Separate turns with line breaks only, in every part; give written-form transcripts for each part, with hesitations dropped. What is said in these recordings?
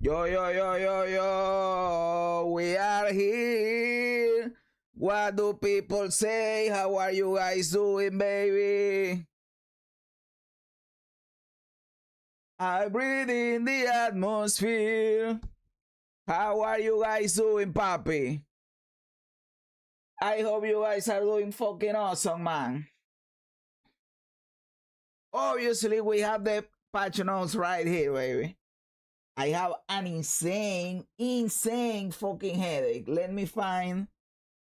Yo, yo, yo, yo, yo, we are here. What do people say? How are you guys doing, baby? I breathe in the atmosphere. How are you guys doing, papi? I hope you guys are doing fucking awesome, man. Obviously, we have the patch notes right here, baby. I have an insane fucking headache. Let me find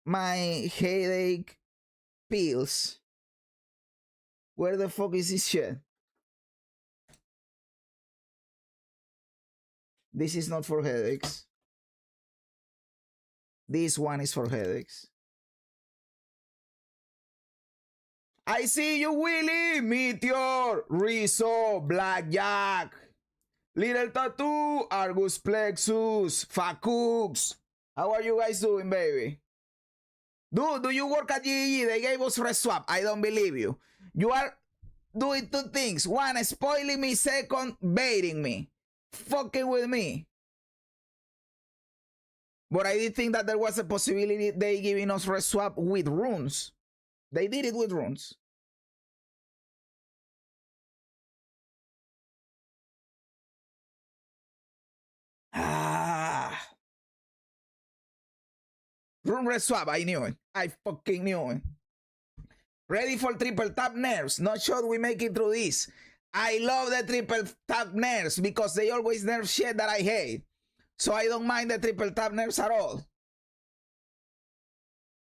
my headache pills. Where the fuck is this shit? This is not for headaches. This one is for headaches. I see you, Willie, Meteor, Rizzo, Blackjack, Little Tattoo, Argus Plexus, Facooks. How are you guys doing, baby? Dude, do you work at GG? They gave us red swap. I don't believe you. You are doing two things. One, spoiling me. Second, baiting me. Fucking with me. But I did think that there was a possibility they giving us red swap with runes. They did it with runes. Rune red swap, I knew it. I fucking knew it. Ready for triple tap nerfs. Not sure we make it through this. I love the triple tap nerfs because they always nerf shit that I hate. So I don't mind the triple tap nerfs at all.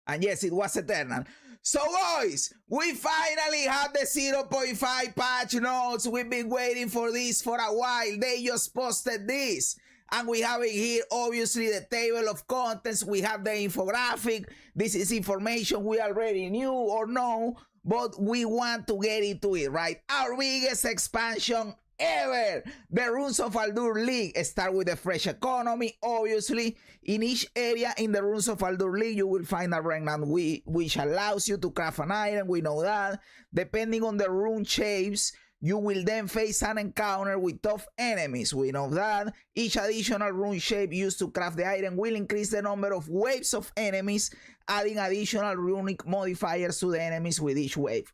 And yes, it was eternal. So boys, we finally have the 0.5 patch notes. We've been waiting for this for a while. They just posted this. And we have it here, obviously, the table of contents. We have the infographic. This is information we already knew or know, but we want to get into it, right? Our biggest expansion ever. The Runes of Aldur League start with the fresh economy. Obviously, in each area in the Runes of Aldur League, you will find a remnant which allows you to craft an item. We know that. Depending on the rune shapes, you will then face an encounter with tough enemies. We know that. Each additional rune shape used to craft the item will increase the number of waves of enemies, adding additional runic modifiers to the enemies with each wave.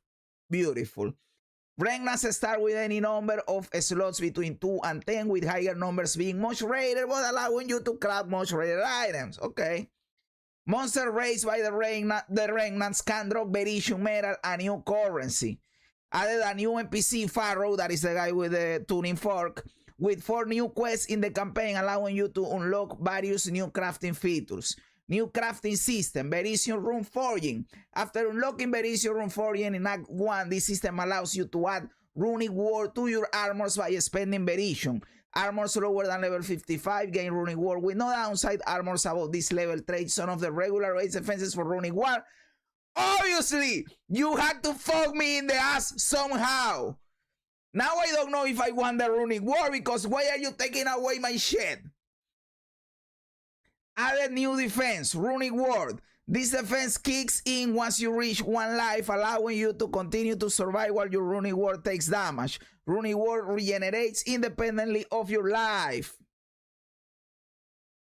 Beautiful. Remnants start with any number of slots between 2 and 10, with higher numbers being much rarer, but allowing you to craft much rarer items. Okay. Monster raised by the Remnants can drop Veritium Metal, a new currency. Added a new NPC, Pharaoh, that is the guy with the tuning fork, with 4 new quests in the campaign, allowing you to unlock various new crafting features. New crafting system, Veritium Rune Forging. After unlocking Veritium Rune Forging in Act 1, this system allows you to add runic ward to your armors by spending Veritium. Armors lower than level 55 gain runic ward with no downside. Armors above this level trade some of the regular race defenses for runic ward. Obviously, you had to fuck me in the ass somehow. Now I don't know if I want the runic war, because why are you taking away my shit? Added new defense, runic ward. This defense kicks in once you reach 1 life, allowing you to continue to survive while your runic ward takes damage. Runic ward regenerates independently of your life.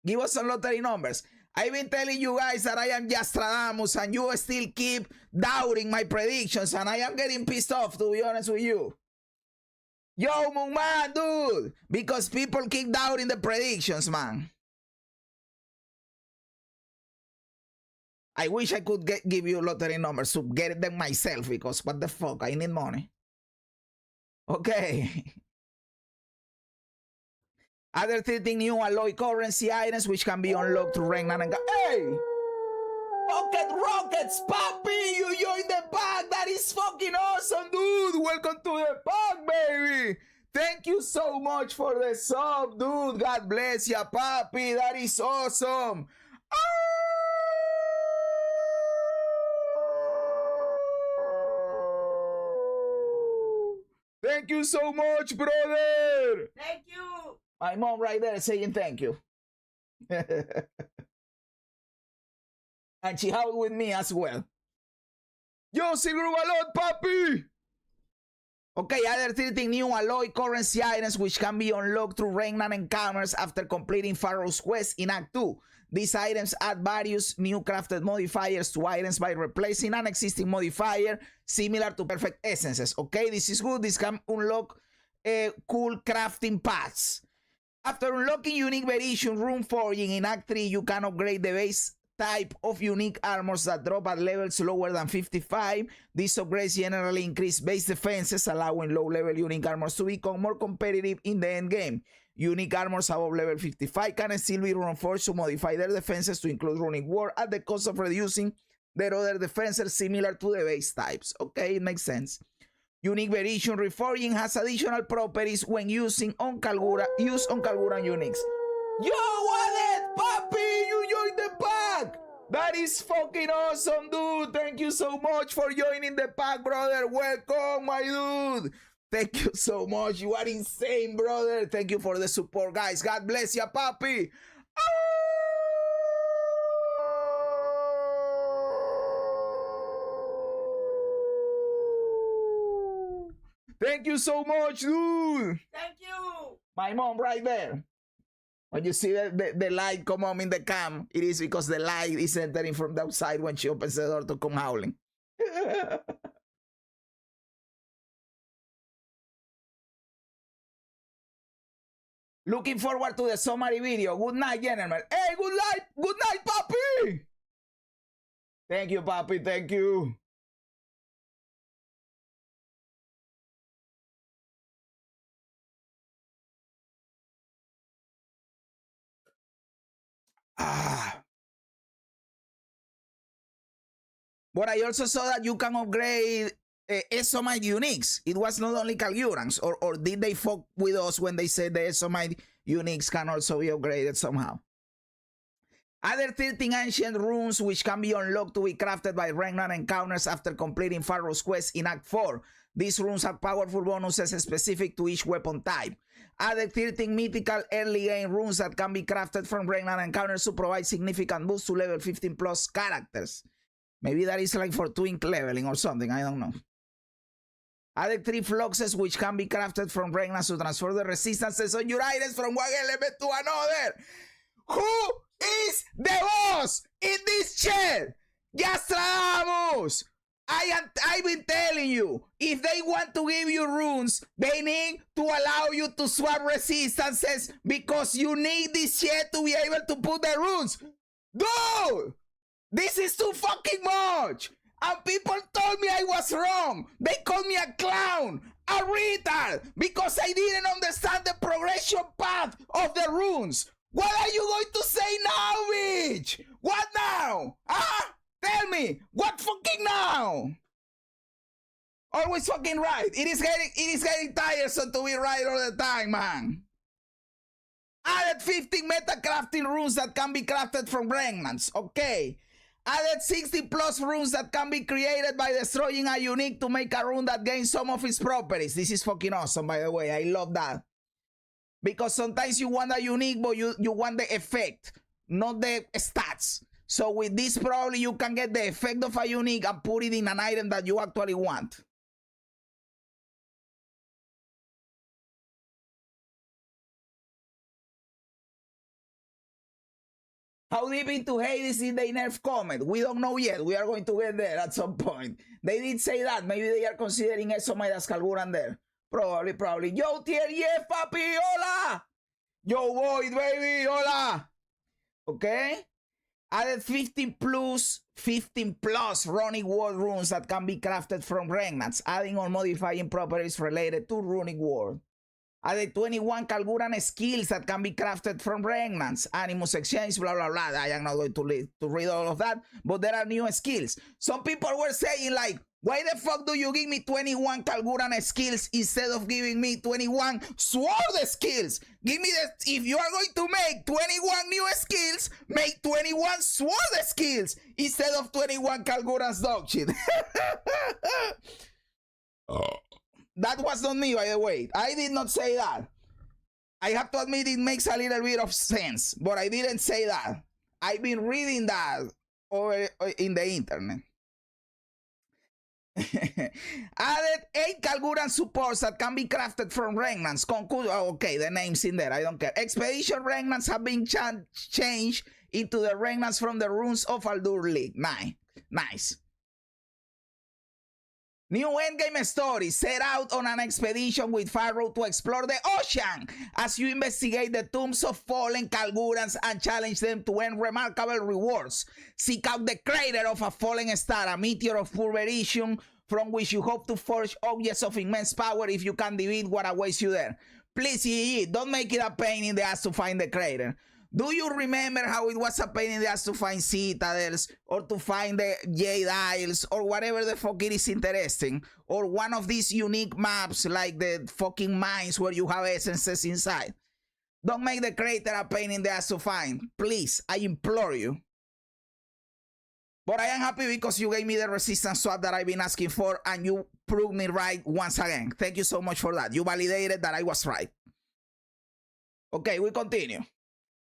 Give us some lottery numbers. I've been telling you guys that I am Jazzarus, and you still keep doubting my predictions, and I am getting pissed off, to be honest with you. Yo, man, dude, because people keep doubting the predictions, man. I wish I could give you lottery numbers to get them myself, because what the fuck, I need money. Okay. Other 13 new alloy currency items which can be unlocked through Remnant and... Hey! Pocket Rockets, papi! You joined the pack! That is fucking awesome, dude! Welcome to the pack, baby! Thank you so much for the sub, dude! God bless ya, papi! That is awesome! Thank you so much, brother!
Thank you!
My mom right there saying thank you. And she howled with me as well. Yo, si grew a lot, papi! Okay, other 13 new alloy currency items which can be unlocked through Regnant encounters after completing Pharaoh's quest in Act 2. These items add various new crafted modifiers to items by replacing an existing modifier similar to perfect essences. Okay, this is good. This can unlock cool crafting paths. After unlocking unique variation rune forging in Act 3, you can upgrade the base type of unique armors that drop at levels lower than 55. These upgrades generally increase base defenses, allowing low-level unique armors to become more competitive in the end game. Unique armors above level 55 can still be reforged to modify their defenses to include runic ward at the cost of reducing their other defenses similar to the base types. Okay, it makes sense. Unique variation reforging has additional properties when using on Kalgura, on Kalgura uniques. Yo, what it, papi? You joined the pack. That is fucking awesome, dude. Thank you so much for joining the pack, brother. Welcome, my dude. Thank you so much. You are insane, brother. Thank you for the support, guys. God bless you, papi. Thank you so much, dude.
Thank you.
My mom right there. When you see the light come on in the cam, it is because the light is entering from the outside when she opens the door to come howling. Looking forward to the summary video. Good night, gentlemen. Hey, good night, papi. Thank you, papi. Thank you. But I also saw that you can upgrade Esomite uniques. It was not only Kalgurans, or did they fuck with us when they said the Esomite uniques can also be upgraded somehow? Other 13 ancient runes which can be unlocked to be crafted by Regnant encounters after completing Pharaoh's quest in Act 4. These runes have powerful bonuses specific to each weapon type. Added 13 mythical early game runes that can be crafted from Regnant encounters to provide significant boosts to level 15 plus characters. Maybe that is like for twink leveling or something, I don't know. Added 3 fluxes which can be crafted from Regnant to transfer the resistances on your items from one element to another. Who is the boss in this chat? Jazzarus! I've been telling you, if they want to give you runes, they need to allow you to swap resistances because you need this shit to be able to put the runes. Dude! This is too fucking much! And people told me I was wrong. They called me a clown, a retard, because I didn't understand the progression path of the runes. What are you going to say now, bitch? What now? Huh? Tell me, what fucking now? Always fucking right. It is getting tiresome to be right all the time, man. Added 15 meta crafting runes that can be crafted from Regnants. Okay. Added 60 plus runes that can be created by destroying a unique to make a rune that gains some of its properties. This is fucking awesome, by the way. I love that. Because sometimes you want a unique, but you want the effect, not the stats. So with this, probably you can get the effect of a unique and put it in an item that you actually want. How deep into Hades did they nerf Comet? We don't know yet. We are going to get there at some point. They did say that. Maybe they are considering Esomite as Kalguran there. Probably. Yo, tier, yeah, papi, hola. Yo, boy, baby, hola. Okay. Added 15 plus runic ward runes that can be crafted from Regnants, adding or modifying properties related to runic ward. Added 21 Kalguran skills that can be crafted from Regnants, Animus Exchange, blah, blah, blah. I am not going to read all of that, but there are new skills. Some people were saying like, why the fuck do you give me 21 Kalguran skills instead of giving me 21 sword skills? Give me the, if you are going to make 21 new skills, make 21 sword skills instead of 21 Kalguran's dog shit. That was not me, by the way. I did not say that. I have to admit it makes a little bit of sense, but I didn't say that. I've been reading that over in the internet. Added 8 Kalguran supports that can be crafted from remnants. Okay, the name's in there. I don't care. Expedition remnants have been changed into the remnants from the Runes of Aldur League. Nice. New endgame story. Set out on an expedition with Pharaoh to explore the ocean as you investigate the tombs of fallen Kalgurans and challenge them to earn remarkable rewards. Seek out the crater of a fallen star, a meteor of pulverization from which you hope to forge objects of immense power if you can defeat what awaits you there. Please, don't make it a pain in the ass to find the crater. Do you remember how it was a pain in the ass to find citadels or to find the Jade Isles or whatever the fuck it is interesting, or one of these unique maps like the fucking mines where you have essences inside? Don't make the crater a pain in the ass to find. Please, I implore you. But I am happy because you gave me the resistance swap that I've been asking for and you proved me right once again. Thank you so much for that. You validated that I was right. Okay, we continue.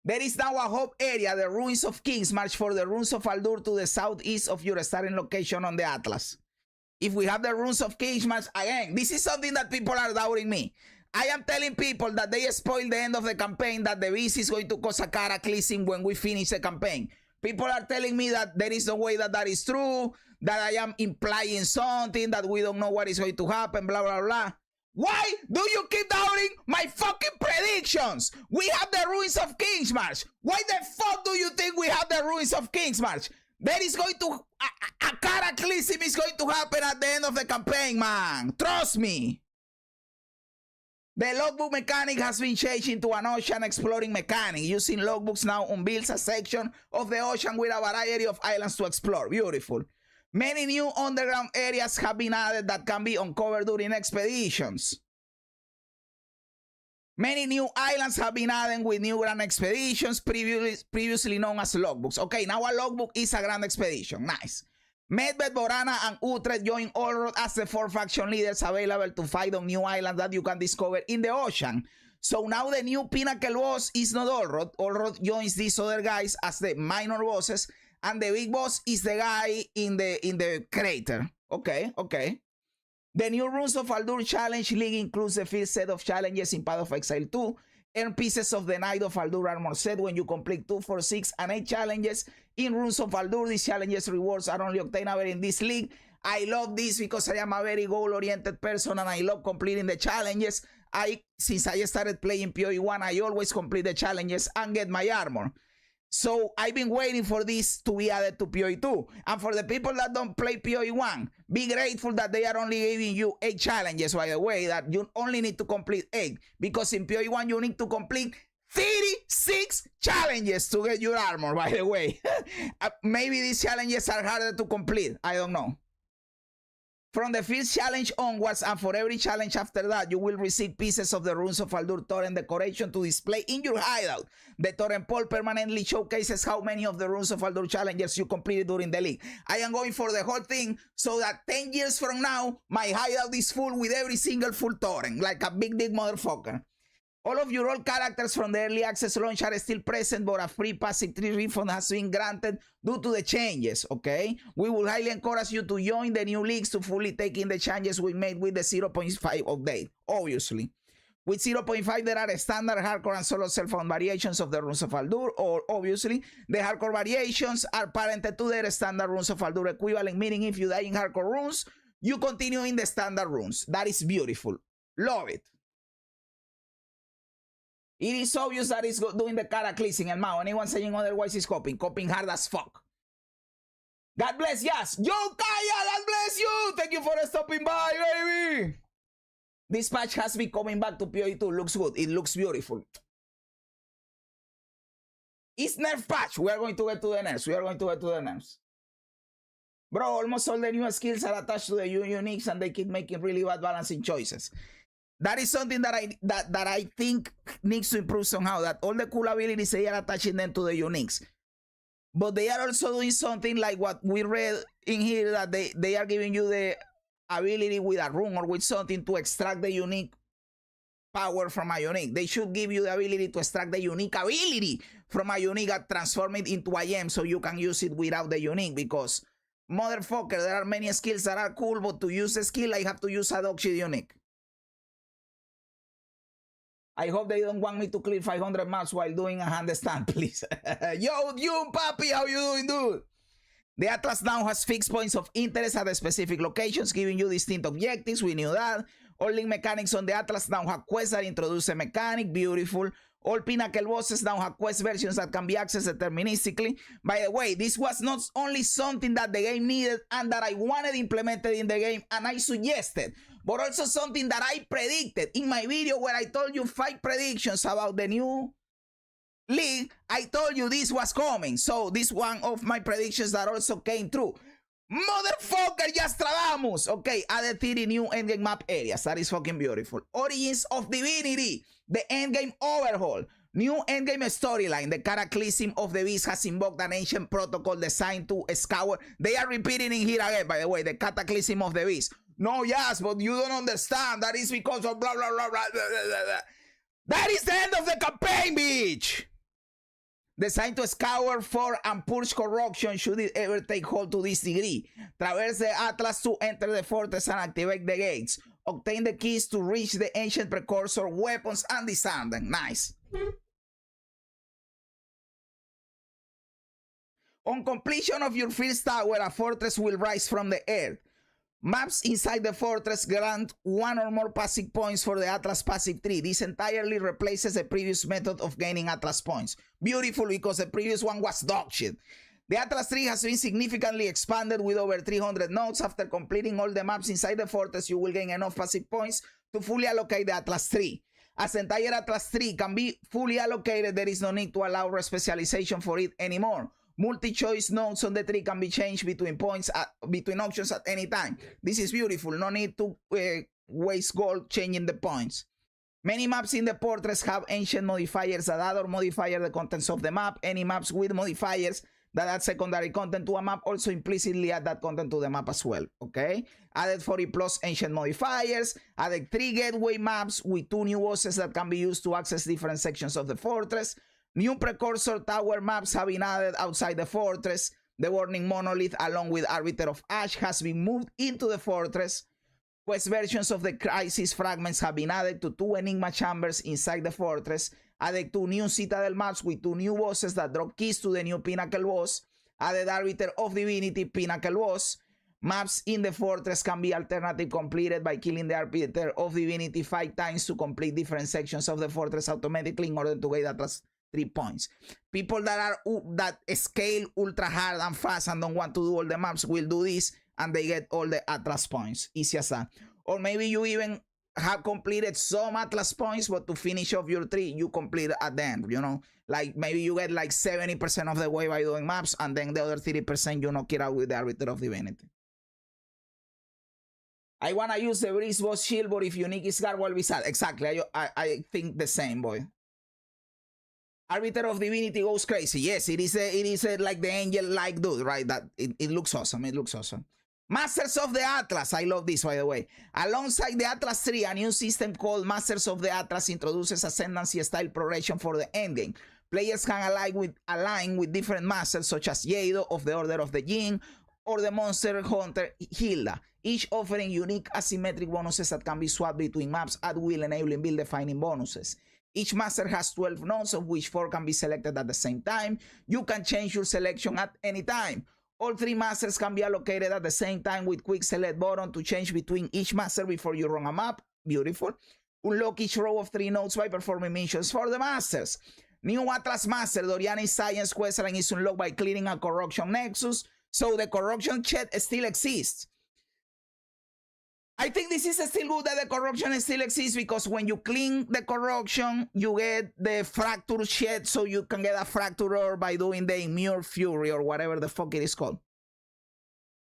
There is now a hub area, the Ruins of Kings, march for the Runes of Aldur to the southeast of your starting location on the Atlas. If we have the Runes of Kings march, again, this is something that people are doubting me. I am telling people that they spoiled the end of the campaign, that the beast is going to cause a cataclysm when we finish the campaign. People are telling me that there is no way that that is true, that I am implying something, that we don't know what is going to happen, blah, blah, blah. Why do you keep doubting my fucking predictions? We have the Ruins of Kings March. Why the fuck do you think we have the Ruins of Kings March? There is going to, a cataclysm is going to happen at the end of the campaign, man. Trust me. The logbook mechanic has been changed into an ocean exploring mechanic. Using logbooks now unveils a section of the ocean with a variety of islands to explore. Beautiful. Many new underground areas have been added that can be uncovered during expeditions. Many new islands have been added with new grand expeditions previously known as logbooks. Okay, now a logbook is a grand expedition. Nice. Medved, Borana, and Utrecht join Olrod as the 4 faction leaders available to fight on new islands that you can discover in the ocean. So now the new pinnacle boss is not Olrod. Olrod joins these other guys as the minor bosses. And the big boss is the guy in the crater. Okay. The new Runes of Aldur Challenge League includes the first set of challenges in Path of Exile 2. Earn pieces of the Knight of Aldur armor set when you complete 2, 4, 6, and 8 challenges in Runes of Aldur. These challenges rewards are only obtainable in this league. I love this because I am a very goal-oriented person and I love completing the challenges. Since I started playing PoE 1, I always complete the challenges and get my armor. So I've been waiting for this to be added to PoE 2. And for the people that don't play PoE 1, be grateful that they are only giving you 8 challenges, by the way, that you only need to complete 8. Because in PoE 1, you need to complete 36 challenges to get your armor, by the way. Maybe these challenges are harder to complete. I don't know. From the first challenge onwards, and for every challenge after that, you will receive pieces of the Runes of Aldur Torrent decoration to display in your hideout. The Torrent Pole permanently showcases how many of the Runes of Aldur challenges you completed during the league. I am going for the whole thing so that 10 years from now, my hideout is full with every single full Torrent, like a big dick motherfucker. All of your old characters from the early access launch are still present, but a free passive 3 refund has been granted due to the changes, okay? We will highly encourage you to join the new leagues to fully take in the changes we made with the 0.5 update, obviously. With 0.5, there are standard, hardcore, and solo self-found variations of the Runes of Aldur, or obviously, the hardcore variations are parented to their standard Runes of Aldur equivalent, meaning if you die in hardcore runes, you continue in the standard runes. That is beautiful. Love it. It is obvious that it's doing the cataclysm, and now anyone saying otherwise is copying hard as fuck. God bless, yes. Yo, Kaya, God bless you. Thank you for stopping by, baby. This patch has been coming back to PoE 2. Looks good. It looks beautiful. It's nerf patch. We are going to get to the nerfs. Bro, almost all the new skills are attached to the uniques and they keep making really bad balancing choices. That is something that I think needs to improve somehow, that all the cool abilities, they are attaching them to the uniques. But they are also doing something like what we read in here, that they are giving you the ability with a rune or with something to extract the unique power from a unique. They should give you the ability to extract the unique ability from a unique and transform it into a gem so you can use it without the unique, because Motherfucker, there are many skills that are cool, but to use a skill, I have to use a dog shit unique. I hope they don't want me to clear 500 maps while doing a handstand, please. Yo, you papi, how you doing, dude? The Atlas now has fixed points of interest at the specific locations, giving you distinct objectives. We knew that. All link mechanics on the Atlas now have quests that introduce a mechanic. Beautiful. All Pinnacle bosses now have quest versions that can be accessed deterministically. By the way, this was not only something that the game needed and that I wanted implemented in the game and I suggested, but also something that I predicted in my video where I told you 5 predictions about the new league. I told you this was coming. So this one of my predictions that also came true. Motherfucker, ya trabamos. Okay, added 30 new endgame map areas. That is fucking beautiful. Origins of Divinity. The endgame overhaul. New endgame storyline. The Cataclysm of the Beast has invoked an ancient protocol designed to scour. They are repeating it here again, by the way. The Cataclysm of the Beast. No, yes, but you don't understand. That is because of blah, blah, blah, blah, blah, blah, blah. That is the end of the campaign, bitch. Designed to scour for and purge corruption should it ever take hold to this degree. Traverse the Atlas to enter the fortress and activate the gates. Obtain the keys to reach the ancient precursor weapons and disarm them. Nice. On completion of your first tower, a fortress will rise from the earth. Maps inside the fortress grant 1 or more passive points for the Atlas passive tree. This entirely replaces the previous method of gaining Atlas points. Beautiful, because the previous one was dog shit. The Atlas tree has been significantly expanded with over 300 nodes. After completing all the maps inside the fortress, you will gain enough passive points to fully allocate the Atlas tree. As the entire Atlas tree can be fully allocated, there is no need to allow specialization for it anymore. Multi-choice nodes on the tree can be changed between options at any time. This is beautiful. No need to waste gold changing the points. Many maps in the fortress have ancient modifiers that add or modify the contents of the map. Any maps with modifiers that add secondary content to a map also implicitly add that content to the map as well. Okay. Added 40 plus ancient modifiers. Added 3 gateway maps with 2 new bosses that can be used to access different sections of the fortress. New precursor tower maps have been added outside the fortress. The Burning Monolith, along with Arbiter of Ash, has been moved into the fortress. Quest versions of the Crisis fragments have been added to 2 Enigma chambers inside the fortress. Added 2 new Citadel maps with 2 new bosses that drop keys to the new Pinnacle boss. Added Arbiter of Divinity Pinnacle boss. Maps in the fortress can be alternatively completed by killing the Arbiter of Divinity 5 times to complete different sections of the fortress automatically in order to gain Atlas 3 points. People that scale ultra hard and fast and don't want to do all the maps will do this and they get all the Atlas points. Easy as that. Or maybe you even have completed some Atlas points, but to finish off your tree, you complete at the end, you know? Like maybe you get like 70% of the way by doing maps and then the other 30% you knock it out with the Arbiter of Divinity. I want to use the Breeze Boss shield, but if unique is guard, will be sad. Exactly. I think the same, boy. Arbiter of Divinity goes crazy. Yes, it is like the angel-like dude, right? That it looks awesome. It looks awesome. Masters of the Atlas. I love this, by the way. Alongside the Atlas 3, a new system called Masters of the Atlas introduces ascendancy style progression for the endgame. Players can align with different masters such as Yado of the Order of the Jinn or the Monster Hunter Hilda, each offering unique asymmetric bonuses that can be swapped between maps at will, enabling build-defining bonuses. Each master has 12 nodes, of which 4 can be selected at the same time. You can change your selection at any time. All 3 masters can be allocated at the same time with quick select button to change between each master before you run a map. Beautiful. Unlock each row of 3 nodes by performing missions for the masters. New Atlas Master, Doriani Science questline is unlocked by clearing a corruption nexus. So the corruption chat still exists. I think this is still good that the corruption still exists, because when you clean the corruption, you get the fracture shed, so you can get a fracturer by doing the Immure Fury or whatever the fuck it is called.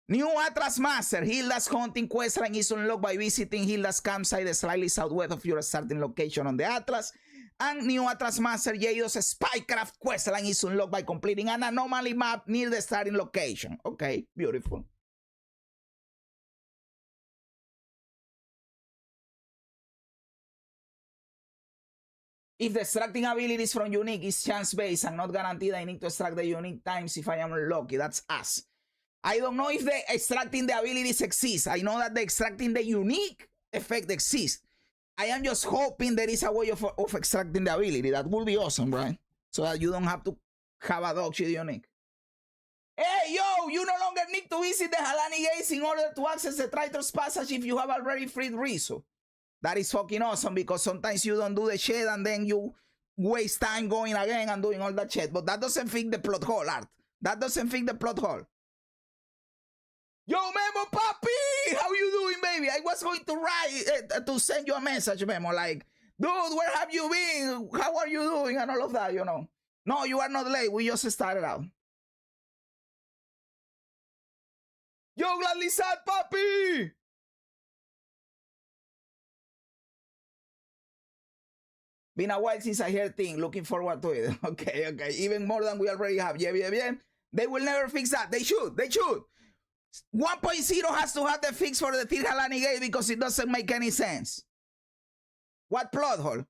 New Atlas Master, Hilda's hunting questline is unlocked by visiting Hilda's campsite slightly southwest of your starting location on the Atlas. And New Atlas Master, Jado's Spycraft questline is unlocked by completing an anomaly map near the starting location. Okay, beautiful. If the extracting abilities from unique is chance-based and not guaranteed, I need to extract the unique times if I am lucky. That's us. I don't know if the extracting the abilities exists. I know that the extracting the unique effect exists. I am just hoping there is a way of extracting the ability. That would be awesome, right? So that you don't have to have a dog shit unique. Hey, yo, you no longer need to visit the Halani Gates in order to access the Traitor's Passage if you have already freed Rizzo. That is fucking awesome because sometimes you don't do the shit and then you waste time going again and doing all that shit. But that doesn't fix the plot hole, Art. That doesn't fix the plot hole. Yo, Memo Papi, how you doing, baby? I was going to write, to send you a message, Memo, like, dude, where have you been? How are you doing? And all of that, you know. No, you are not late. We just started out. Yo, Gladly Sad, Papi! Been a while since I heard things. Looking forward to it. Okay. Even more than we already have. Yeah. They will never fix that. They should. 1.0 has to have the fix for the Tir Halani Gate because it doesn't make any sense. What plot hole?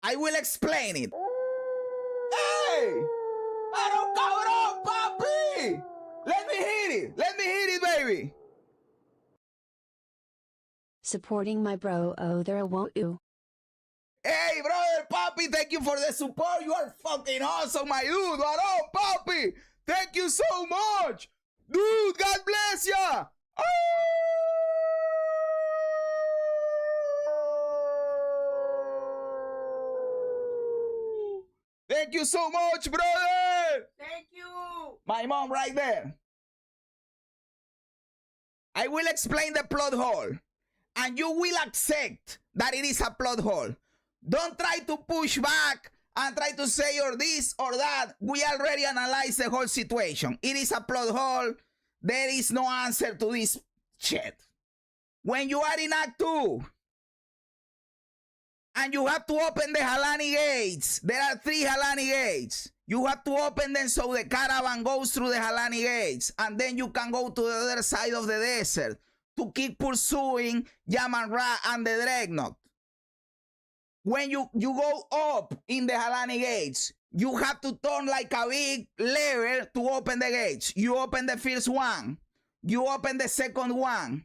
I will explain it. Hey! Pero cabrón, papi! Let me hit it, baby!
Supporting my bro, oh there won't you.
Hey, brother, papi, thank you for the support. You are fucking awesome, my dude. Varón, papi, thank you so much. Dude, God bless ya. Oh! Thank you so much, brother.
Thank you.
My mom right there. I will explain the plot hole, and you will accept that it is a plot hole. Don't try to push back and try to say or this or that. We already analyzed the whole situation. It is a plot hole. There is no answer to this shit. When you are in Act 2 and you have to open the Halani Gates, there are 3 Halani Gates. You have to open them so the caravan goes through the Halani Gates, and then you can go to the other side of the desert to keep pursuing Yaman Ra and the Dreadnought. When you go up in the Halani Gates, you have to turn like a big lever to open the gates. You open the first one. You open the second one.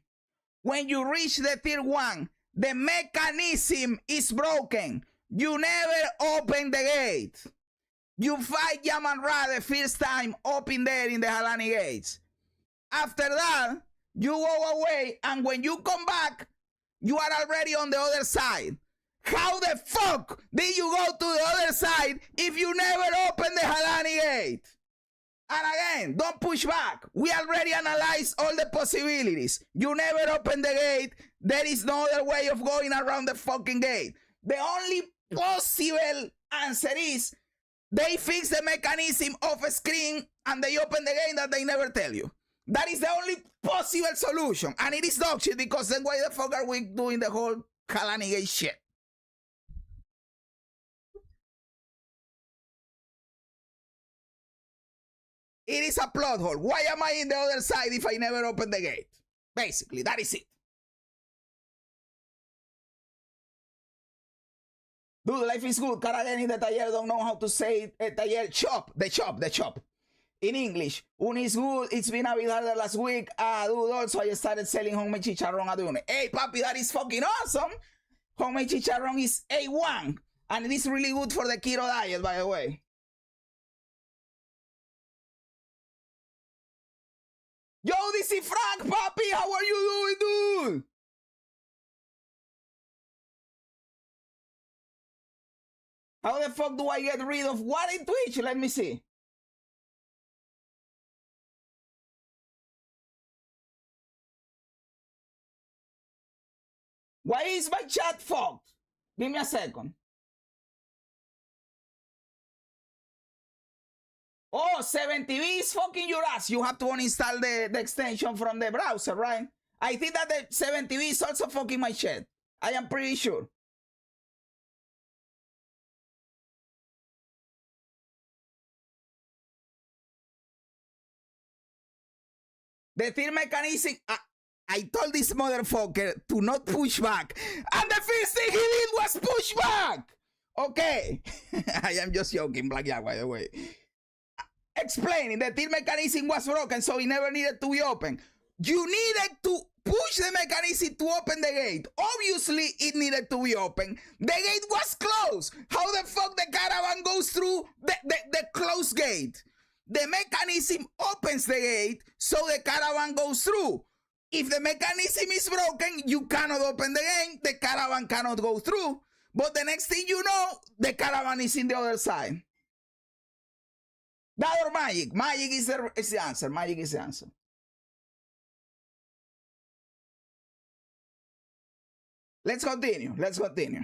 When you reach the third one, the mechanism is broken. You never open the gate. You fight Yaman Ra the first time up in there in the Halani Gates. After that, you go away, and when you come back, you are already on the other side. How the fuck did you go to the other side if you never opened the Halani Gate? And again, don't push back. We already analyzed all the possibilities. You never opened the gate. There is no other way of going around the fucking gate. The only possible answer is they fix the mechanism off screen and they open the gate that they never tell you. That is the only possible solution. And it is dog shit because then why the fuck are we doing the whole Halani Gate shit? It is a plot hole. Why am I in the other side if I never open the gate? Basically, that is it. Dude, life is good. Carageni the taller don't know how to say it. Taller chop. The chop. In English, un is good. It's been a bit harder last week. Dude, also I started selling homemade chicharrón at Dune. Hey, papi, that is fucking awesome. Homemade chicharrón is A1. And it is really good for the keto diet, by the way. Yo, this is Frank, papi. How are you doing, dude? How the fuck do I get rid of what in Twitch? Let me see. Why is my chat fucked? Give me a second. Oh, 70B is fucking your ass. You have to uninstall the extension from the browser, right? I think that the 70B is also fucking my shit. I am pretty sure. The third mechanism, I told this motherfucker to not push back. And the first thing he did was push back. Okay. I am just joking, Black Jack, by the way. explaining the till mechanism was broken, so it never needed to be open. You needed to push the mechanism to open the gate. Obviously, it needed to be open. The gate was closed. How the fuck the caravan goes through the closed gate? The mechanism opens the gate, so the caravan goes through. If the mechanism is broken, you cannot open the gate. The caravan cannot go through. But the next thing you know, the caravan is in the other side. That or magic? Magic is the answer. Magic is the answer. Let's continue. Let's continue.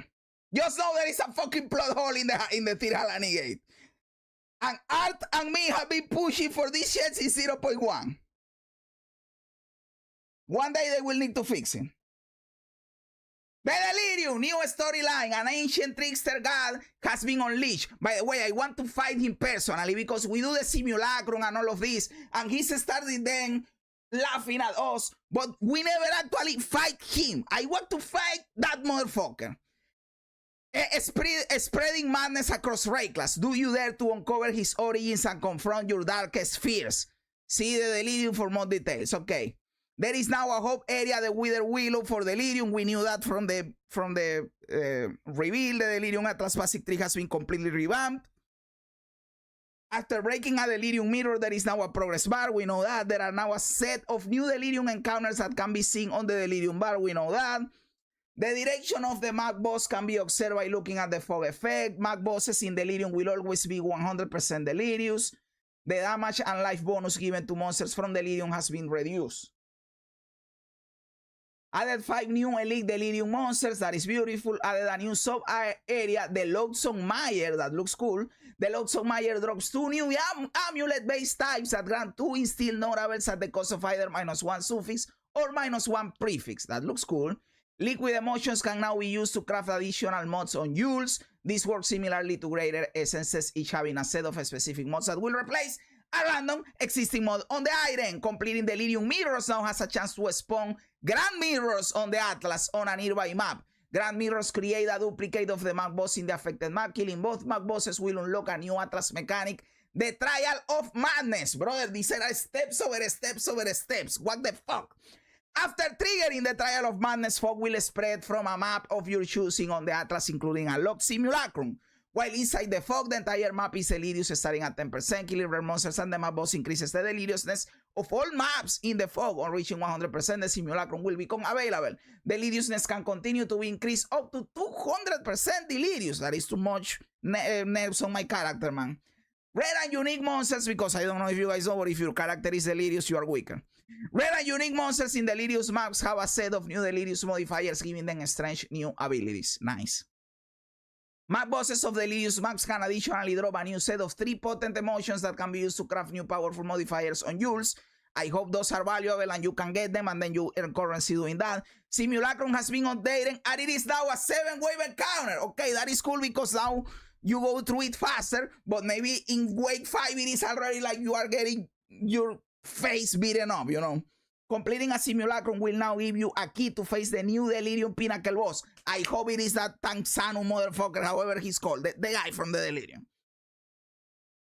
Just know there is a fucking plot hole in the Tirhalani gate. And Art and me have been pushing for this shit since 0.1. One day they will need to fix it. The Delirium, new storyline. An ancient trickster god has been unleashed. By the way, I want to fight him personally because we do the simulacrum and all of this. And he's starting then laughing at us. But we never actually fight him. I want to fight that motherfucker. Spreading madness across Rayclass. Do you dare to uncover his origins and confront your darkest fears? See the Delirium for more details. Okay. There is now a hope area, the Wither Willow for Delirium. We knew that from the reveal. The Delirium Atlas Basic Tree has been completely revamped. After breaking a Delirium mirror, there is now a progress bar. We know that. There are now a set of new Delirium encounters that can be seen on the Delirium bar. We know that. The direction of the map boss can be observed by looking at the fog effect. Map bosses in Delirium will always be 100% delirious. The damage and life bonus given to monsters from Delirium has been reduced. Added 5 new elite Delirium monsters. That is beautiful. Added a new sub area, the Loathsome Mire. That looks cool. The Loathsome Mire drops 2 new amulet based types that grant 2 instill notables at the cost of either -1 suffix or -1 prefix. That looks cool. Liquid emotions can now be used to craft additional mods on Yules. This works similarly to greater essences, each having a set of specific mods that will replace a random existing mod on the item. Completing Delirium Mirrors now has a chance to spawn Grand Mirrors on the Atlas on a nearby map. Grand Mirrors create a duplicate of the map boss in the affected map. Killing both map bosses will unlock a new Atlas mechanic, the Trial of Madness. Brother, these are steps over steps over steps. What the fuck? After triggering the Trial of Madness, fog will spread from a map of your choosing on the Atlas, including a locked simulacrum. While inside the fog, the entire map is delirious, starting at 10%. Killing rare monsters and the map boss increases the deliriousness of all maps in the fog. On reaching 100%, the simulacrum will become available. Deliriousness can continue to be increased up to 200% delirious. That is too much nerves on my character, man. Rare and unique monsters, because I don't know if you guys know, but if your character is delirious, you are weaker. Rare and unique monsters in Delirious maps have a set of new Delirious modifiers, giving them strange new abilities. Nice. Map bosses of Delirious maps can additionally drop a new set of 3 potent emotions that can be used to craft new powerful modifiers on Yules. I hope those are valuable and you can get them and then you earn currency doing that. Simulacrum has been updated and it is now a 7-wave encounter. Okay, that is cool because now you go through it faster, but maybe in wave 5 it is already like you are getting your face beaten up, you know. Completing a simulacrum will now give you a key to face the new Delirium Pinnacle boss. I hope it is that Tanksanu motherfucker, however he's called, the guy from the Delirium.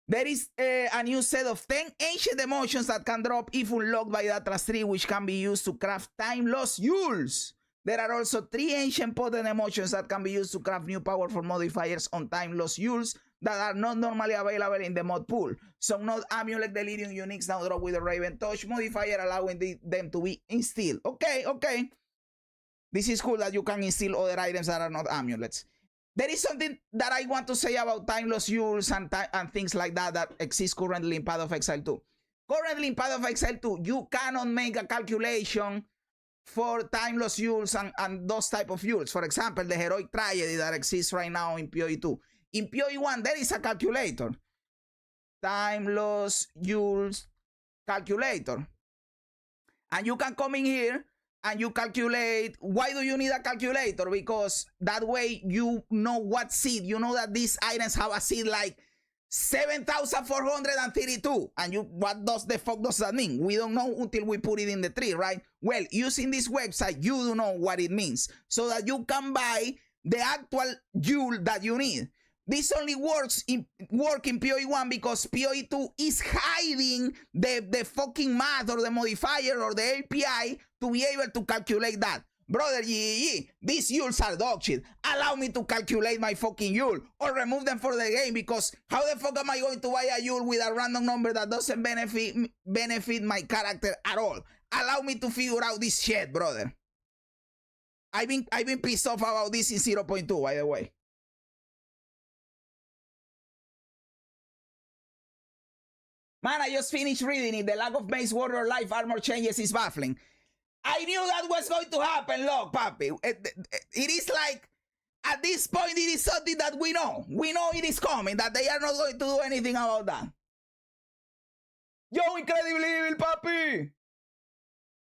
There is a new set of 10 ancient emotions that can drop if unlocked by the Atlas tree, which can be used to craft time-lost Yules. There are also 3 ancient potent emotions that can be used to craft new powerful modifiers on time-lost Yules that are not normally available in the mod pool. Some not amulet Delirium uniques now drop with a Raven Touch modifier, allowing them to be instilled. Okay, okay. This is cool that you can instill other items that are not amulets. There is something that I want to say about time-lost Yules and things like that that exists currently in Path of Exile 2. Currently in Path of Exile 2, you cannot make a calculation for time-lost Yules and those type of Yules. For example, the Heroic Tragedy that exists right now in PoE 2. In PoE 1, there is a calculator. Time-lost Yules calculator. And you can come in here and you calculate. Why do you need a calculator? Because that way you know what seed. You know that these items have a seed like 7,432. And you, what does the fuck does that mean? We don't know until we put it in the tree, right? Well, using this website, you do know what it means. So that you can buy the actual Yule that you need. This only work in PoE1 because PoE2 is hiding the fucking math or the modifier or the API to be able to calculate that. Brother, these Yules are dog shit. Allow me to calculate my fucking Yule or remove them for the game, because how the fuck am I going to buy a Yule with a random number that doesn't benefit my character at all? Allow me to figure out this shit, brother. I've been pissed off about this in 0.2, by the way. Man, I just finished reading it. The lack of base warrior life armor changes is baffling. I knew that was going to happen, look, papi. It is like, at this point, it is something that we know. We know it is coming, that they are not going to do anything about that. Yo, incredibly evil, papi.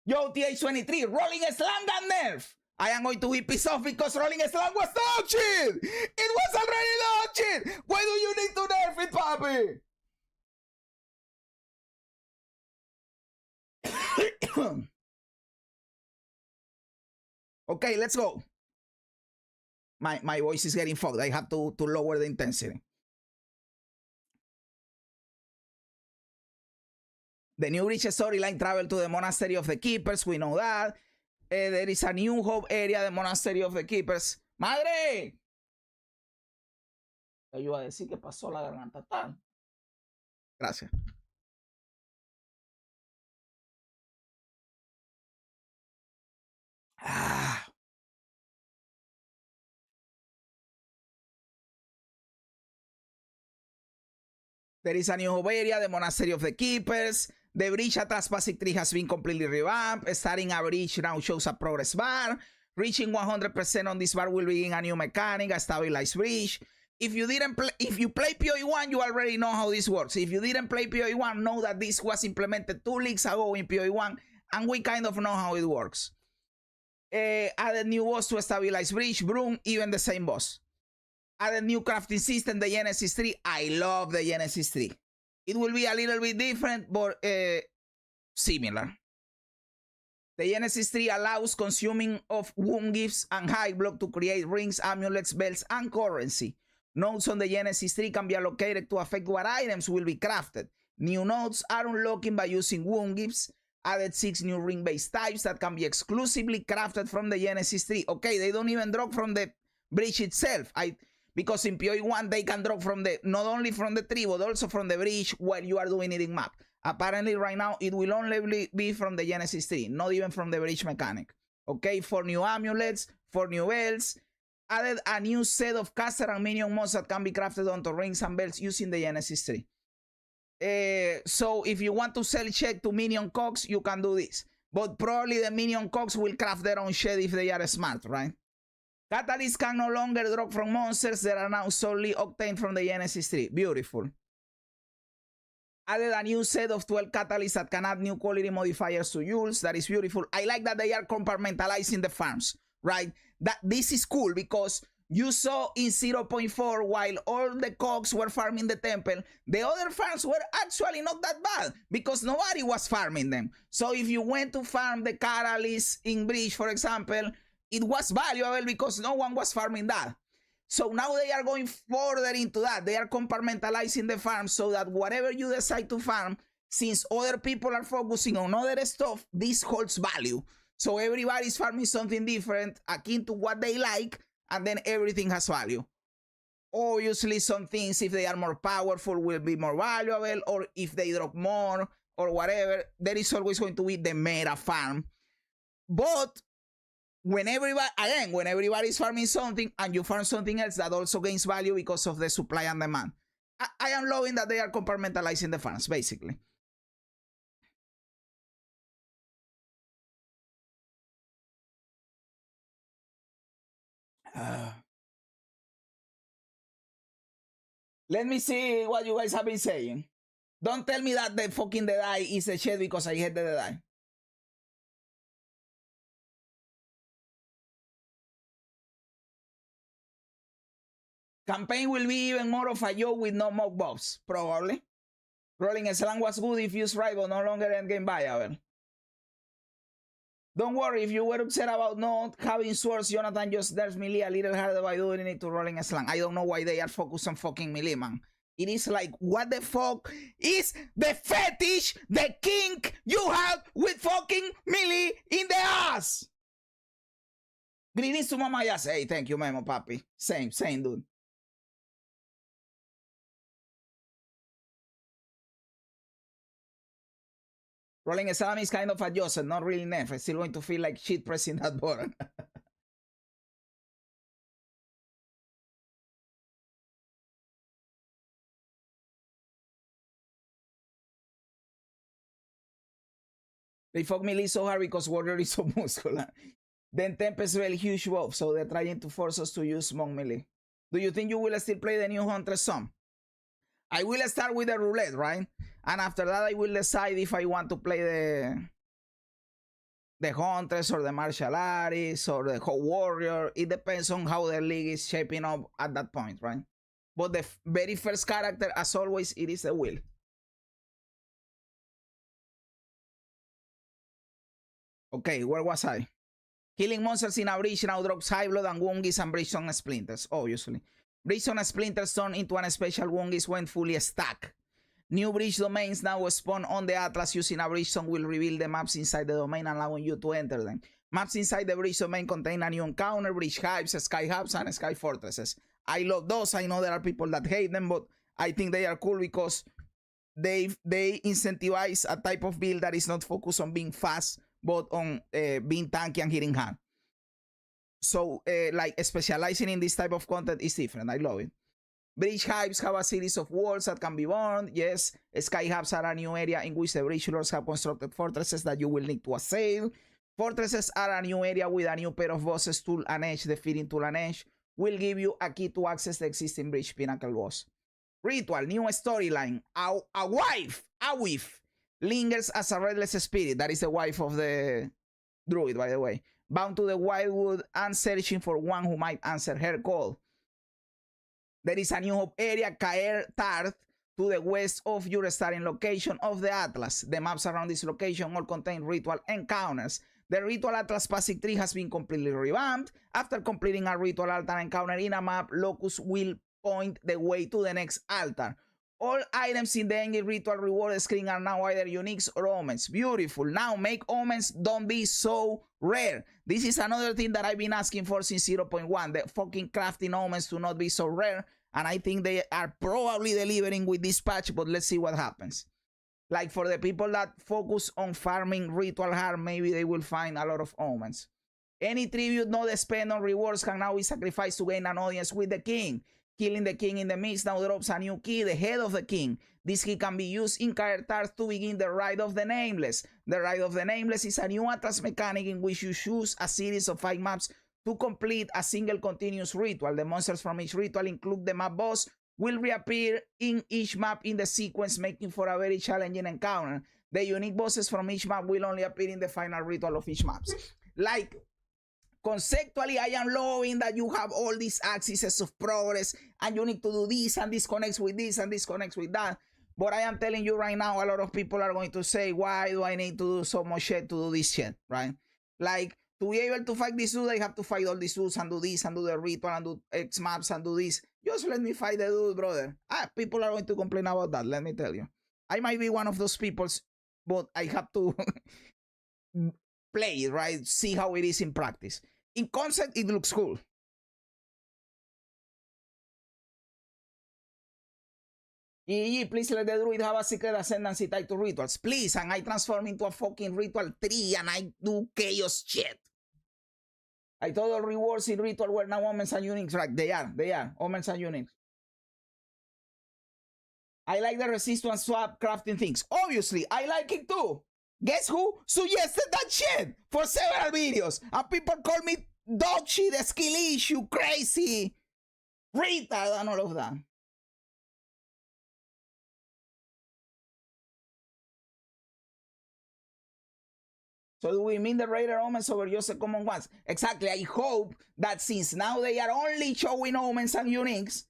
Yo, TH23, Rolling Slam got nerf. I am going to be pissed off because Rolling Slam was dog shit. It was already dog shit. Why do you need to nerf it, papi? Okay, let's go. My voice is getting fogged. I have to lower the intensity. The new Breach storyline travel to the Monastery of the Keepers. We know that. There is a new hub area, the Monastery of the Keepers. ¡Madre! Te iba a decir que pasó la garganta tal. Gracias. There is a new hub area, the Monastery of the Keepers. The bridge at Pacific Tree has been completely revamped. Starting a bridge now shows a progress bar. Reaching 100% on this bar will begin a new mechanic, a stabilized bridge. If you play PoE1, you already know how this works. If you didn't play PoE1, know that this was implemented 2 leagues ago in PoE1, and we kind of know how it works. Added new boss to a stabilized bridge, broom, even the same boss. Added new crafting system, the Genesis 3. I love the Genesis 3. It will be a little bit different, but similar. The Genesis 3 allows consuming of wound gifts and high block to create rings, amulets, belts, and currency. Nodes on the Genesis 3 can be allocated to affect what items will be crafted. New nodes are unlocking by using wound gifts. Added 6 new ring-based types that can be exclusively crafted from the Genesis 3. Okay, they don't even drop from the bridge itself. Because in PoE1 they can drop from not only from the tree, but also from the bridge while you are doing it in map. Apparently right now it will only be from the Genesis 3, not even from the bridge mechanic. Okay, 4 new amulets, 4 new belts. Added a new set of caster and minion mods that can be crafted onto rings and belts using the Genesis 3. So if you want to sell check to minion cogs, you can do this. But probably the minion cogs will craft their own shed if they are smart, right? Catalysts can no longer drop from monsters that are now solely obtained from the Genesis 3. Beautiful. Added a new set of 12 catalysts that can add new quality modifiers to Yules. That is beautiful. I like that they are compartmentalizing the farms, right? This is cool because you saw in 0.4, while all the cogs were farming the temple, the other farms were actually not that bad because nobody was farming them. So if you went to farm the catalysts in Bridge, for example, it was valuable because no one was farming that. So now they are going further into that. They are compartmentalizing the farm so that whatever you decide to farm, since other people are focusing on other stuff, this holds value. So everybody's farming something different akin to what they like, and then everything has value. Obviously, some things, if they are more powerful, will be more valuable, or if they drop more, or whatever, there is always going to be the meta farm. But when everybody's farming something and you farm something else, that also gains value because of the supply and demand. I am loving that they are compartmentalizing the farms, basically. Let me see what you guys have been saying. Don't tell me that the fucking Deadeye is a shit because I hate the Deadeye. Campaign will be even more of a joke with no mock buffs, probably. Rolling Slam was good if used right, but no longer endgame viable. Don't worry, if you were upset about not having swords, Jonathan just there's melee a little harder by doing it to rolling a slang. I don't know why they are focused on fucking melee, man. It is like, what the fuck is the fetish, the kink you have with fucking melee in the ass? Greetings to Mama Yas. Hey, thank you, Memo, papi. Same, dude. Rolling a salami is kind of adjusted, not really neff. I'm still going to feel like shit pressing that button. They fuck melee so hard because Warrior is so muscular. Then Tempest really huge buff, so they're trying to force us to use monk melee. Do you think you will still play the new Hunter some? I will start with the roulette, right? And after that, I will decide if I want to play the Hunters or the Martial Arts or the whole Warrior. It depends on how the league is shaping up at that point, right? But the very first character, as always, it is the will. Okay, where was I? Killing monsters in a bridge now drops high blood and Woungies and Bridgestone Splinters, obviously. Bridgestone Splinters turn into an special Woungies when fully stacked. New bridge domains now spawn on the Atlas using a Bridgestone will reveal the maps inside the domain, allowing you to enter them. Maps inside the bridge domain contain a new encounter, bridge hives, sky hubs, and sky fortresses. I love those. I know there are people that hate them, but I think they are cool because they incentivize a type of build that is not focused on being fast, but on being tanky and hitting hard. So like specializing in this type of content is different. I love it. Bridge hives have a series of walls that can be burned. Yes, sky hubs are a new area in which the bridge lords have constructed fortresses that you will need to assail. Fortresses are a new area with a new pair of bosses, Tool and Edge. Defeating Tool and Edge will give you a key to access the existing bridge pinnacle boss. Ritual, new storyline. A wife lingers as a redless spirit. That is the wife of the druid, by the way. Bound to the wildwood and searching for one who might answer her call. There is a new hub area, Caer Tarth, to the west of your starting location of the Atlas. The maps around this location all contain ritual encounters. The Ritual Atlas Passing Tree has been completely revamped. After completing a ritual altar encounter in a map, Locus will point the way to the next altar. All items in the ending ritual reward screen are now either uniques or omens. Beautiful. Now make omens don't be so rare. This is another thing that I've been asking for since 0.1. The fucking crafting omens to not be so rare. And I think they are probably delivering with this patch, but let's see what happens. Like for the people that focus on farming ritual hard, maybe they will find a lot of omens. Any tribute not spent on rewards can now be sacrificed to gain an audience with the king. Killing the king in the mix now drops a new key, the head of the king. This key can be used in Caer Tarth to begin the Ride of the Nameless. The Ride of the Nameless is a new Atlas mechanic in which you choose a series of 5 maps to complete a single continuous ritual. The monsters from each ritual, include the map boss, will reappear in each map in the sequence, making for a very challenging encounter. The unique bosses from each map will only appear in the final ritual of each map. Like, conceptually, I am loving that you have all these axes of progress and you need to do this and this connects with this and this connects with that. But I am telling you right now, a lot of people are going to say, why do I need to do so much shit to do this shit, right? Like, to be able to fight this dude, I have to fight all these dudes and do this and do the ritual and do X maps and do this. Just let me fight the dude, brother. People are going to complain about that, let me tell you. I might be one of those people, but I have to play it, right? See how it is in practice. In concept, it looks cool. GG, please let the druid have a secret ascendancy tied to rituals. Please, and I transform into a fucking ritual tree and I do chaos shit. I thought all rewards in ritual were now omens and uniques. Right, they are omens and uniques. I like the resistance swap crafting things. Obviously, I like it too. Guess who suggested that shit for several videos? And people call me dog shit, skill issue, crazy, retard, and all of that. So do we mean the raider omens over just the common ones? Exactly. I hope that since now they are only showing omens and uniques,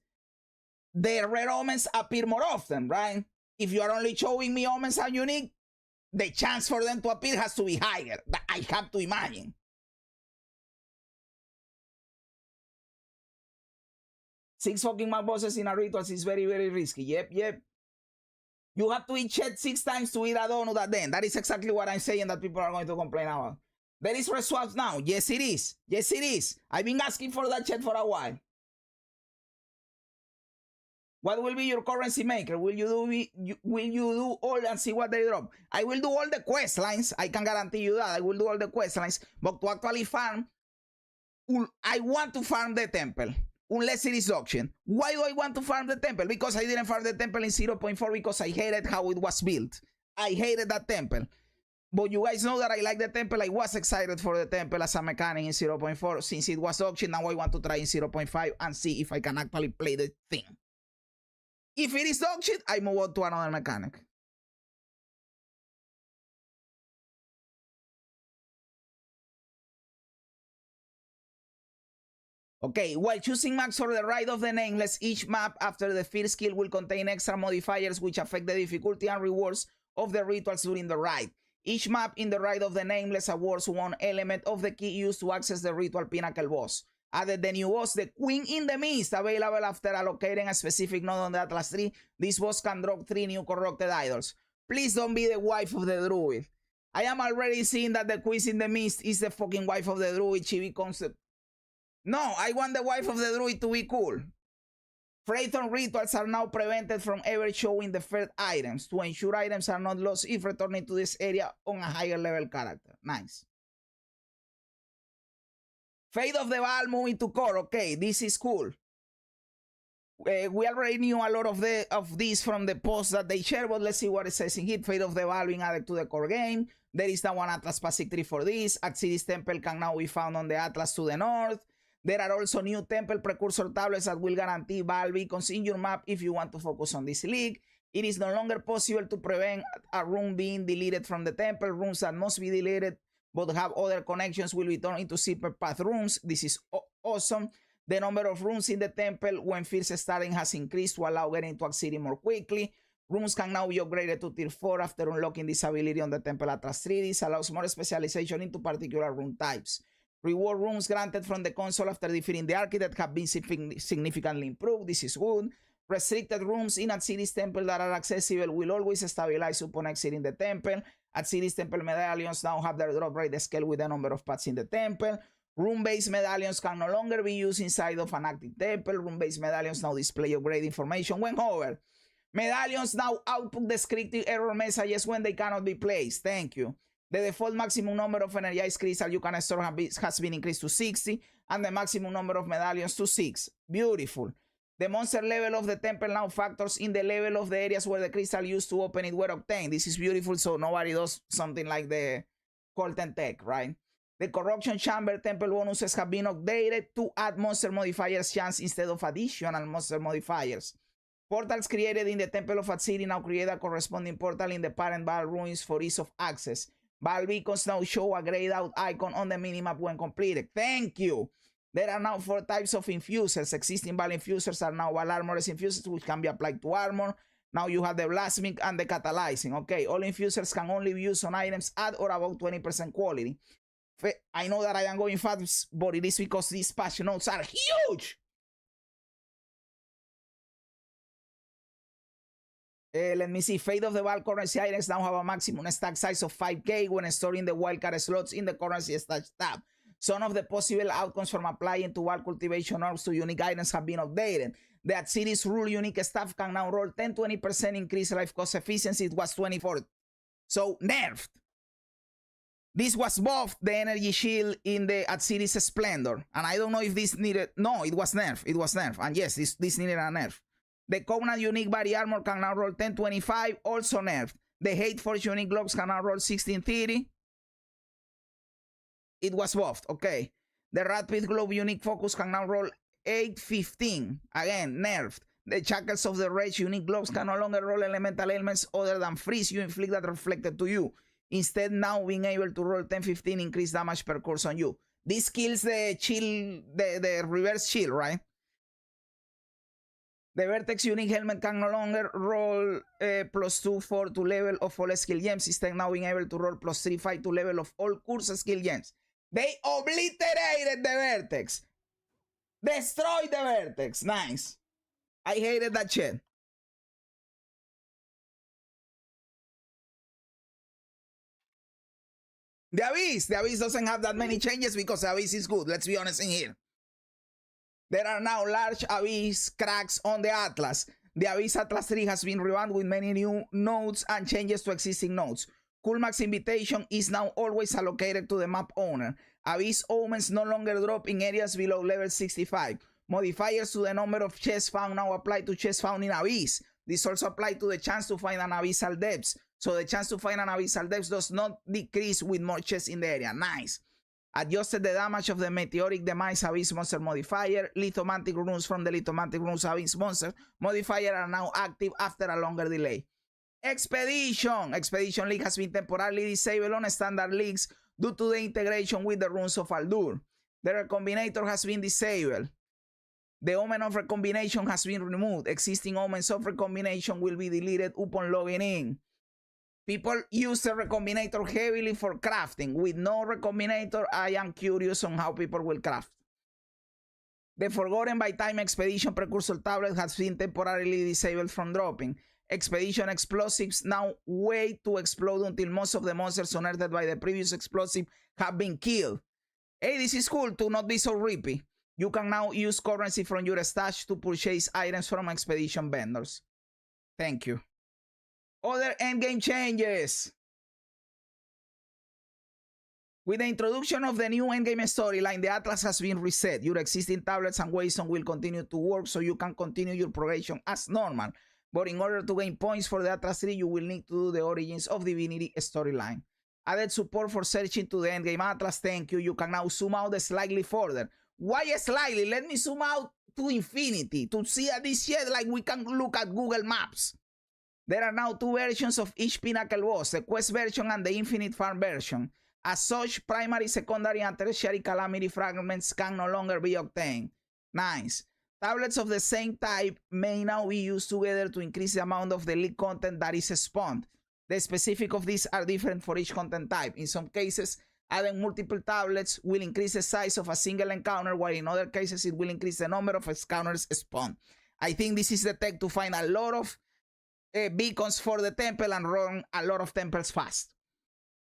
the rare omens appear more often, right? If you are only showing me omens and unique, the chance for them to appear has to be higher. I have to imagine. Six fucking mob bosses in a rituals is very, very risky. Yep. You have to eat shit 6 times to eat a donut at the end. That is exactly what I'm saying that people are going to complain about. There is reswaps now. Yes, it is. Yes, it is. I've been asking for that shit for a while. What will be your currency maker? Will you do all and see what they drop? I will do all the quest lines. I can guarantee you that. I will do all the quest lines. But to actually farm, I want to farm the temple. Unless it is auction. Why do I want to farm the temple? Because I didn't farm the temple in 0.4 because I hated how it was built. I hated that temple. But you guys know that I like the temple. I was excited for the temple as a mechanic in 0.4. Since it was auction, now I want to try in 0.5 and see if I can actually play the thing. If it is auction, I move on to another mechanic. Okay, while choosing maps for the Rite of the Nameless, each map after the first skill will contain extra modifiers which affect the difficulty and rewards of the rituals during the rite. Each map in the Rite of the Nameless awards one element of the key used to access the ritual pinnacle boss. Added the new boss, the Queen in the Mist, available after allocating a specific node on the Atlas tree. This boss can drop 3 new corrupted idols. Please don't be the wife of the druid. I am already seeing that the Queen in the Mist is the fucking wife of the druid. She becomes the... No, I want the wife of the druid to be cool. Phaeton rituals are now prevented from ever showing the first items to ensure items are not lost if returning to this area on a higher level character. Nice. Fate of the Baal moving to core. Okay, this is cool. We already knew a lot of these from the post that they shared, but let's see what it says in here. Fate of the Baal being added to the core game. There is now one Atlas Basic tree for this. Axiris Temple can now be found on the Atlas to the north. There are also new temple precursor tablets that will guarantee Baal beacons in your map if you want to focus on this league. It is no longer possible to prevent a room being deleted from the temple. Rooms that must be deleted but have other connections will be turned into separate path rooms. This is awesome. The number of rooms in the temple when first starting has increased to allow getting to Axiris more quickly. Rooms can now be upgraded to tier 4 after unlocking this ability on the temple Atlas 3. This allows more specialization into particular room types. Reward rooms granted from the console after defeating the architect have been significantly improved. This is good. Restricted rooms in Axiris Temple that are accessible will always stabilize upon exiting the temple. Axiris Temple medallions now have their drop rate scale with the number of paths in the temple. Room-based medallions can no longer be used inside of an active temple. Room-based medallions now display upgrade information when hover. Medallions now output descriptive error messages when they cannot be placed. Thank you. The default maximum number of energized crystals you can store has been increased to 60, and the maximum number of medallions to 6. Beautiful. The monster level of the temple now factors in the level of the areas where the crystal used to open it were obtained. This is beautiful, so nobody does something like the Colton Tech, right? The Corruption Chamber temple bonuses have been updated to add monster modifiers chance instead of additional monster modifiers. Portals created in the Temple of Atsiris now create a corresponding portal in the parent Baal ruins for ease of access. Baal beacons now show a grayed out icon on the minimap when completed. Thank you. There are now 4 types of infusers. Existing Baal infusers are now Baal armorers infusers, which can be applied to armor. Now you have the blasphemic and the catalyzing. Okay, all infusers can only be used on items at or about 20% quality. I know that I am going fast, but it is because these patch notes are huge. Let me see. Fate of the Baal currency items now have a maximum stack size of 5k when storing the wildcard slots in the currency stash tab. Some of the possible outcomes from applying to Baal cultivation orbs to unique items have been updated. The Atsiris rule unique staff can now roll 10-20% increased life cost efficiency. It was 24. So nerfed. This was buffed, the energy shield in the Atsiris Splendor. And I don't know if this needed... No, it was nerfed. It was nerfed. And yes, this needed a nerf. The Covenant unique body armor can now roll 1025, also nerfed. The Hate Force unique gloves can now roll 1630. It was buffed, okay. The Rat Pit Glove unique focus can now roll 815, again, nerfed. The Shackles of the Rage unique gloves can no longer roll elemental ailments other than freeze you inflict that reflected to you. Instead, now being able to roll 1015 increased damage per course on you. This kills the chill, the reverse chill, right? The Vertex unique helmet can no longer roll +2/4 to level of all skill gems, instead now being able to roll +3/5 to level of all course skill gems. They obliterated the Vertex. Destroyed the Vertex. Nice. I hated that shit. The Abyss doesn't have that many changes because the Abyss is good. Let's be honest in here. There are now large Abyss cracks on the Atlas. The Abyss Atlas 3 has been revamped with many new nodes and changes to existing nodes. Coolmax invitation is now always allocated to the map owner. Abyss omens no longer drop in areas below level 65. Modifiers to the number of chests found now apply to chests found in Abyss. This also applies to the chance to find an abyssal depths. So the chance to find an abyssal depths does not decrease with more chests in the area. Nice. Adjusted the damage of the meteoric demise Abyss monster modifier. Lithomantic runes from the Lithomantic runes Abyss monster modifier are now active after a longer delay. Expedition League has been temporarily disabled on standard leagues due to the integration with the runes of Aldur. The Recombinator has been disabled. The Omen of Recombination has been removed. Existing Omens of Recombination will be deleted upon logging in. People use the Recombinator heavily for crafting. With no Recombinator, I am curious on how people will craft. The Forgotten by Time Expedition Precursor Tablet has been temporarily disabled from dropping. Expedition explosives now wait to explode until most of the monsters unearthed by the previous explosive have been killed. Hey, this is cool to not be so rippy. You can now use currency from your stash to purchase items from expedition vendors. Thank you. Other endgame changes. With the introduction of the new endgame storyline, the Atlas has been reset. Your existing tablets and waystones will continue to work so you can continue your progression as normal. But in order to gain points for the Atlas 3, you will need to do the Origins of Divinity storyline. Added support for searching to the endgame Atlas. Thank you. You can now zoom out slightly further. Why slightly? Let me zoom out to infinity to see this shit like we can look at Google Maps. There are now two versions of each pinnacle boss, the quest version and the infinite farm version. As such, primary, secondary, and tertiary calamity fragments can no longer be obtained. Nice. Tablets of the same type may now be used together to increase the amount of the league content that is spawned. The specifics of these are different for each content type. In some cases, adding multiple tablets will increase the size of a single encounter, while in other cases it will increase the number of encounters spawned. I think this is the tech to find a lot of beacons for the temple and run a lot of temples fast.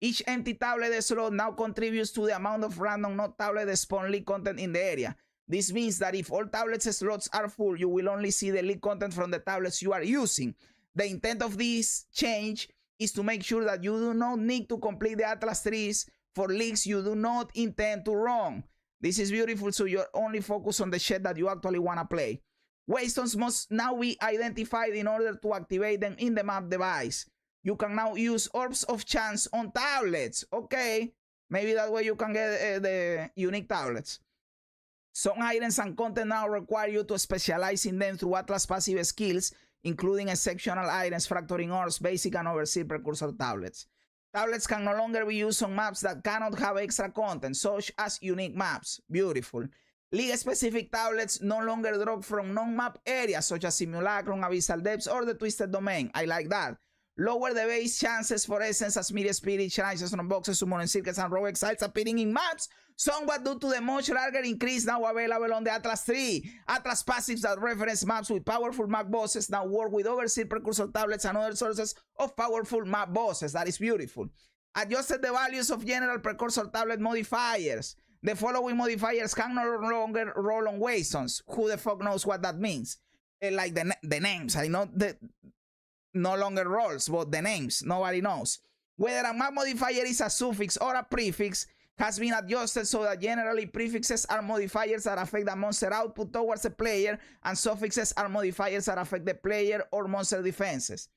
Each empty tablet slot now contributes to the amount of random not tablet spawn league content in the area. This means that if all tablet slots are full, you will only see the league content from the tablets you are using. The intent of this change is to make sure that you do not need to complete the Atlas 3s for leagues you do not intend to run. This is beautiful, so you're only focused on the shit that you actually want to play. Waystones must now be identified in order to activate them in the map device. You can now use Orbs of Chance on tablets. Okay, maybe that way you can get the unique tablets. Some items and content now require you to specialize in them through Atlas passive skills, including exceptional items, fracturing orbs, basic and overseer precursor tablets. Tablets can no longer be used on maps that cannot have extra content, such as unique maps. Beautiful. League-specific tablets no longer drop from non-map areas, such as Simulacrum, Abyssal Depths, or the Twisted Domain. I like that. Lower the base chances for essence as media spirit, shrines, from boxes, summon circles, and rogue exiles appearing in maps, somewhat due to the much larger increase now available on the Atlas 3. Atlas passives that reference maps with powerful map bosses now work with overseer precursor tablets and other sources of powerful map bosses. That is beautiful. Adjusted the values of general precursor tablet modifiers. The following modifiers can no longer roll on waystones. Who the fuck knows what that means? Like the names. I know that no longer rolls, but the names, nobody knows. Whether a map modifier is a suffix or a prefix has been adjusted so that generally prefixes are modifiers that affect the monster output towards the player, and suffixes are modifiers that affect the player or monster defenses.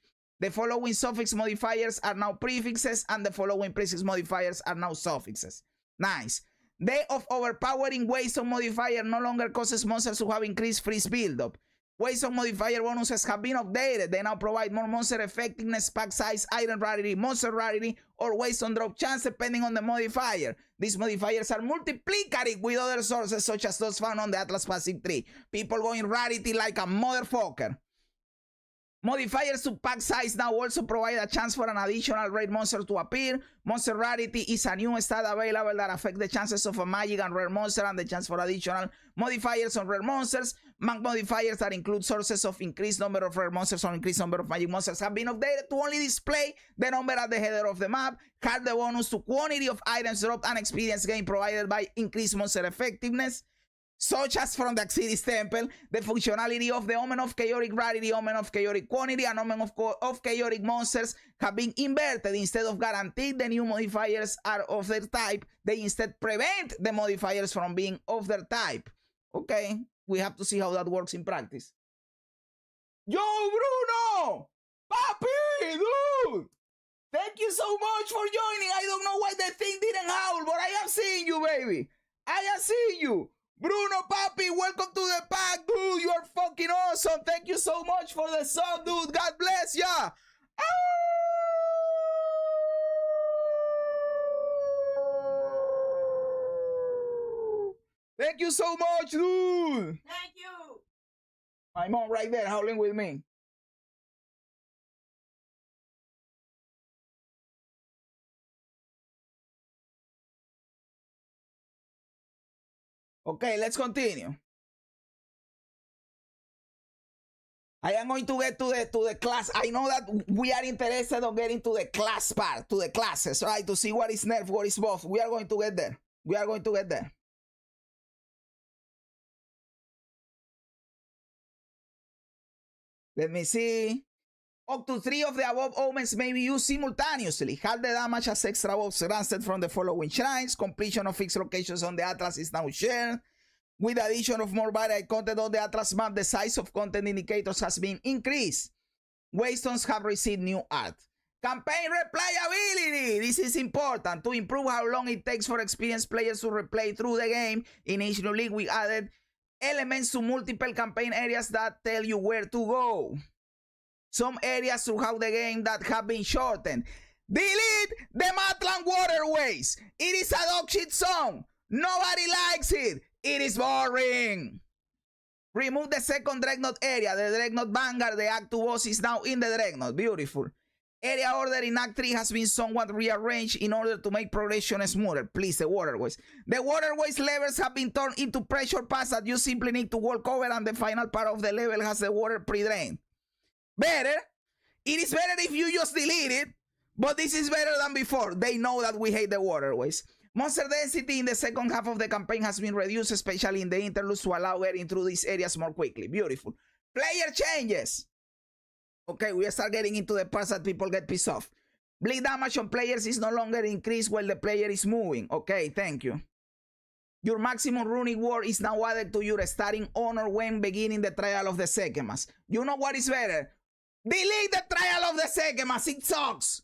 The following suffix modifiers are now prefixes, and the following prefix modifiers are now suffixes. Nice. The of overpowering waystone modifier no longer causes monsters to have increased freeze buildup. Ways of modifier bonuses have been updated. They now provide more monster effectiveness, pack size, item rarity, monster rarity, or waste on drop chance depending on the modifier. These modifiers are multiplicative with other sources such as those found on the Atlas passive tree. People going rarity like a motherfucker. Modifiers to pack size now also provide a chance for an additional rare monster to appear. Monster rarity is a new stat available that affects the chances of a magic and rare monster and the chance for additional modifiers on rare monsters. Mag modifiers that include sources of increased number of rare monsters or increased number of magic monsters have been updated to only display the number at the header of the map. Have the bonus to quantity of items dropped and experience gain provided by increased monster effectiveness, such as from the Axidis Temple, the functionality of the Omen of Chaotic Rarity, Omen of Chaotic Quantity, and Omen of Chaotic Monsters have been inverted. Instead of guaranteed the new modifiers are of their type, they instead prevent the modifiers from being of their type. Okay, we have to see how that works in practice. Yo, Bruno! Papi, dude! Thank you so much for joining. I don't know why the thing didn't howl, but I have seen you, baby. I have seen you. Bruno, papi, welcome to the pack, dude. You are fucking awesome. Thank you so much for the sub, dude. God bless ya. Thank you so much, dude.
Thank you.
My mom right there howling with me. Okay, let's continue. I am going to get to the class. I know that we are interested in getting to the class part, to the classes, right? To see what is nerf, what is buff. We are going to get there. We are going to get there. Let me see. Up to 3 of the above omens may be used simultaneously. Half the damage as extra buffs granted from the following shrines. Completion of fixed locations on the Atlas is now shared. With the addition of more varied content on the Atlas map, the size of content indicators has been increased. Waystones have received new art. Campaign replayability. This is important. To improve how long it takes for experienced players to replay through the game, in each new league we added elements to multiple campaign areas that tell you where to go. Some areas throughout the game that have been shortened. Delete the Matland waterways. It is a dog shit song. Nobody likes it. It is boring. Remove the second Dreadnought area. The Dreadnought Vanguard, the Act 2 boss, is now in the Dreadnought. Beautiful. Area order in Act 3 has been somewhat rearranged in order to make progression smoother. Please, the waterways. The waterways levels have been turned into pressure paths that you simply need to walk over, and the final part of the level has the water pre-drained. Better. It is better if you just delete it, but this is better than before. They know that we hate the waterways. Monster density in the second half of the campaign has been reduced, especially in the interludes, to allow getting through these areas more quickly. Beautiful. Player changes. Okay, we start getting into the parts that people get pissed off. Bleed damage on players is no longer increased while the player is moving. Okay, thank you. Your maximum runic word is now added to your starting honor when beginning the trial of the Sekemas. You know what is better? Delete the trial of the Sekemas. It sucks.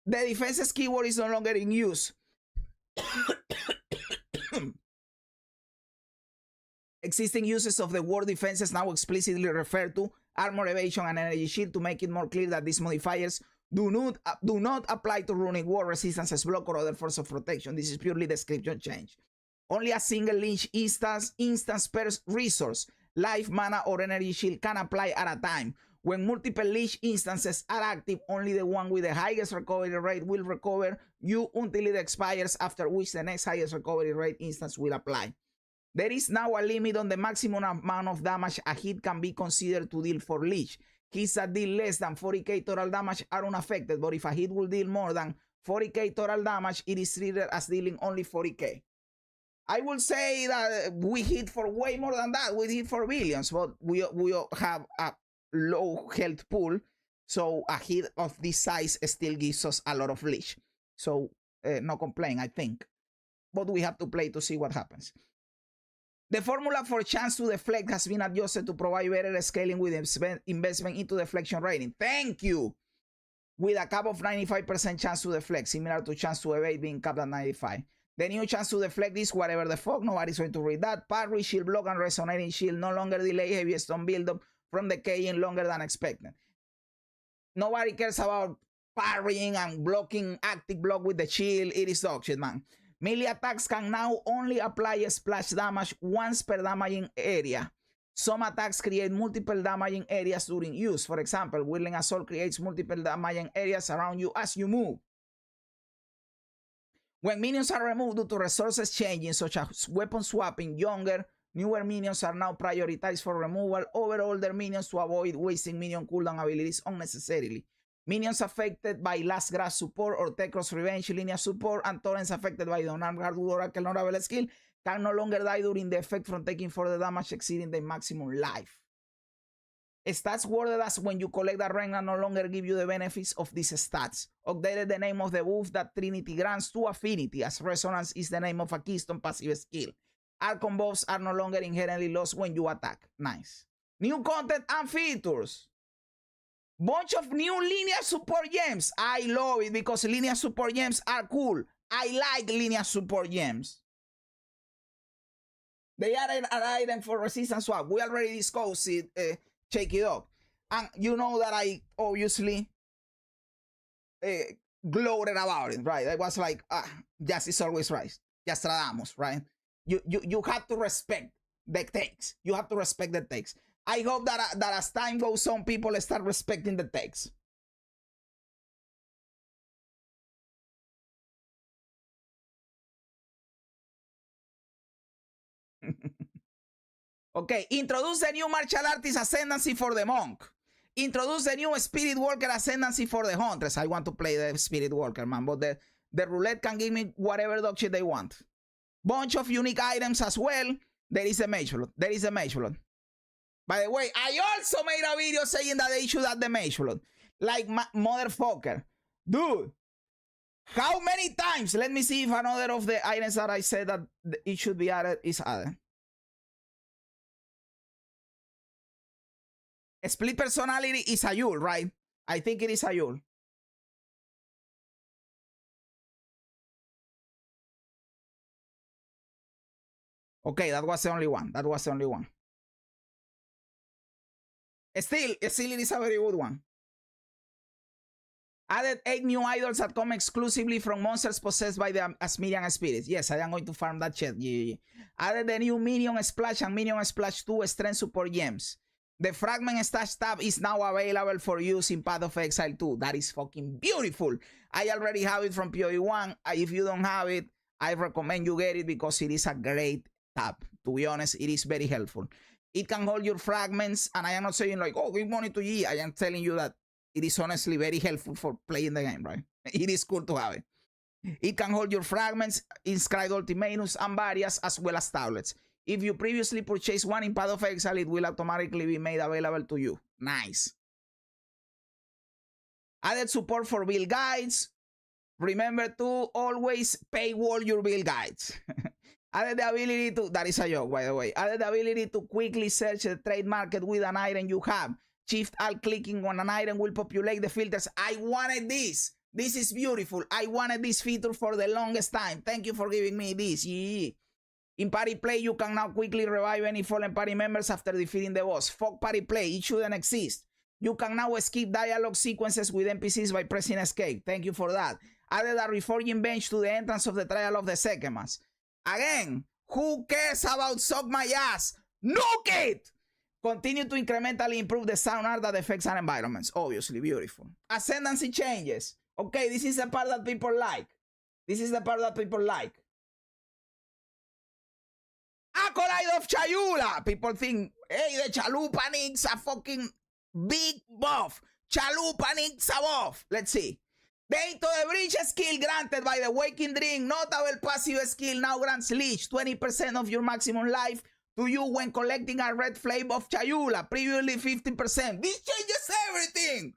The defense's keyword is no longer in use. Existing uses of the word defenses now explicitly refer to armor, evasion, and energy shield to make it more clear that these modifiers do not apply to runic ward, resistances, block, or other force of protection. This is purely description change. Only a single leech instance per resource, life, mana, or energy shield can apply at a time. When multiple leech instances are active, only the one with the highest recovery rate will recover you until it expires, after which the next highest recovery rate instance will apply. There is now a limit on the maximum amount of damage a hit can be considered to deal for leech. Hits that deal less than 40k total damage are unaffected, but if a hit will deal more than 40k total damage, it is treated as dealing only 40k. I will say that we hit for way more than that. We hit for billions, but we have a low health pool, so a hit of this size still gives us a lot of leech. So no complaint, I think. But we have to play to see what happens. The formula for chance to deflect has been adjusted to provide better scaling with investment into deflection rating. Thank you! With a cap of 95% chance to deflect, similar to chance to evade being capped at 95. The new chance to deflect is whatever the fuck, nobody's going to read that. Parry, shield block, and resonating shield no longer delay heavy stone buildup from decaying longer than expected. Nobody cares about parrying and blocking active block with the shield. It is dog shit, man. Melee attacks can now only apply splash damage once per damaging area. Some attacks create multiple damaging areas during use. For example, Whirling Assault creates multiple damaging areas around you as you move. When minions are removed due to resources changing, such as weapon swapping, newer minions are now prioritized for removal over older minions to avoid wasting minion cooldown abilities unnecessarily. Minions affected by Last Grasp support or Tekros Revenge linear support and torrents affected by the unarmed guard Oracle Honorable skill can no longer die during the effect from taking further damage exceeding their maximum life. Stats worded as when you collect the Remnant no longer give you the benefits of these stats. Updated the name of the buff that Trinity grants to Affinity, as Resonance is the name of a keystone passive skill. Archon buffs are no longer inherently lost when you attack. Nice. New content and features. Bunch of new linear support gems. I love it because linear support gems are cool. I like linear support gems. They are an item for resistance swap. We already discussed it, Shake It Up. And you know that I obviously gloated about it, right? I was like, Jazz is always right. Jazzarus, right? You have to respect the text. You have to respect the text. I hope that as time goes on, people start respecting the text. Okay, introduce the new martial artist ascendancy for the monk. Introduce the new spirit walker ascendancy for the huntress. I want to play the spirit walker, man, but the roulette can give me whatever dog shit they want. Bunch of unique items as well. There is a mage flood. There is a mage flood. By the way, I also made a video saying that they should add the mage flood. Like, motherfucker. Dude, how many times? Let me see if another of the items that I said that it should be added is added. Split personality is Ayul, right? I think it is Ayul. Okay, that was the only one. That was the only one. Still, it is a very good one. Added 8 new idols that come exclusively from monsters possessed by the Asmirian spirits. Yes, I am going to farm that shit. Yeah. Added the new Minion Splash and Minion Splash 2 strength support gems. The Fragment Stash tab is now available for use in Path of Exile 2. That is fucking beautiful. I already have it from PoE 1. If you don't have it, I recommend you get it because it is a great tab. To be honest, it is very helpful. It can hold your fragments, and I am not saying like, oh, give money to G. I am telling you that it is honestly very helpful for playing the game, right? It is cool to have it. It can hold your fragments, inscribed ultimatums, and various, as well as tablets. If you previously purchased one in Path of Exile, it will automatically be made available to you. Nice. Added support for build guides. Remember to always paywall your build guides. Added the ability to, that is a joke, by the way. Added the ability to quickly search the trade market with an item you have. Shift-Alt clicking on an item will populate the filters. I wanted this. This is beautiful. I wanted this feature for the longest time. Thank you for giving me this. Yeah. In party play, you can now quickly revive any fallen party members after defeating the boss. Fuck party play. It shouldn't exist. You can now skip dialogue sequences with NPCs by pressing escape. Thank you for that. Added a reforging bench to the entrance of the Trial of the Sekemas. Again, who cares about suck my ass? Nuke it! Continue to incrementally improve the sound art that affects our environments. Obviously, beautiful. Ascendancy changes. Okay, this is the part that people like. This is the part that people like. Acolyte of Chayula. People think, hey, the Chalupa needs a fucking big buff. Chalupa needs a buff. Let's see. The Into the Breach skill granted by the Waking Dream. Notable passive skill now grants Leech 20% of your maximum life to you when collecting a red flame of Chayula. Previously 50%. This changes everything.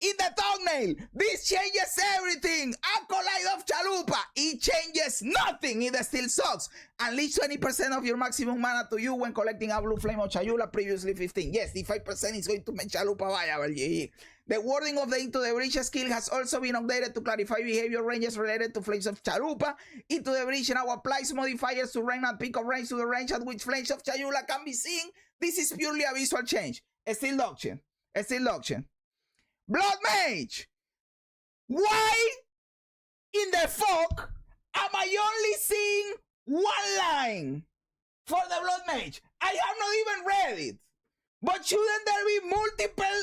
In the thumbnail, this changes everything. Acolyte of Chalupa. It changes nothing. It still sucks. And leech 20% of your maximum mana to you when collecting a blue flame of Chayula. Previously 15. Yes, the 5% is going to make Chalupa viable. Yeah. The wording of the Into the Breach skill has also been updated to clarify behavior ranges related to flames of Chalupa. Into the Breach now applies modifiers to Remnant peak of range to the range at which flames of Chayula can be seen. This is purely a visual change. Still auction. Still auction. Blood Mage. Why in the fuck am I only seeing one line for the Blood Mage? I have not even read it. But shouldn't there be multiple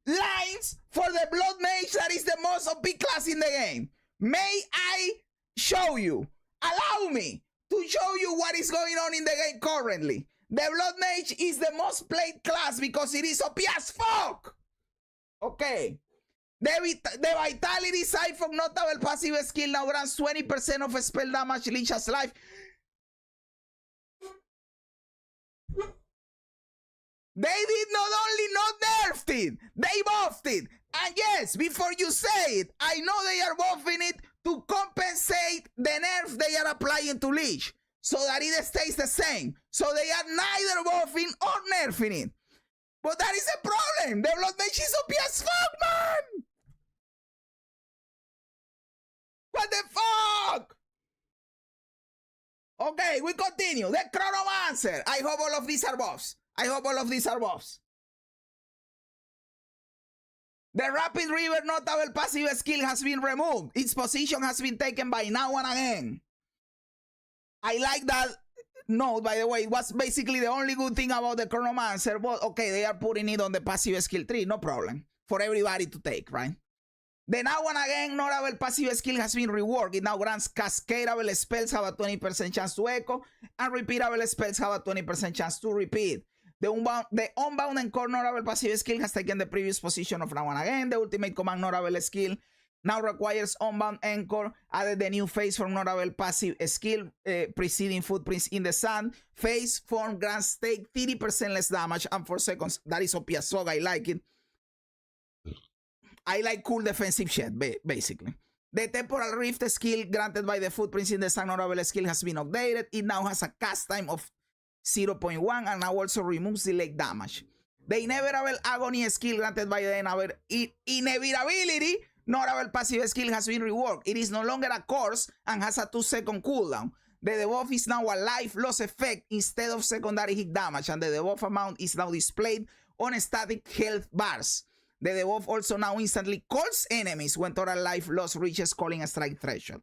lines for the Blood Mage that is the most OP class in the game? May I show you? Allow me to show you what is going on in the game currently. The Blood Mage is the most played class because it is OP as fuck. Okay. The Vitality side from notable passive skill now grants 20% of spell damage Lich's life. They did not only not nerfed it, they buffed it. And yes, before you say it, I know they are buffing it to compensate the nerf they are applying to Lich, so that it stays the same. So they are neither buffing or nerfing it. But that is a problem. The Blood Mage is OP as fuck, man. What the fuck? Okay, we continue. The Chronomancer. I hope all of these are buffs. I hope all of these are buffs. The Rapid River notable passive skill has been removed. Its position has been taken by Now and Again. I like that note, by the way. It was basically the only good thing about the Chronomancer. But okay, they are putting it on the passive skill tree. No problem. For everybody to take, right? The Now and Again notable passive skill has been reworked. It now grants cascadable spells have a 20% chance to echo, and repeatable spells have a 20% chance to repeat. The Unbound Encore notable passive skill has taken the previous position of Now and Again. The Ultimate Command notable skill now requires Unbound Encore. Added the new phase form notable passive skill preceding Footprints in the Sand. Phase form grants take 30% less damage and 4 seconds. That is OP as fuck. I like it. I like cool defensive shit, basically. The Temporal Rift skill granted by the Footprints in the Sand notable skill has been updated. It now has a cast time of 0.1 and now also removes delayed damage. The Inevitable Agony skill granted by the Inevitability notable passive skill has been reworked. It is no longer a course and has a 2-second cooldown. The debuff is now a life loss effect instead of secondary hit damage, and the debuff amount is now displayed on static health bars. The debuff also now instantly calls enemies when total life loss reaches calling a strike threshold.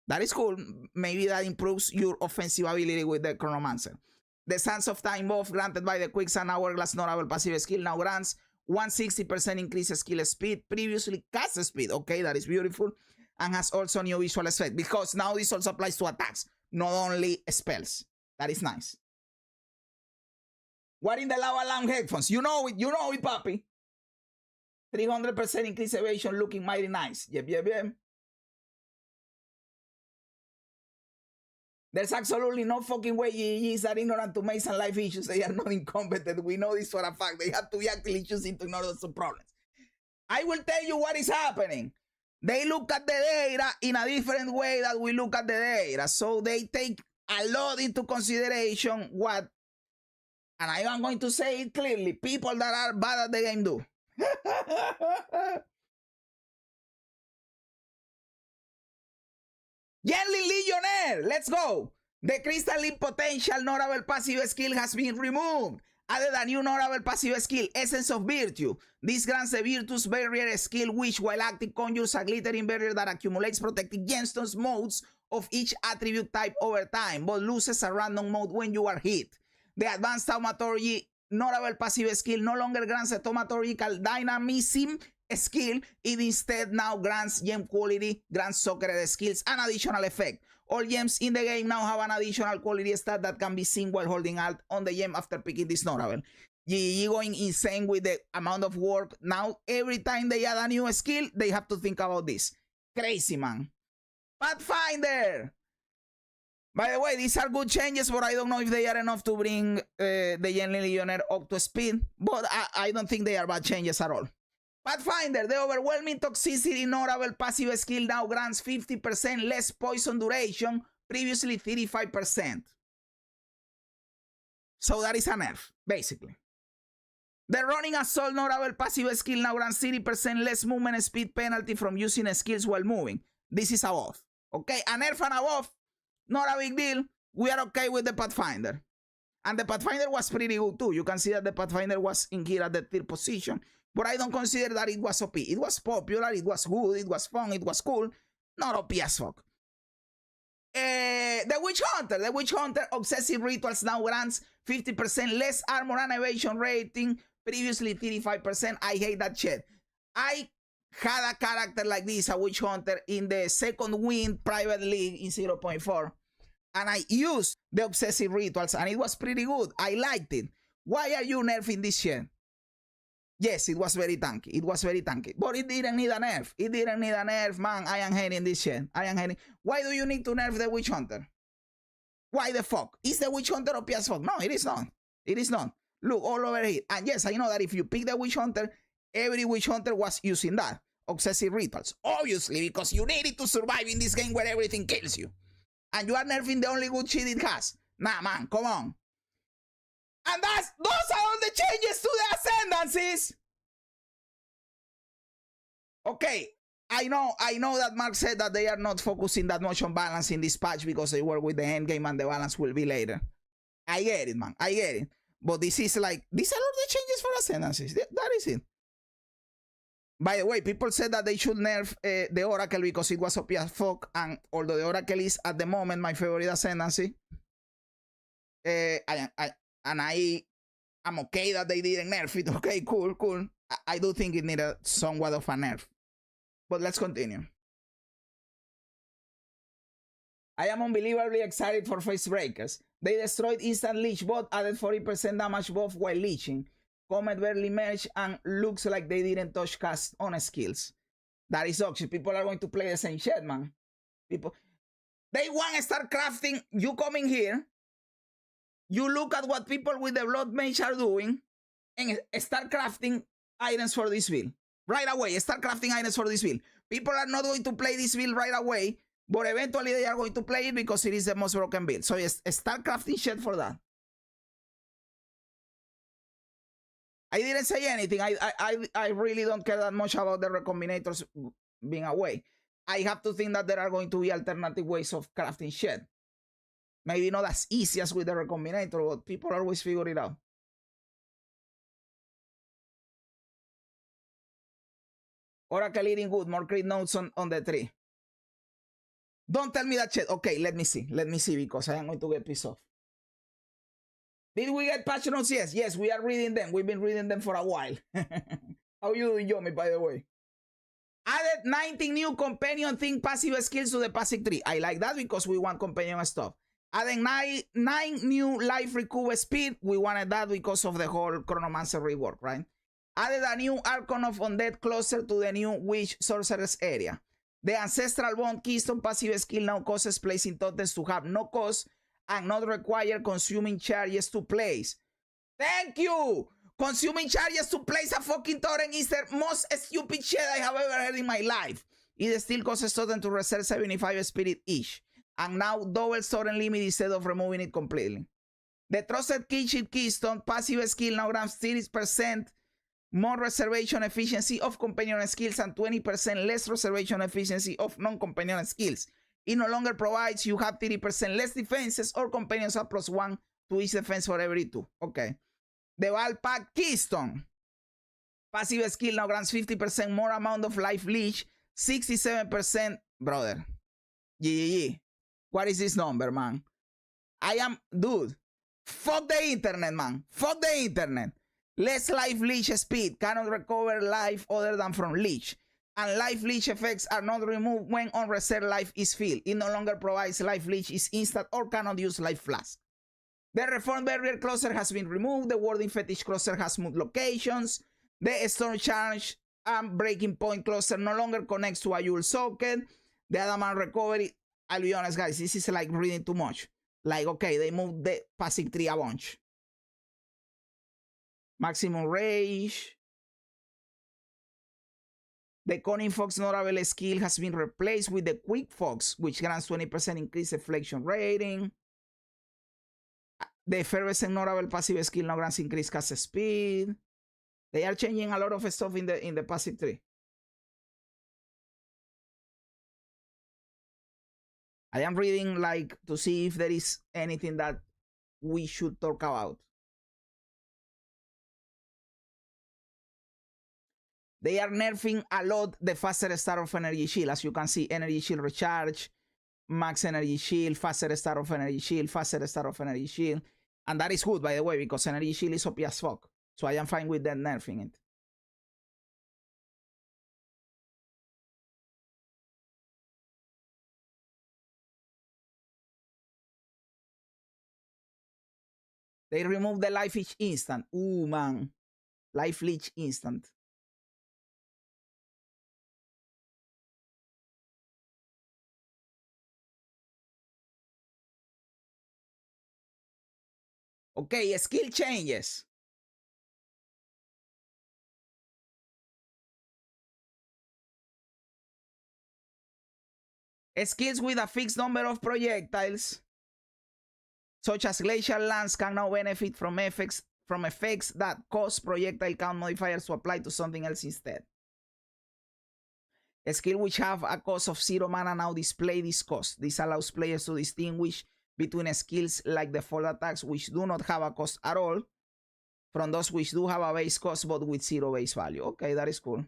That is cool. Maybe that improves your offensive ability with the Chronomancer. The Sands of Time buff granted by the Quicksand Hourglass notable passive skill now grants 160% increased skill speed, previously cast speed. Okay, that is beautiful. And has also new visual effect because now this also applies to attacks, not only spells. That is nice. What in the Lava Lamp headphones? You know it, papi. 300% increased evasion, looking mighty nice. Yep. There's absolutely no fucking way GGs are ignorant to Mason life issues. They are not incompetent. We know this for a fact. They have to be actively choosing to ignore those problems. I will tell you what is happening. They look at the data in a different way that we look at the data. So they take a lot into consideration what, and I am going to say it clearly, people that are bad at the game do. Yanlin Legionnaire, let's go. The Crystalline Potential notable passive skill has been removed. Added a new notable passive skill, Essence of Virtue. This grants a Virtus Barrier skill which, while active, conjures a glittering barrier that accumulates protecting gemstones modes of each attribute type over time, but loses a random mode when you are hit. The Advanced Thaumaturgy notable passive skill no longer grants a thaumaturgical dynamism skill. It instead now grants gem quality, grants socketed skills, and additional effect. All gems in the game now have an additional quality stat that can be seen while holding Alt on the gem after picking this notable. GG going insane with the amount of work. Now every time they add a new skill, they have to think about this. Crazy, man. Pathfinder. By the way, these are good changes, but I don't know if they are enough to bring the Yanlin Legionnaire up to speed. But I don't think they are bad changes at all. Pathfinder, the Overwhelming Toxicity notable passive skill now grants 50% less poison duration, previously 35%. So that is a nerf, basically. The Running Assault notable passive skill now grants 30% less movement speed penalty from using skills while moving. This is a buff. Okay, a nerf and a buff, not a big deal. We are okay with the Pathfinder. And the Pathfinder was pretty good too. You can see that the Pathfinder was in here at the 3rd position. But I don't consider that it was OP. It was popular, it was good, it was fun, it was cool. Not OP as fuck. The Witch Hunter. The Witch Hunter Obsessive Rituals now grants 50% less armor and evasion rating. Previously 35%. I hate that shit. I had a character like this, a Witch Hunter, in the 2nd Wind Private League in 0.4. And I used the Obsessive Rituals and it was pretty good. I liked it. Why are you nerfing this shit? Yes, it was very tanky. It was very tanky. But it didn't need a nerf. It didn't need a nerf, man. I am hating this shit. I am hating. Why do you need to nerf the Witch Hunter? Why the fuck? Is the Witch Hunter OP as fuck? No, it is not. It is not. Look, all over here. And yes, I know that if you pick the Witch Hunter, every Witch Hunter was using that. Obsessive Rituals. Obviously, because you need it to survive in this game where everything kills you. And you are nerfing the only good shit it has. Nah, man, come on. And those are all the changes to the ascendancies. Okay, I know that Mark said that they are not focusing that much on balance in this patch because they work with the end game and the balance will be later. I get it, man. I get it. But this is like, these are all the changes for ascendancies. That is it. By the way, people said that they should nerf the Oracle because it was OP as fuck. And although the Oracle is at the moment my favorite ascendancy, I'm okay that they didn't nerf it. Okay, cool, cool. I do think it needed somewhat of a nerf. But let's continue. I am unbelievably excited for Face Breakers. They destroyed instant leech bot, added 40% damage buff while leeching. Comet barely merged and looks like they didn't touch cast on skills. That is auction. People are going to play the same shit, man. People, they want to start crafting. You come in here, you look at what people with the blood mage are doing, and start crafting items for this build. Right away, start crafting items for this build. People are not going to play this build right away, but eventually they are going to play it because it is the most broken build. So yes, start crafting shit for that. I didn't say anything. I really don't care that much about the recombinators being away. I have to think that there are going to be alternative ways of crafting shit. Maybe not as easy as with the recombinator, but people always figure it out. Oracle eating good. More crit notes on the tree. Don't tell me that shit. Okay, let me see. Let me see because I am going to get pissed off. Did we get patch notes? Yes. Yes, we are reading them. We've been reading them for a while. How you doing, Yomi, by the way? Added 19 new companion thing passive skills to the passive tree. I like that because we want companion stuff. Adding nine new life recover speed. We wanted that because of the whole Chronomancer rework, right? Added a new Archon of Undead closer to the new Witch Sorceress area. The Ancestral Bond Keystone passive skill now causes placing totems to have no cost and not require consuming charges to place. Thank you! Consuming charges to place a fucking totem is the most stupid shit I have ever heard in my life. It still causes totem to reserve 75 spirit each. And now double totem limit instead of removing it completely. The Trusted Kinship Keystone passive skill now grants 30% more reservation efficiency of companion skills and 20% less reservation efficiency of non-companion skills. It no longer provides you have 30% less defenses or companions have +1 to each defense for every 2. Okay. The Valpack Keystone passive skill now grants 50% more amount of life leech, 67%. Brother, GGG. What is this number, man? Dude, fuck the internet, man. Fuck the internet. Less life leech speed, cannot recover life other than from leech. And life leech effects are not removed when unreserved life is filled. It no longer provides life leech, is instant or cannot use life flask. The Reformed Barrier Closer has been removed. The Warding Fetish Closer has moved locations. The Storm Charge and Breaking Point Closer no longer connects to a Yule socket. The Adamant Recovery, I'll be honest, guys, this is like reading too much. Like, okay, they moved the passive tree a bunch. Maximum Rage. The Cunning Fox notable skill has been replaced with the Quick Fox, which grants 20% increased deflection rating. The Effervescent notable passive skill now grants increased cast speed. They are changing a lot of stuff in the passive tree. I am reading like to see if there is anything that we should talk about. They are nerfing a lot the faster start of energy shield. As you can see, energy shield recharge, max energy shield, faster start of energy shield, faster start of energy shield. And that is good, by the way, because energy shield is OP as fuck. So I am fine with them nerfing it. They remove the life each instant. Ooh, man. Life leech instant. Okay, skill changes. Skills with a fixed number of projectiles, such as glacial lands, can now benefit from effects that cause projectile count modifiers to apply to something else instead. A skill which have a cost of 0 mana now display this cost. This allows players to distinguish between skills like default attacks which do not have a cost at all from those which do have a base cost but with 0 base value. Okay, that is cool.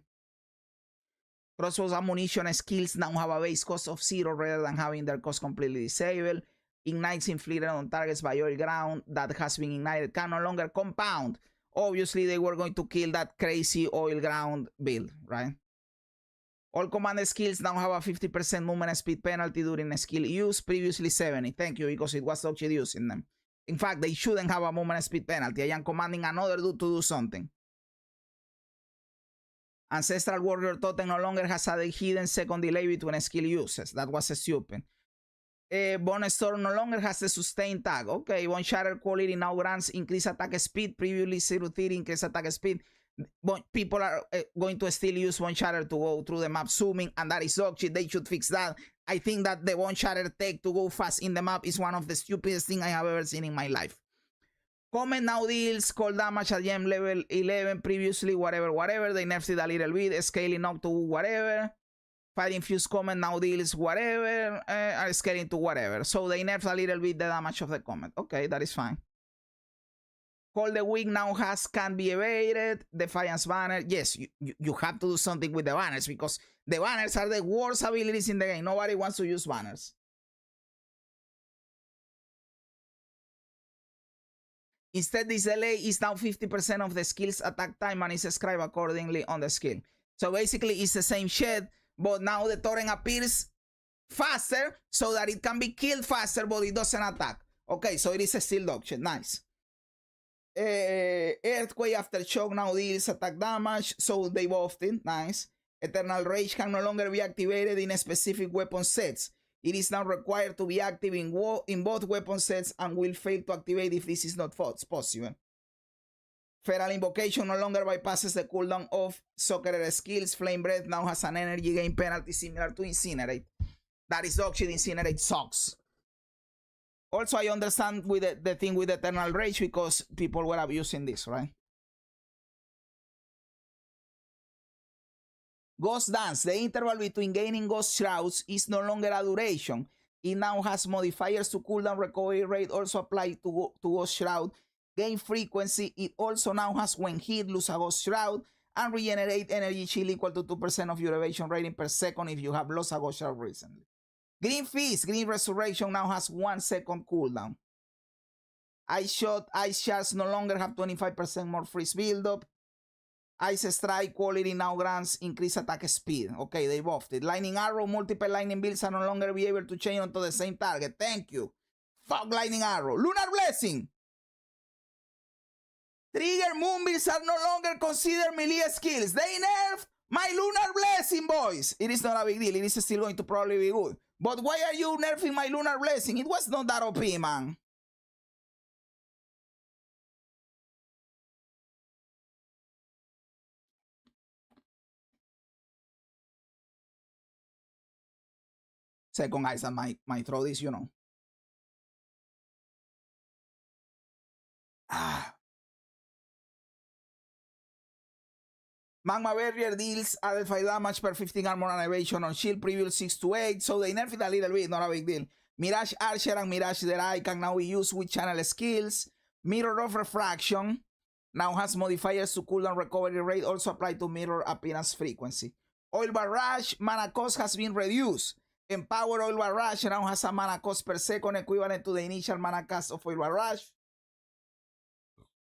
Crossbows ammunition skills now have a base cost of 0 rather than having their cost completely disabled. Ignites inflicted on targets by oil ground that has been ignited can no longer compound. Obviously, they were going to kill that crazy oil ground build, right? All command skills now have a 50% movement speed penalty during skill use, previously 70. Thank you, because it was dog using them. In fact, they shouldn't have a movement speed penalty. I am commanding another dude to do something. Ancestral Warrior Totem no longer has a hidden second delay between skill uses. That was stupid. Bone Storm no longer has the sustain tag. Okay, Bone Shatter quality now grants increased attack speed. Previously 0-30 increased attack speed. People are going to still use Bone Shatter to go through the map zooming, and that is dog shit. They should fix that. I think that the Bone Shatter tech to go fast in the map is one of the stupidest things I have ever seen in my life. Comment now deals cold damage at gem level 11, previously whatever. They nerfed it a little bit, scaling up to whatever. Fire infused comment now deals whatever, are scaling to whatever. So they nerfed a little bit the damage of the comment. Okay, that is fine. Hold the Weak now can be evaded. Defiance banner. Yes, you have to do something with the banners, because the banners are the worst abilities in the game. Nobody wants to use banners. Instead, this delay is now 50% of the skill's attack time and is described accordingly on the skill. So basically, it's the same shit, but now the torrent appears faster so that it can be killed faster, but it doesn't attack. Okay, so it is still dog shit. Nice. Earthquake Aftershock now deals attack damage, so they buffed it. Nice. Eternal Rage can no longer be activated in specific weapon sets. It is now required to be active in both weapon sets and will fail to activate if this is not possible. Feral Invocation no longer bypasses the cooldown of Soccer skills. Flame Breath now has an energy gain penalty similar to Incinerate. That is dog shit. Incinerate sucks. Also, I understand with the thing with Eternal Rage, because people were abusing this, right? Ghost Dance. The interval between gaining Ghost Shrouds is no longer a duration. It now has modifiers to cooldown. Recovery rate also apply to Ghost Shroud. Gain frequency. It also now has when hit, lose a Ghost Shroud. And regenerate energy shield equal to 2% of your evasion rating per second if you have lost a Ghost Shroud recently. Green Feast. Green Resurrection now has 1 second cooldown. Ice Shards no longer have 25% more freeze buildup. Ice Strike quality now grants increased attack speed. Okay, they buffed it. Lightning Arrow, multiple lightning builds are no longer be able to chain onto the same target. Thank you. Fuck Lightning Arrow. Lunar Blessing. Trigger Moonbeams are no longer considered melee skills. They nerfed my Lunar Blessing, boys. It is not a big deal. It is still going to probably be good. But why are you nerfing my Lunar Blessing? It was not that OP, man. Second, guys, I might throw this, you know. Magma Barrier deals added 5 damage per 15 armor and evasion on shield, previous 6 to 8, so they nerfed it a little bit, not a big deal. Mirage Archer and Mirage that I can now be used with channel skills. Mirror of Refraction now has modifiers to cooldown recovery rate, also apply to mirror appearance frequency. Oil Barrage, mana cost has been reduced. Empower Oil Barrage now has a mana cost per second equivalent to the initial mana cost of Oil Barrage.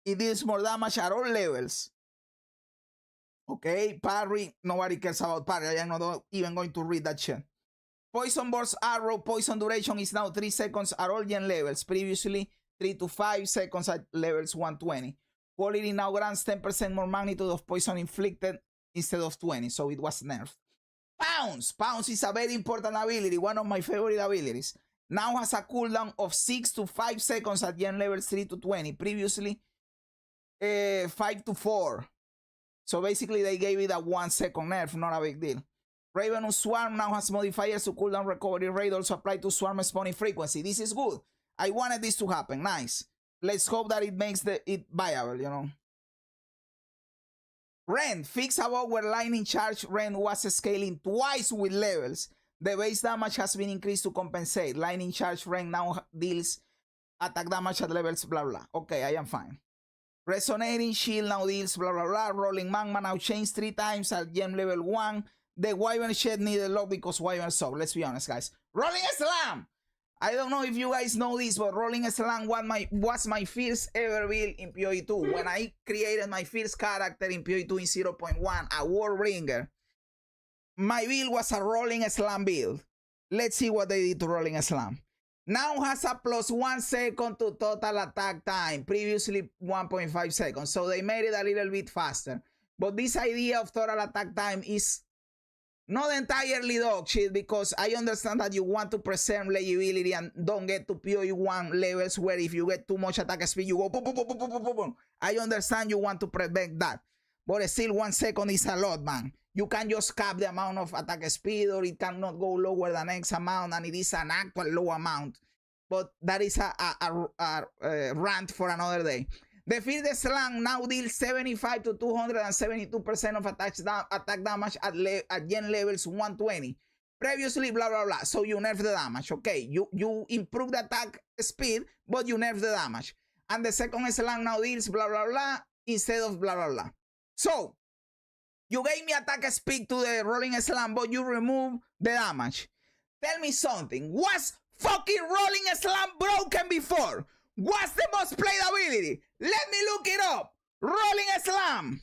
It deals more damage at all levels. Okay, parry, nobody cares about parry. I am not even going to read that shit. Poison Burst Arrow, poison duration is now 3 seconds at all gen levels. Previously, 3 to 5 seconds at levels 120. Quality now grants 10% more magnitude of poison inflicted instead of 20, so it was nerfed. Pounce! Pounce is a very important ability, one of my favorite abilities. Now has a cooldown of 6 to 5 seconds at gen levels 3 to 20. Previously, 5 to 4. So basically, they gave it a 1 second nerf, not a big deal. Ravenous Swarm now has modifiers to cooldown recovery rate, also apply to swarm spawning frequency. This is good. I wanted this to happen. Nice. Let's hope that it makes it viable, you know. Rend. Fix above where lightning charge Rend was scaling twice with levels. The base damage has been increased to compensate. Lightning charge Rend now deals attack damage at levels blah blah. Okay, I am fine. Resonating Shield now deals blah blah blah. Rolling Magma now changed 3 times at gem level 1. The Wyvern Shed needed lock because Wyvern suck. Let's be honest, guys. Rolling Slam! I don't know if you guys know this, but Rolling Slam was my first ever build in PoE 2. When I created my first character in PoE 2 in 0.1, a Warbringer, my build was a Rolling Slam build. Let's see what they did to Rolling Slam. Now has a +1 second to total attack time. Previously 1.5 seconds. So they made it a little bit faster. But this idea of total attack time is not entirely dog shit, because I understand that you want to preserve legibility and don't get to PoE 1 levels where if you get too much attack speed, you go boom, boom, boom, boom, boom, boom, boom. I understand you want to prevent that. But still 1 second is a lot, man. You can just cap the amount of attack speed, or it cannot go lower than X amount, and it is an actual low amount. But that is a rant for another day. The Field Slam now deals 75 to 272% of attack damage at gen levels 120. Previously, blah, blah, blah. So you nerf the damage. Okay, you improve the attack speed, but you nerf the damage. And the second slam now deals blah, blah, blah instead of blah, blah, blah. So, you gave me attack speed to the Rolling Slam, but you remove the damage. Tell me something. Was fucking Rolling Slam broken before? What's the most played ability? Let me look it up. Rolling Slam.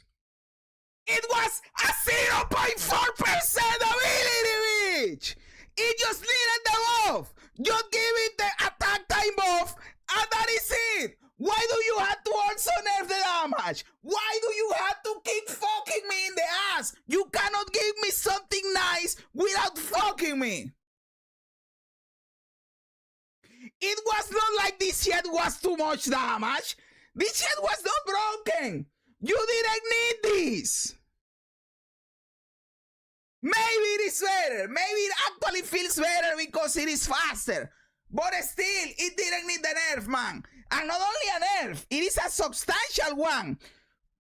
It was a 0.4% ability, bitch. It just needed the buff. Just give it the attack time buff, and that is it. Why do you have to also nerf the damage? Why do you have to keep fucking me in the ass? You cannot give me something nice without fucking me. It was not like this shit was too much damage. This shit was not broken. You didn't need this. Maybe it is better. Maybe it actually feels better because it is faster. But still, it didn't need the nerf, man. And not only a nerf, it is a substantial one.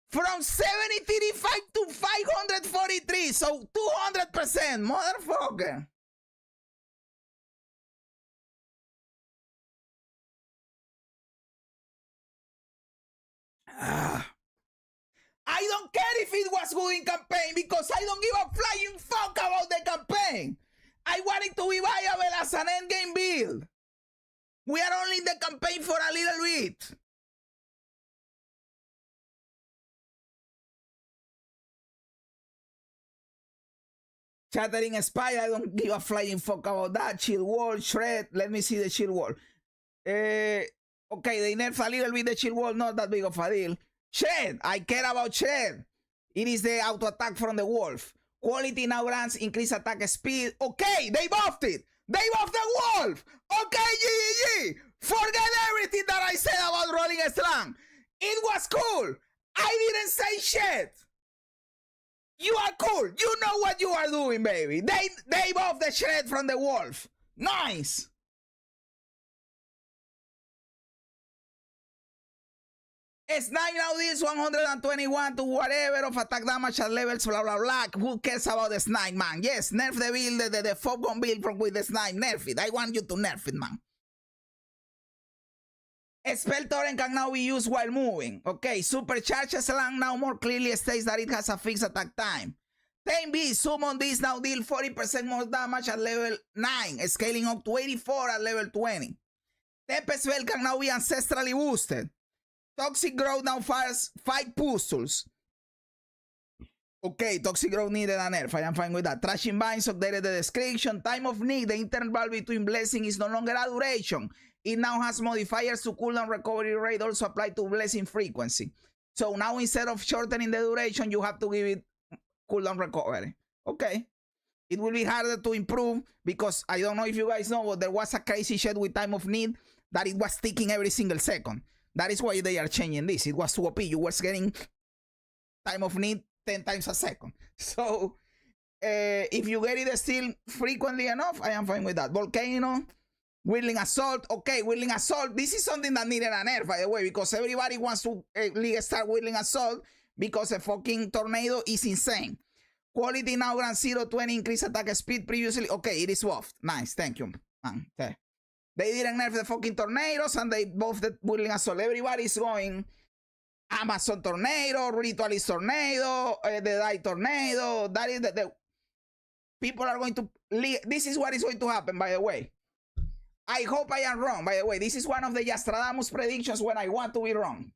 From 735 to 543, so 200%, motherfucker. I don't care if it was good in campaign, because I don't give a flying fuck about the campaign. I want it to be viable as an endgame build. We are only in the campaign for a little bit. Shattering Spy, I don't give a flying fuck about that. Shield Wall, Shred, let me see the Shield Wall. Okay, they nerfed a little bit the Shield Wall, not that big of a deal. Shred, I care about Shred. It is the auto attack from the Wolf. Quality now grants increased attack speed. Okay, they buffed it. They buffed the Wolf. Okay, GGG. Forget everything that I said about Rolling Slam. It was cool. I didn't say shit. You are cool. You know what you are doing, baby. They buffed the Shred from the Wolf. Nice. S9 now deals 121 to whatever of attack damage at levels, blah, blah, blah. Who cares about the S9, man? Yes, nerf the build, the Foggon build from with the S9. Nerf it. I want you to nerf it, man. Spell Torrent can now be used while moving. Okay, Supercharge Slang now more clearly states that it has a fixed attack time. 10B, summon this now deal 40% more damage at level 9, scaling up to 84 at level 20. Tempest Spell can now be ancestrally boosted. Toxic Growth now fires 5 pustules. Okay, Toxic Growth needed a nerf. I am fine with that. Trashing Vines updated the description. Time of Need, the interval between blessing is no longer a duration. It now has modifiers to cooldown recovery rate also apply to blessing frequency. So now instead of shortening the duration, you have to give it cooldown recovery. Okay. It will be harder to improve because I don't know if you guys know, but there was a crazy shit with Time of Need that it was ticking every single second. That is why they are changing this. It was too OP. You were getting Time of Need 10 times a second. So if you get it still frequently enough, I am fine with that. Volcano. Whirling Assault, okay, Whirling Assault. This is something that needed a nerf, by the way, because everybody wants to start Whirling Assault because a fucking tornado is insane. Quality now grants 0-20 increase attack speed previously. Okay, it is buffed. Nice, thank you. Okay. They didn't nerf the fucking tornadoes and they buffed the Whirling Assault. Everybody's going Amazon Tornado, Ritualist Tornado, the Die Tornado. That is the people are going to. This is what is going to happen, by the way. I hope I am wrong, by the way. This is one of the Jazzarus predictions when I want to be wrong.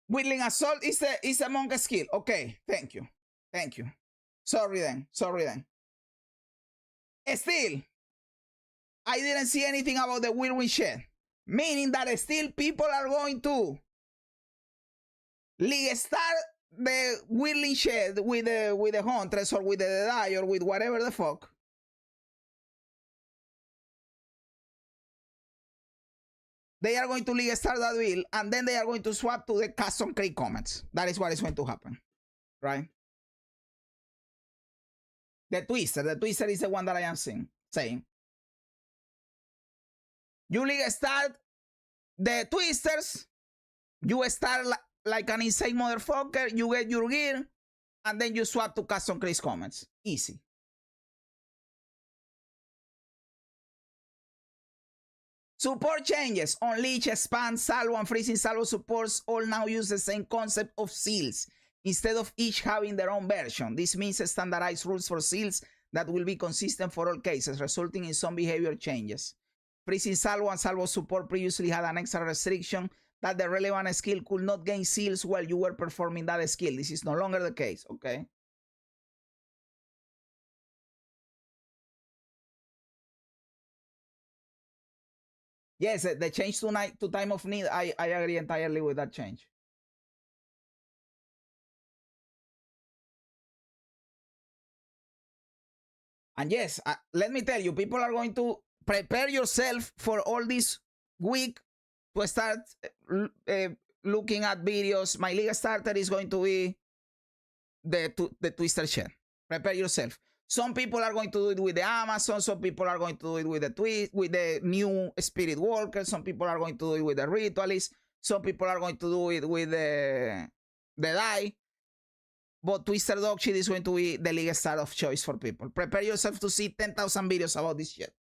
Whirling Assault is a monk skill. Okay, thank you. Thank you. Sorry then. Still, I didn't see anything about the Whirlwind Shed. Meaning that still people are going to start the Whirling Shed with the Huntress or with the Die or with whatever the fuck. They are going to start that build, and then they are going to swap to the custom create comments. That is what is going to happen, right? The Twister is the one that I am saying. You start the Twisters, you start like an insane motherfucker, you get your gear, and then you swap to custom create comments. Easy. Support changes. Unleash, Expand, Salvo, and Freezing Salvo supports all now use the same concept of seals, instead of each having their own version. This means standardized rules for seals that will be consistent for all cases, resulting in some behavior changes. Freezing Salvo and Salvo support previously had an extra restriction that the relevant skill could not gain seals while you were performing that skill. This is no longer the case, okay? Yes, the change to Time of Need, I agree entirely with that change. And yes, let me tell you, people are going to prepare yourself for all this week to start looking at videos. My League Starter is going to be the Twister Shell. Prepare yourself. Some people are going to do it with the Amazon. Some people are going to do it with the new Spirit Walker. Some people are going to do it with the Ritualist. Some people are going to do it with the Die. But Twister Dogshit is going to be the League Star of choice for people. Prepare yourself to see 10,000 videos about this shit.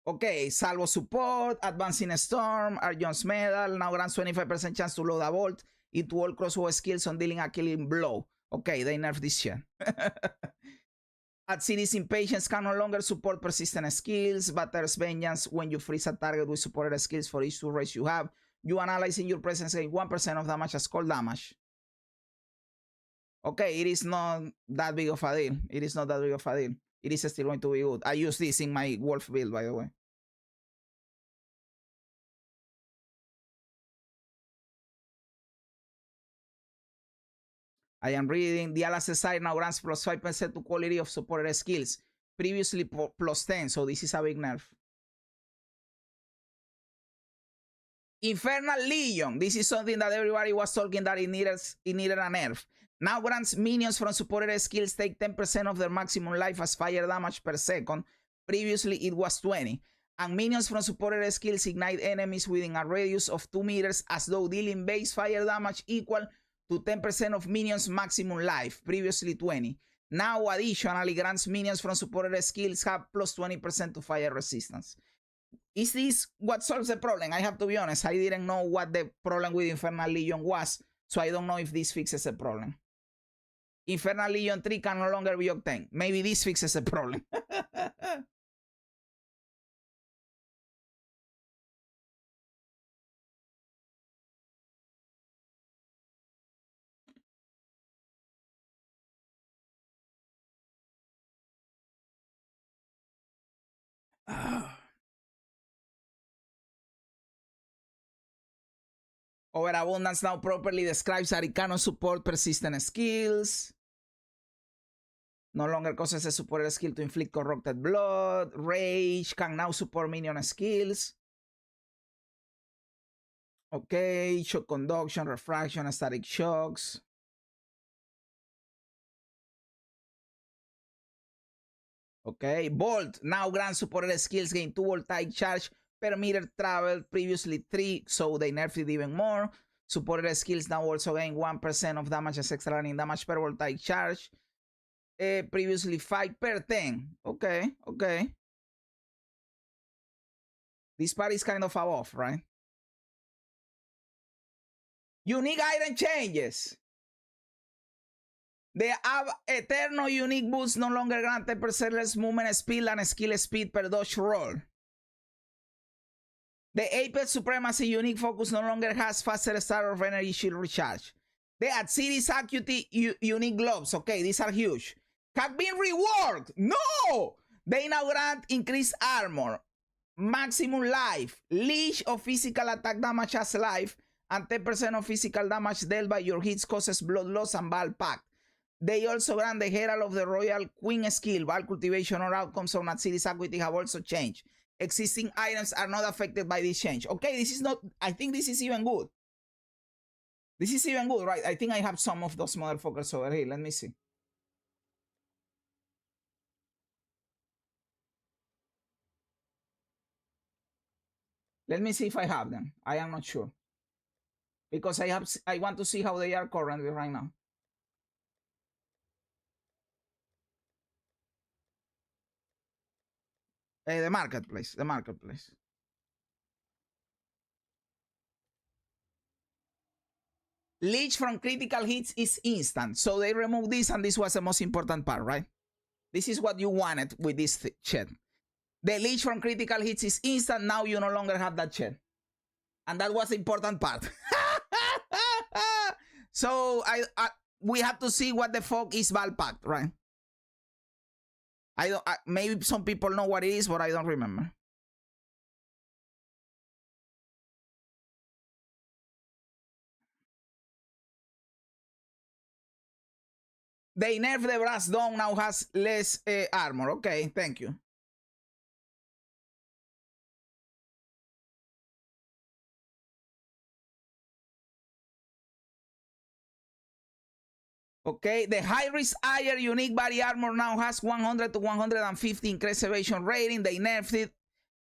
Okay, Salvo support, Advancing Storm, Arjon's Medal, now grants 25% chance to load a bolt into all crossbow skills on dealing a killing blow. Okay, they nerfed this shit. At City's Impatience can no longer support persistent skills, but there's Vengeance when you freeze a target with supported skills for each 2 rays you have. You analyze in your presence gain 1% of damage as cold damage. Okay, it is not that big of a deal. It is not that big of a deal. It is still going to be good. I use this in my Wolf build, by the way. I am reading. The LSSI now grants plus 5% to quality of supported skills. Previously plus 10, so this is a big nerf. Infernal Legion. This is something that everybody was talking that it needed a nerf. Now grants minions from supported skills take 10% of their maximum life as fire damage per second. Previously, it was 20. And minions from supported skills ignite enemies within a radius of 2 meters as though dealing base fire damage equal to 10% of minions' maximum life. Previously 20. Now additionally grants minions from supported skills have plus 20% to fire resistance. Is this what solves the problem? I have to be honest, I didn't know what the problem with Infernal Legion was, so I don't know if this fixes the problem. Infernal Legion 3 can no longer be obtained. Maybe this fixes the problem. Overabundance now properly describes that it cannot support persistent skills. No longer causes a supported skill to inflict corrupted blood. Rage can now support minion skills. Okay, shock conduction, refraction, static shocks. Okay, Bolt now grants supported skills gain 2 voltaic charge per meter traveled, previously 3, so they nerfed it even more. Supported skills now also gain 1% of damage as extra running damage per voltaic charge. Previously 5 per 10. Okay, okay. This part is kind of above, right? Unique item changes. The Eternal unique boost no longer grant 10% less movement speed and skill speed per dodge roll. The Apex Supremacy unique focus no longer has faster start of energy shield recharge. The Atsiris Acuity unique gloves, okay, these are huge, have been reworked. No! They now grant increased armor, maximum life, leash of physical attack damage as life, and 10% of physical damage dealt by your hits causes blood loss and Val Pact. They also grant the Herald of the Royal Queen skill. Val cultivation or outcomes on Atsiris Acuity have also changed. Existing items are not affected by this change. Okay, this is not, I think this is even good. This is even good, right? I think I have some of those motherfuckers over here. Let me see. Let me see if I have them. I am not sure. Because I want to see how they are currently right now. The marketplace. Leech from critical hits is instant. So they removed this, and this was the most important part, right? This is what you wanted with this shit. The leech from critical hits is instant. Now you no longer have that shit. And that was the important part. So we have to see what the fuck is Val Pact, right? Maybe some people know what it is, but I don't remember. They nerf the brass dome, now has less armor. Okay, thank you. Okay, the high risk Ayer unique body armor now has 100 to 150 increased evasion rating. They nerfed it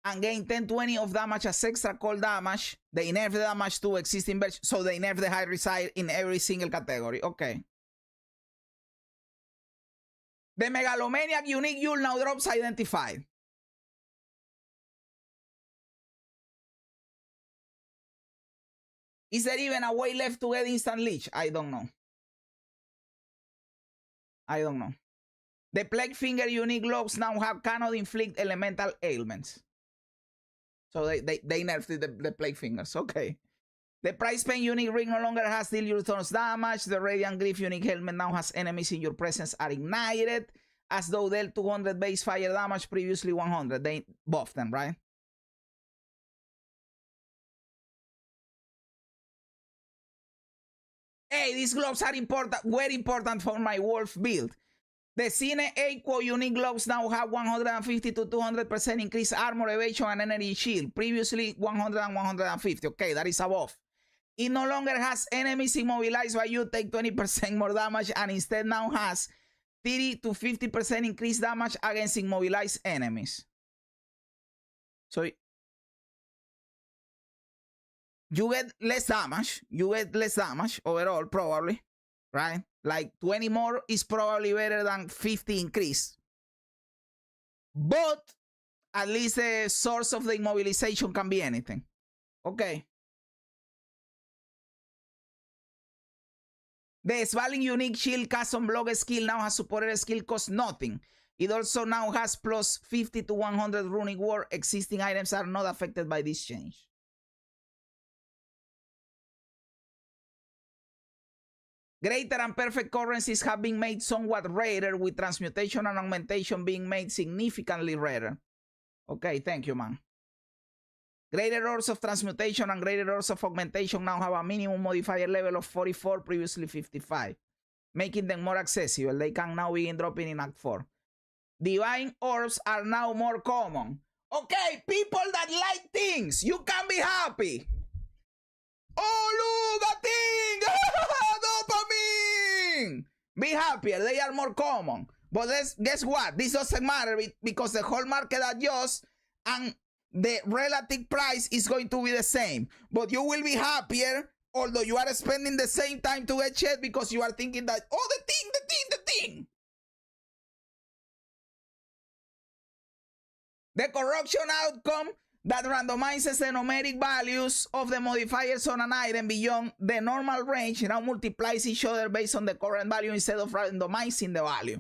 and gain 10-20 of damage as extra cold damage. They nerfed the damage to existing version, so they nerfed the high risk Ayer in every single category. Okay. The Megalomaniac unique Yule now drops identified. Is there even a way left to get instant leech? I don't know. I don't know. The Plague Finger unique gloves now cannot inflict elemental ailments. So they nerfed the Plague Fingers. Okay. The Price Pain unique ring no longer has deal your thorns damage. The Radiant Glyph unique helmet now has enemies in your presence are ignited as though dealt 200 base fire damage, previously 100. They buffed them, right? Hey, these gloves are important, very important for my wolf build. The Cine Equo unique gloves now have 150 to 200% increased armor, evasion, and energy shield. Previously 100 and 150. Okay, that is above. It no longer has enemies immobilized by you take 20% more damage and instead now has 30 to 50% increased damage against immobilized enemies. So you get less damage. You get less damage overall, probably, right? Like 20 more is probably better than 50 increase. But at least the source of the immobilization can be anything. Okay. The Svalin unique shield cast on block skill now has supported skill cost nothing. It also now has plus 50 to 100 runic ward. Existing items are not affected by this change. Greater and perfect currencies have been made somewhat rarer, with transmutation and augmentation being made significantly rarer. Okay, thank you, man. Greater ores of transmutation and greater ores of augmentation now have a minimum modifier level of 44, previously 55, making them more accessible. They can now begin dropping in Act 4. Divine orbs are now more common. Okay, people that like things, you can be happy. Oh, look, a thing! Dopamine! Be happier, they are more common. But guess what? This doesn't matter because the whole market adjusts and the relative price is going to be the same. But you will be happier, although you are spending the same time to get shit because you are thinking that, oh, the thing. The corruption outcome that randomizes the numeric values of the modifiers on an item beyond the normal range now multiplies each other based on the current value instead of randomizing the value.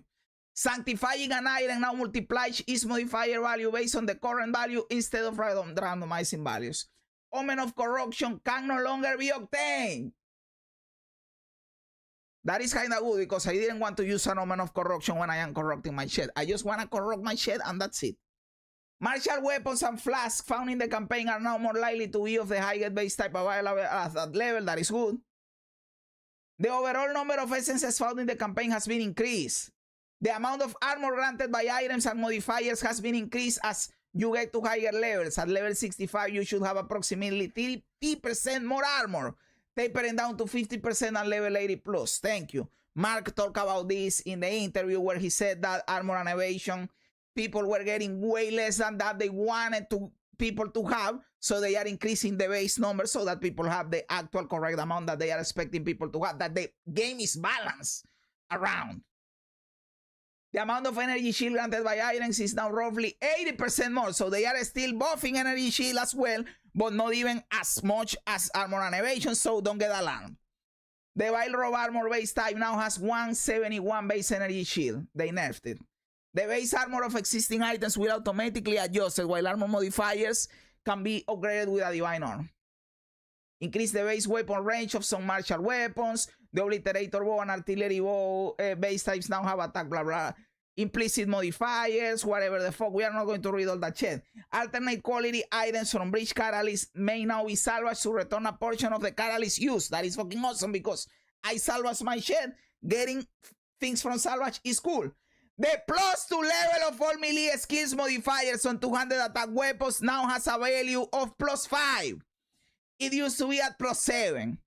Sanctifying an item now multiplies its modifier value based on the current value instead of randomizing values. Omen of corruption can no longer be obtained. That is kind of good because I didn't want to use an omen of corruption when I am corrupting my shit. I just want to corrupt my shit and that's it. Martial weapons and flasks found in the campaign are now more likely to be of the highest base type available at that level. That is good. The overall number of essences found in the campaign has been increased. The amount of armor granted by items and modifiers has been increased as you get to higher levels. At level 65, you should have approximately 30% more armor, tapering down to 50% at level 80 plus. Thank you. Mark talked about this in the interview where he said that armor and evasion, people were getting way less than that they wanted people to have, so they are increasing the base number so that people have the actual correct amount that they are expecting people to have, that the game is balanced around. The amount of energy shield granted by items is now roughly 80% more, so they are still buffing energy shield as well, but not even as much as armor and evasion, so don't get alarmed. The Vile Robe armor base type now has 171 base energy shield. They nerfed it. The base armor of existing items will automatically adjust, while armor modifiers can be upgraded with a divine arm. Increase the base weapon range of some martial weapons. The obliterator bow and artillery bow base types now have attack, blah, blah. Implicit modifiers, whatever the fuck. We are not going to read all that shit. Alternate quality items from Breach Catalyst may now be salvaged to return a portion of the Catalyst use. That is fucking awesome because I salvage my shit. Getting things from salvage is cool. The +2 level of all melee skills modifiers on 200 attack weapons now has a value of +5. It used to be at +7.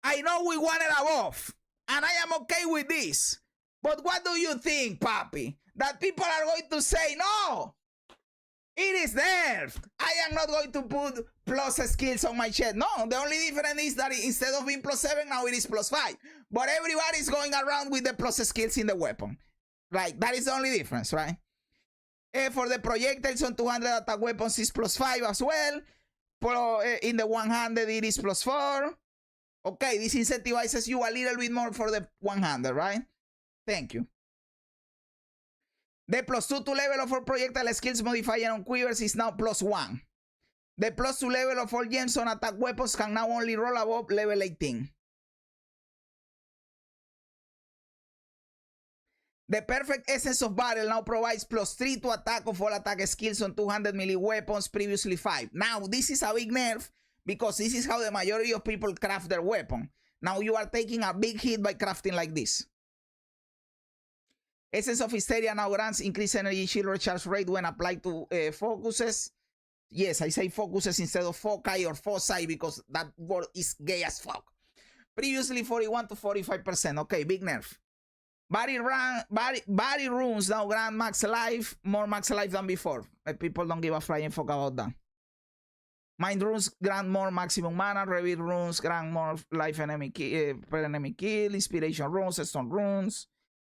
I know we wanted a buff, and I am okay with this. But what do you think, Papi? That people are going to say, no, it is nerfed. I am not going to put plus skills on my shit. No, the only difference is that instead of being +7, now it is +5. But everybody's going around with the plus skills in the weapon. Like, that is the only difference, right? For the projectiles on 200 attack weapons is +5 as well. In the one-handed, it is +4. Okay, this incentivizes you a little bit more for the one-handed, right? Thank you. The +2 to level of all projectile skills modifier on quivers is now +1. The +2 level of all gems on attack weapons can now only roll above level 18. The perfect essence of battle now provides +3 to attack of all attack skills on 200 melee weapons, previously 5. Now, this is a big nerf because this is how the majority of people craft their weapon. Now you are taking a big hit by crafting like this. Essence of Hysteria now grants increased energy shield recharge rate when applied to focuses. Yes, I say focuses instead of foci or foci because that word is gay as fuck. Previously 41 to 45%. Okay, big nerf. Body runes now grant max life, more max life than before. People don't give a flying fuck about that. Mind runes grant more maximum mana. Reveal runes grant more life enemy per enemy kill. Inspiration runes, stone runes,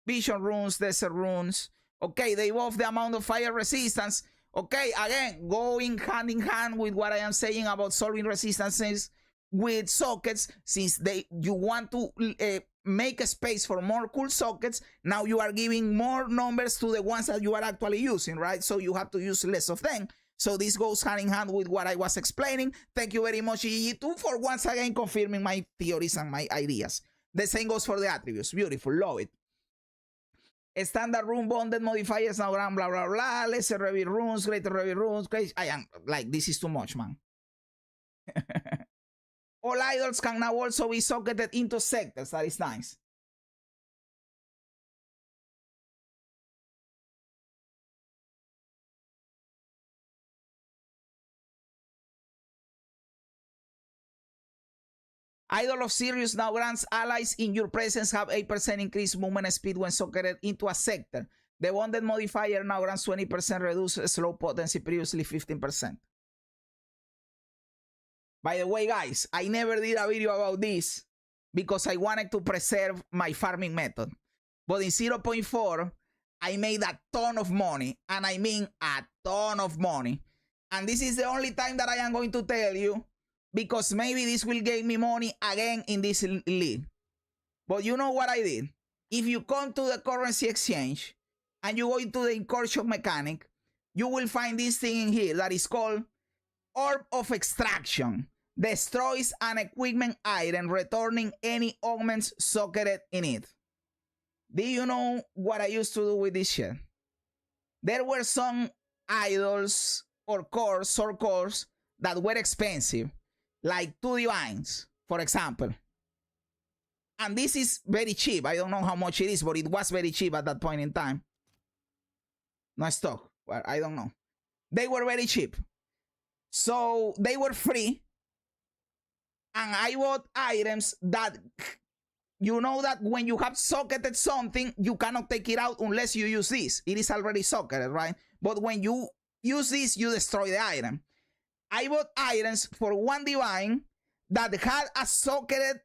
vision runes, desert runes. Okay, they buff the amount of fire resistance. Okay, again, going hand in hand with what I am saying about solving resistances with sockets. Since you want to make a space for more cool sockets, now you are giving more numbers to the ones that you are actually using, right? So you have to use less of them. So this goes hand in hand with what I was explaining. Thank you very much, GG2, for once again confirming my theories and my ideas. The same goes for the attributes. Beautiful, love it. Standard rune bonded modifiers now grant blah blah blah. Lesser reveal runes, greater reveal runes. Crazy. I am like, this is too much, man. All idols can now also be socketed into sectors. That is nice. Idol of Sirius now grants allies in your presence have 8% increased movement speed when socketed into a sector. The bonded modifier now grants 20% reduced slow potency, previously 15%. By the way, guys, I never did a video about this because I wanted to preserve my farming method. But in 0.4, I made a ton of money, and I mean a ton of money. And this is the only time that I am going to tell you, because maybe this will give me money again in this league. But you know what I did? If you come to the currency exchange and you go into the incursion mechanic, you will find this thing in here that is called Orb of Extraction. Destroys an equipment item, returning any augments socketed in it. Do you know what I used to do with this shit? There were some idols or cores, sword cores, that were expensive, like 2 divines, for example. And this is very cheap. I don't know how much it is, but it was very cheap at that point in time. No stock. Well, I don't know. They were very cheap. So they were free. And I bought items that, you know, that when you have socketed something, you cannot take it out unless you use this. It is already socketed, right? But when you use this, you destroy the item. I bought items for 1 divine that had a socketed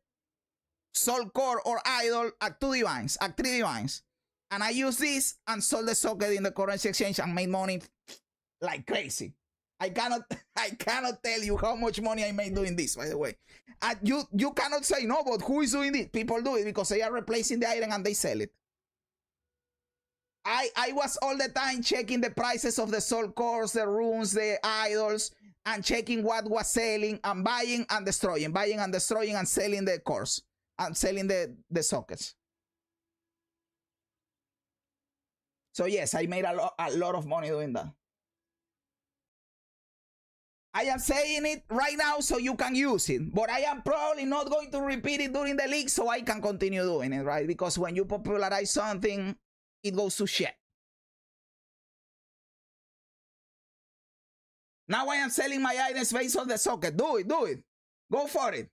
soul core or idol at 2 divines, at 3 divines. And I used this and sold the socket in the currency exchange and made money like crazy. I cannot tell you how much money I made doing this, by the way. And you cannot say no, but who is doing this? People do it because they are replacing the item and they sell it. I was all the time checking the prices of the soul cores, the runes, the idols, and checking what was selling and buying and destroying, and selling the cores and selling the sockets. So yes, I made a lot of money doing that. I am saying it right now so you can use it, but I am probably not going to repeat it during the league so I can continue doing it, right? Because when you popularize something, it goes to shit. Now I am selling my items based on the socket. Do it. Go for it.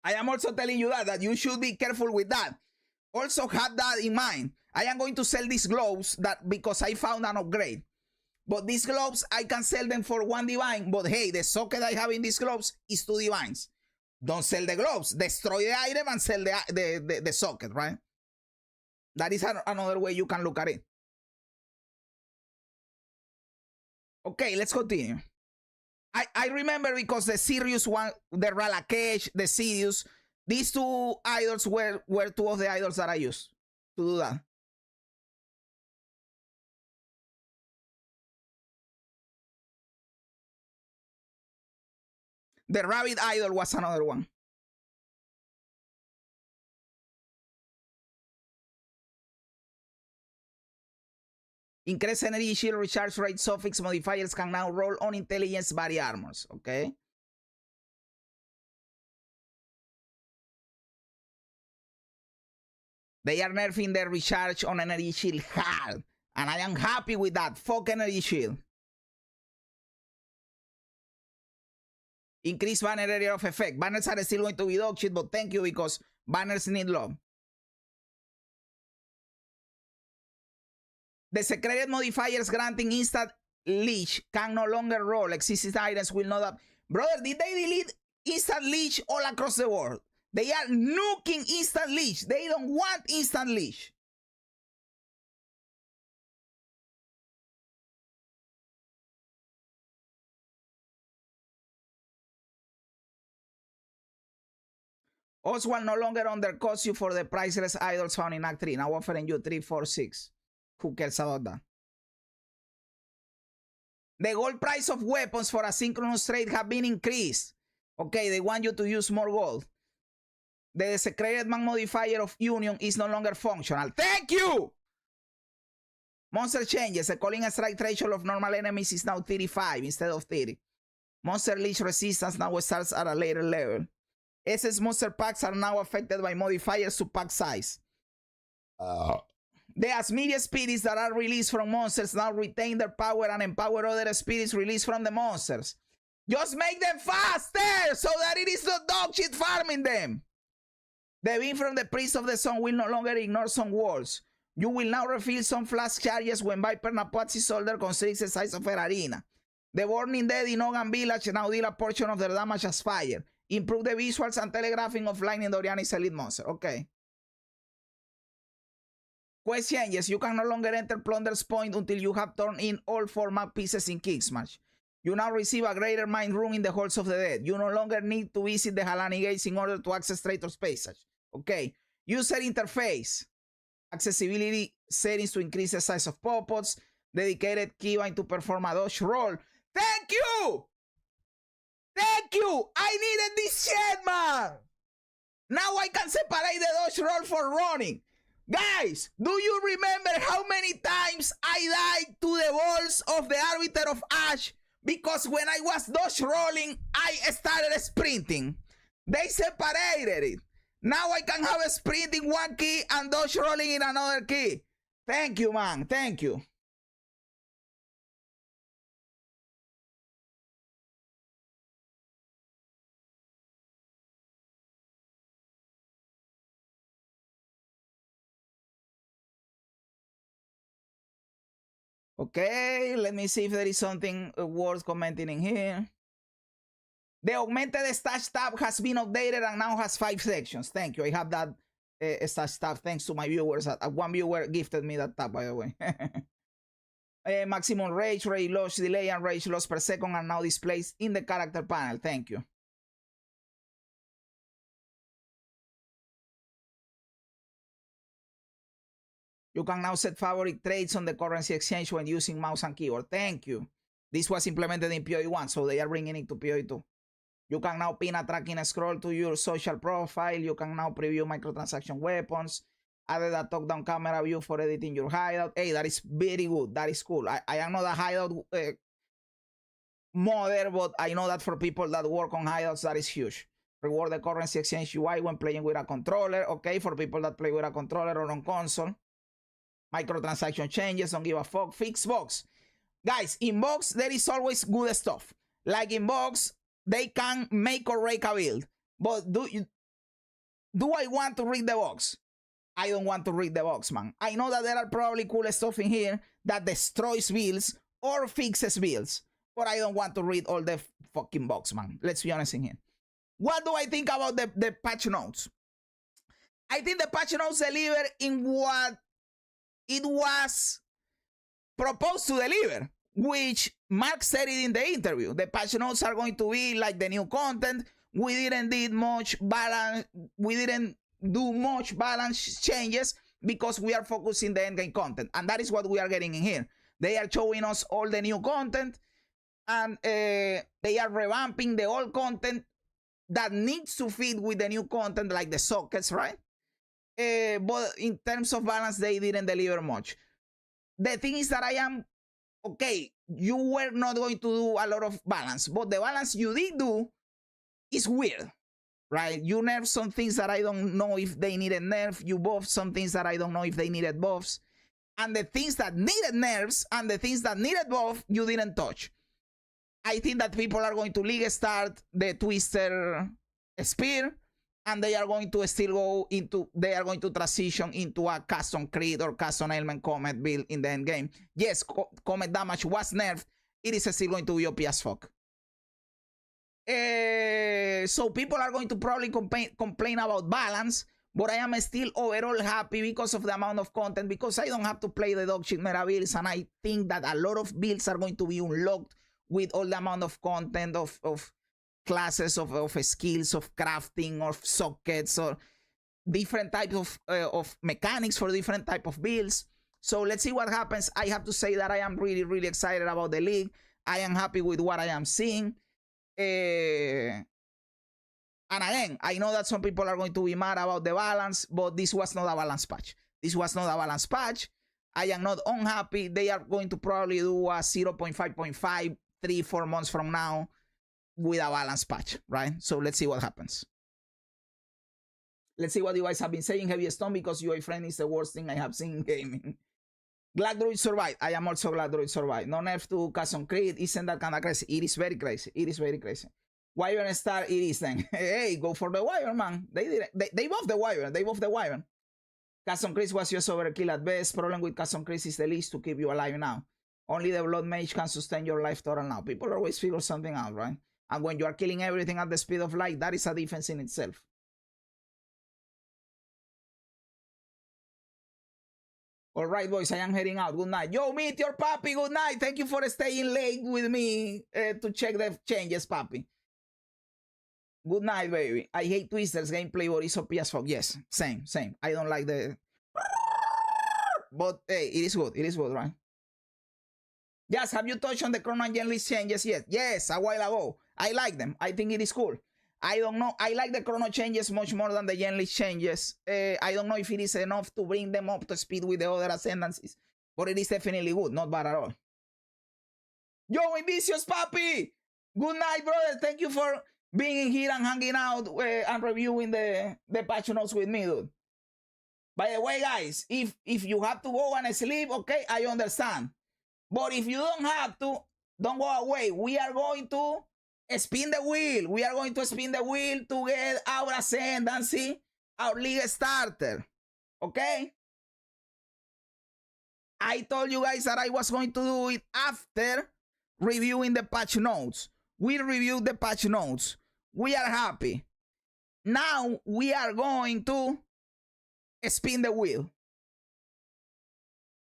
I am also telling you that you should be careful with that. Also have that in mind. I am going to sell these gloves because I found an upgrade. But these gloves, I can sell them for 1 divine. But hey, the socket I have in these gloves is 2 divines. Don't sell the gloves. Destroy the item and sell the socket, right? That is another way you can look at it. Okay, let's continue. I remember because the Sirius one, the Ralakesh, the Sirius, these 2 idols were 2 of the idols that I used to do that. The Rabbit idol was another one. Increase energy shield recharge rate suffix modifiers can now roll on intelligence body armors. Okay. They are nerfing the recharge on energy shield hard. And I am happy with that. Fuck energy shield. Increase banner area of effect. Banners are still going to be dog shit, but thank you because banners need love. The secreted modifiers granting instant leash can no longer roll. Existing items will not have. Brother, did they delete instant leash all across the world? They are nuking instant leash. They don't want instant leash. Oswald no longer undercuts you for the priceless idols found in Act 3. Now offering you 3, 4, 6. Who cares about that? The gold price of weapons for asynchronous trade have been increased. Okay, they want you to use more gold. The desecrated man modifier of Union is no longer functional. Thank you! Monster changes. The calling and strike threshold of normal enemies is now 35 instead of 30. Monster leash resistance now starts at a later level. SS monster packs are now affected by modifiers to pack size. The Asmedia spirits that are released from monsters now retain their power and empower other spirits released from the monsters. Just make them faster so that it is not dog shit farming them. The beam from the Priest of the Sun will no longer ignore some walls. You will now refill some flash charges when Viper Napazzi's soldier constricts the size of an arena. The Burning Dead in Ogan Village now deal a portion of their damage as fire. Improve the visuals and telegraphing of Lightning Doriani's elite monster. Okay. Quest changes. You can no longer enter Plunder's Point until you have turned in all 4 map pieces in Kicksmash. You now receive a greater mind room in the Halls of the Dead. You no longer need to visit the Halani Gates in order to access Traitor's Passage. Okay. User interface. Accessibility settings to increase the size of pop-ups. Dedicated keybind to perform a dodge roll. Thank you! Thank you! I needed this shit, man! Now I can separate the dodge roll for running. Guys, do you remember how many times I died to the balls of the Arbiter of Ash? Because when I was dodge rolling, I started sprinting. They separated it. Now I can have a sprint in one key and dodge rolling in another key. Thank you, man. Thank you. Okay, let me see if there is something worth commenting in here. The augmented stash tab has been updated and now has 5 sections. Thank you. I have that stash tab thanks to my viewers. One viewer gifted me that tab, by the way. Maximum rage, rage loss delay, and rage loss per second are now displayed in the character panel. Thank you. You can now set favorite trades on the currency exchange when using mouse and keyboard. Thank you. This was implemented in PoE 1, so they are bringing it to PoE 2. You can now pin a tracking scroll to your social profile. You can now preview microtransaction weapons. Added a top-down camera view for editing your hideout. Hey, that is very good. That is cool. I am not a hideout modder, but I know that for people that work on hideouts, that is huge. Reward the currency exchange UI when playing with a controller. Okay, for people that play with a controller or on console. Microtransaction changes, don't give a fuck. Fix box. Guys, in box, there is always good stuff. Like in box, they can make or break a build. But do I want to read the box? I don't want to read the box, man. I know that there are probably cool stuff in here that destroys builds or fixes builds. But I don't want to read all the fucking box, man. Let's be honest in here. What do I think about the patch notes? I think the patch notes deliver in what it was proposed to deliver, which Mark said it in the interview. The patch notes are going to be like the new content. We didn't do much balance changes because we are focusing the endgame content, and that is what we are getting in here. They are showing us all the new content, and they are revamping the old content that needs to fit with the new content, like the sockets, right? But in terms of balance, they didn't deliver much. The thing is that I am, okay, you were not going to do a lot of balance, but the balance you did do is weird. right? You nerf some things that I don't know if they needed nerf. You buff some things that I don't know if they needed buffs. And the things that needed nerfs and the things that needed buff, you didn't touch. I think that people are going to league start the Twister Spear, and they are going to still go into, they are going to transition into a custom crit or custom element comet build in the end game. Yes, comet damage was nerfed. It is still going to be OP as fuck. So people are going to probably complain about balance, but I am still overall happy because of the amount of content, because I don't have to play the dogshit meta builds, and I think that a lot of builds are going to be unlocked with all the amount of content of classes, of skills, of crafting, of sockets, or different types of mechanics for different type of builds. So let's see what happens. I have to say that I am really, really excited about the league. I am happy with what I am seeing. And again, I know that some people are going to be mad about the balance, but this was not a balance patch. This was not a balance patch. I am not unhappy. They are going to probably do a 0.5.5 3-4 months from now with a balance patch, right? So let's see what happens. Let's see what you guys have been saying. Heavy Stone, because UI friend is the worst thing I have seen in gaming. Glad Druid survived. I am also glad Druid survived. No nerf to Custom Creed. Isn't that kind of crazy? It is very crazy. It is very crazy. Wyvern Star, it is then. Hey, go for the Wyvern, man. They did it. They buffed the Wyvern. They buffed the Wyvern. Custom Creed was just overkill at best. Problem with Custom Creed is the least to keep you alive now. Only the Blood Mage can sustain your life total now. People always figure something out, right? And when you are killing everything at the speed of light, that is a defense in itself. All right, boys, I am heading out. Good night. Yo, Meteor Papi, good night. Thank you for staying late with me to check the changes, Papi. Good night, baby. I hate Twister's gameplay, but it's OP as fuck. Yes, same. I don't like the... But, hey, it is good. It is good, right? Yes, have you touched on the Chrono and Gen list changes yet? Yes, a while ago. I like them. I think it is cool. I don't know. I like the Chrono changes much more than the Gen list changes. I don't know if it is enough to bring them up to speed with the other ascendancies, but it is definitely good. Not bad at all. Yo, Ambitious Papi! Good night, brother. Thank you for being here and hanging out and reviewing the patch notes with me, dude. By the way, guys, if you have to go and sleep, okay, I understand. But if you don't have to, don't go away. We are going to spin the wheel. We are going to spin the wheel to get our ascendancy, our league starter. Okay? I told you guys that I was going to do it after reviewing the patch notes. We reviewed the patch notes. We are happy. Now we are going to spin the wheel.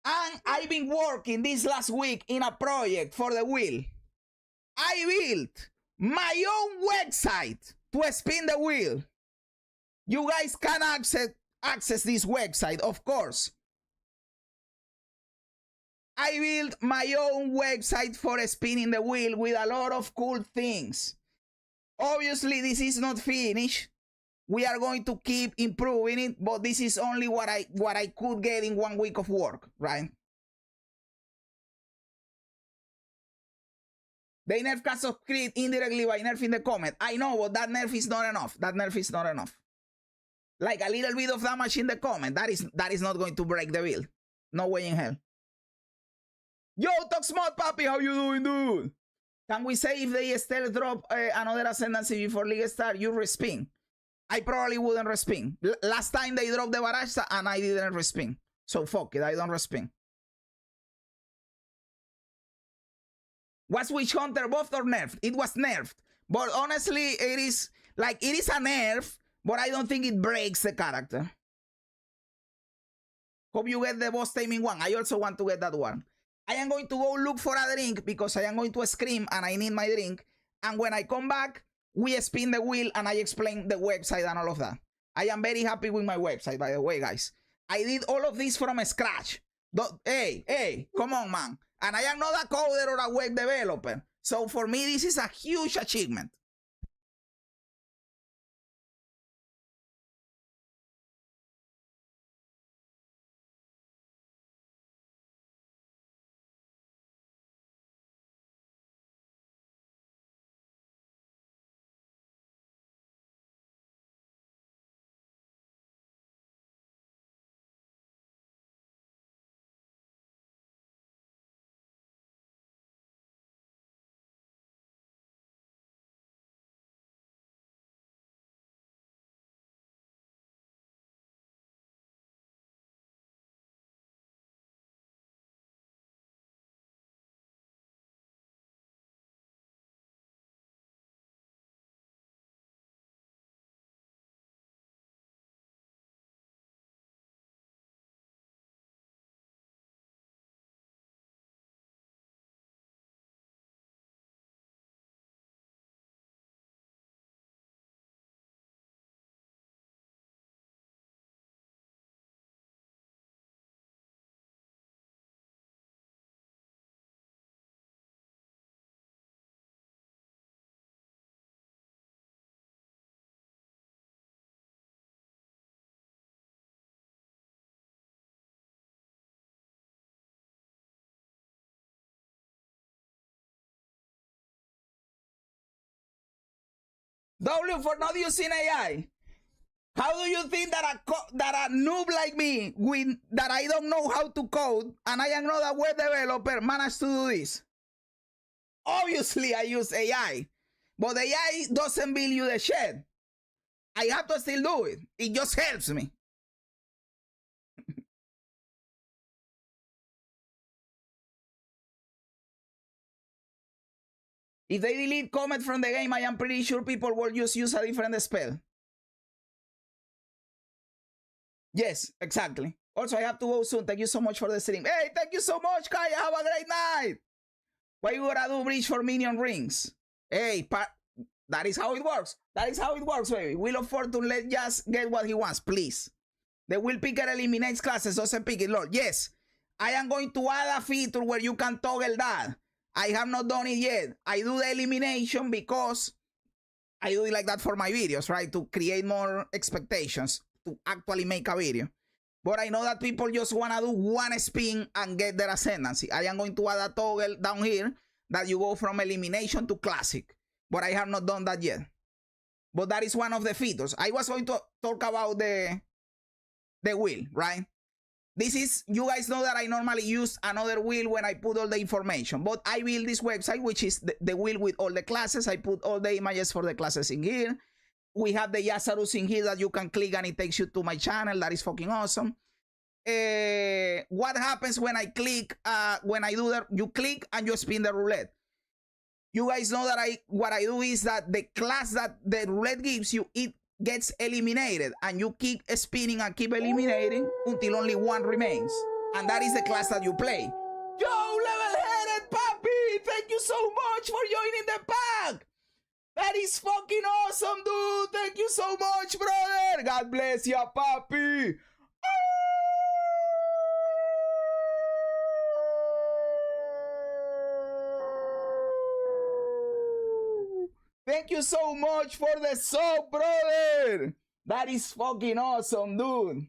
And I've been working this last week in a project for the wheel. I built my own website to spin the wheel. You guys can access this website, of course. I built my own website for spinning the wheel with a lot of cool things. Obviously, this is not finished. We are going to keep improving it, but this is only what I could get in 1 week of work, right? They nerf Custom Creed indirectly by nerfing the comet. I know, but that nerf is not enough. That nerf is not enough. Like a little bit of damage in the comet, that is not going to break the build. No way in hell. Yo, Talk Smart Papi, how you doing, dude? Can we say if they stealth drop another ascendancy before League start, you respin? I probably wouldn't respin. Last time they dropped the barrage and I didn't respin. So fuck it, I don't respin. Was Witch Hunter buffed or nerfed? It was nerfed. But honestly, it is a nerf, but I don't think it breaks the character. Hope you get the boss taming one. I also want to get that one. I am going to go look for a drink because I am going to scream and I need my drink. And when I come back, we spin the wheel and I explain the website and all of that. I am very happy with my website, by the way, guys. I did all of this from scratch. Hey, come on, man. And I am not a coder or a web developer. So for me, this is a huge achievement. W for not using AI. How do you think that a noob like me, that I don't know how to code, and I am not a web developer, managed to do this? Obviously, I use AI. But AI doesn't build you the shit. I have to still do it. It just helps me. If they delete comment from the game, I am pretty sure people will just use a different spell. Yes, exactly. Also, I have to go soon. Thank you so much for the stream. Hey, thank you so much, Kaya. Have a great night. Why you gotta do bridge for minion rings? Hey, that is how it works. That is how it works, baby. Wheel of Fortune, let Jazz get what he wants, please. The wheel picker eliminates classes, doesn't pick it, Lord. Yes, I am going to add a feature where you can toggle that. I have not done it yet. I do the elimination because I do it like that for my videos, right? To create more expectations, to actually make a video. But I know that people just want to do one spin and get their ascendancy. I am going to add a toggle down here that you go from elimination to classic. But I have not done that yet. But that is one of the features. I was going to talk about the wheel, right? This is, you guys know that I normally use another wheel when I put all the information. But I build this website, which is the wheel with all the classes. I put all the images for the classes in here. We have the Jazzarus in here that you can click and it takes you to my channel. That is fucking awesome. What happens when I click, when I do that, you click and you spin the roulette. You guys know that what I do is that the class that the roulette gives you, it gets eliminated, and you keep spinning and keep eliminating until only one remains. And that is the class that you play. Yo, level-headed Papi, thank you so much for joining the pack. That is fucking awesome, dude. Thank you so much, brother. God bless you, Papi. Thank you so much for the sub, brother. That is fucking awesome, dude.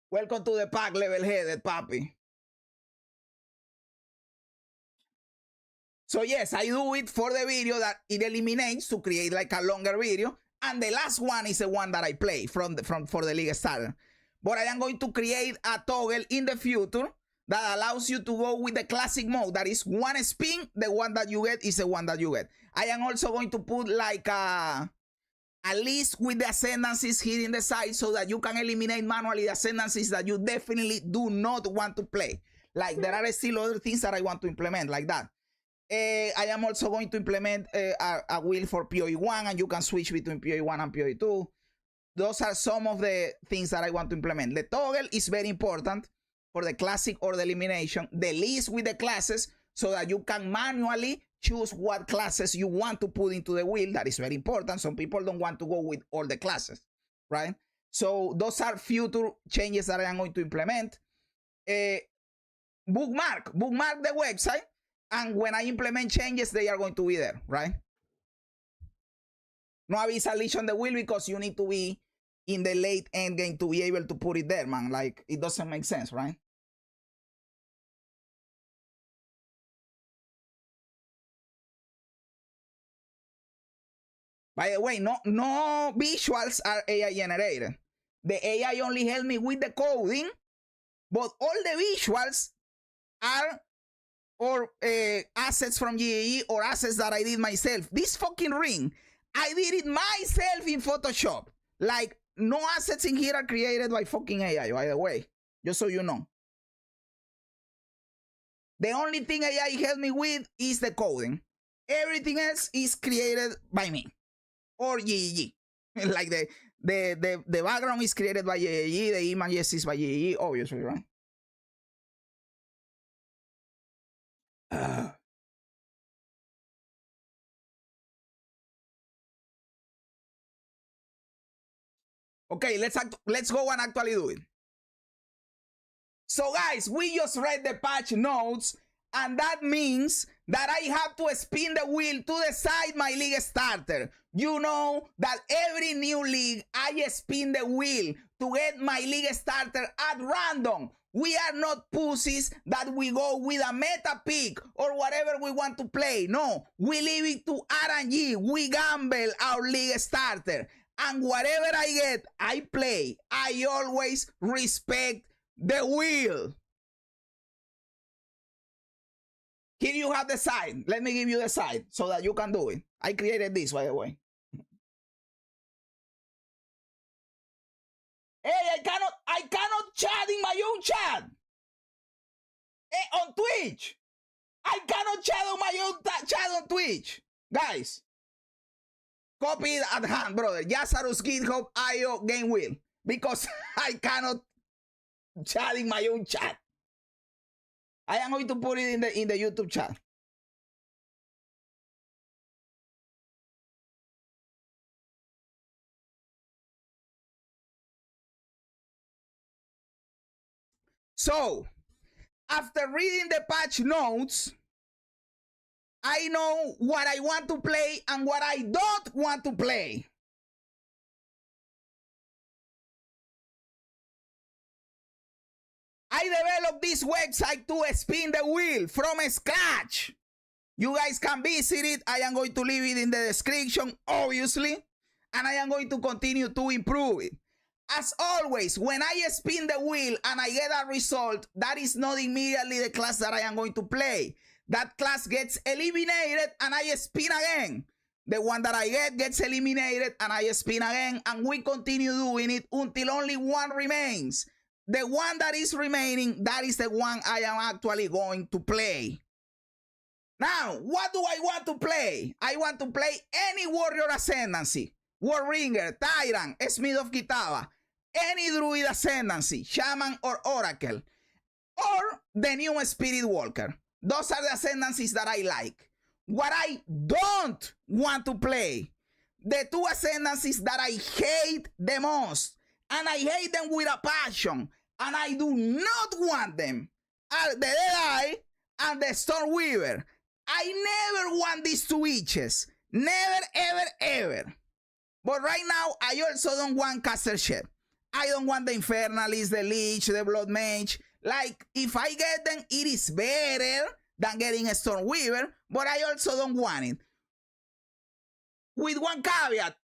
Welcome to the pack, level-headed Papi. So yes, I do it for the video that it eliminates to create like a longer video. And the last one is the one that I play for the League Starter. But I am going to create a toggle in the future that allows you to go with the classic mode. That is one spin, the one that you get is the one that you get. I am also going to put like a list with the ascendancies here in the side so that you can eliminate manually the ascendancies that you definitely do not want to play. Like there are still other things that I want to implement like that. I am also going to implement a wheel for PoE 1 and you can switch between PoE 1 and PoE 2. Those are some of the things that I want to implement. The toggle is very important for the classic or the elimination. The list with the classes so that you can manually choose what classes you want to put into the wheel. That is very important. Some people don't want to go with all the classes, right? So those are future changes that I am going to implement. Bookmark the website, and when I implement changes, they are going to be there, right? No avisa leash on the wheel because you need to be in the late end game to be able to put it there, man. Like, it doesn't make sense, right? By the way, no visuals are AI generated. The AI only helped me with the coding, but all the visuals are assets from GAE or assets that I did myself. This fucking ring, I did it myself in Photoshop. Like, no assets in here are created by fucking AI, by the way, just so you know. The only thing AI helped me with is the coding. Everything else is created by me or GAE. Like the background is created by GAE, the images is by GAE, obviously, right? Okay, let's go and actually do it. So guys, we just read the patch notes, and that means that I have to spin the wheel to decide my league starter. You know that every new league, I spin the wheel to get my league starter at random. We are not pussies that we go with a meta pick or whatever we want to play. No, we leave it to RNG. We gamble our league starter. And whatever I get, I play. I always respect the wheel. Here you have the side. Let me give you the side so that you can do it. I created this, by the way. Hey, I cannot chat in my own chat. Hey, on Twitch. I cannot chat on my own chat on Twitch. Guys. Copy it at hand, brother. Jazzarus GitHub IO game wheel. Because I cannot chat in my own chat. I am going to put it in the YouTube chat. So, after reading the patch notes, I know what I want to play and what I don't want to play. I developed this website to spin the wheel from scratch. You guys can visit it. I am going to leave it in the description, obviously. And I am going to continue to improve it. As always, when I spin the wheel and I get a result, that is not immediately the class that I am going to play. That class gets eliminated and I spin again. The one that I get gets eliminated and I spin again. And we continue doing it until only one remains. The one that is remaining, that is the one I am actually going to play. Now, what do I want to play? I want to play any warrior ascendancy. Warringer, Tyrant, Smith of Kitava, any druid ascendancy, Shaman or Oracle, or the new Spirit Walker. Those are the ascendancies that I like. What I don't want to play, the two ascendancies that I hate the most, and I hate them with a passion, and I do not want them, are the Deadeye and the Stormweaver. I never want these two witches. Never, ever, ever. But right now, I also don't want Caster Shed. I don't want the Infernalist, the Lich, the Blood Mage. Like, if I get them, it is better than getting a Stormweaver, but I also don't want it. With one caveat,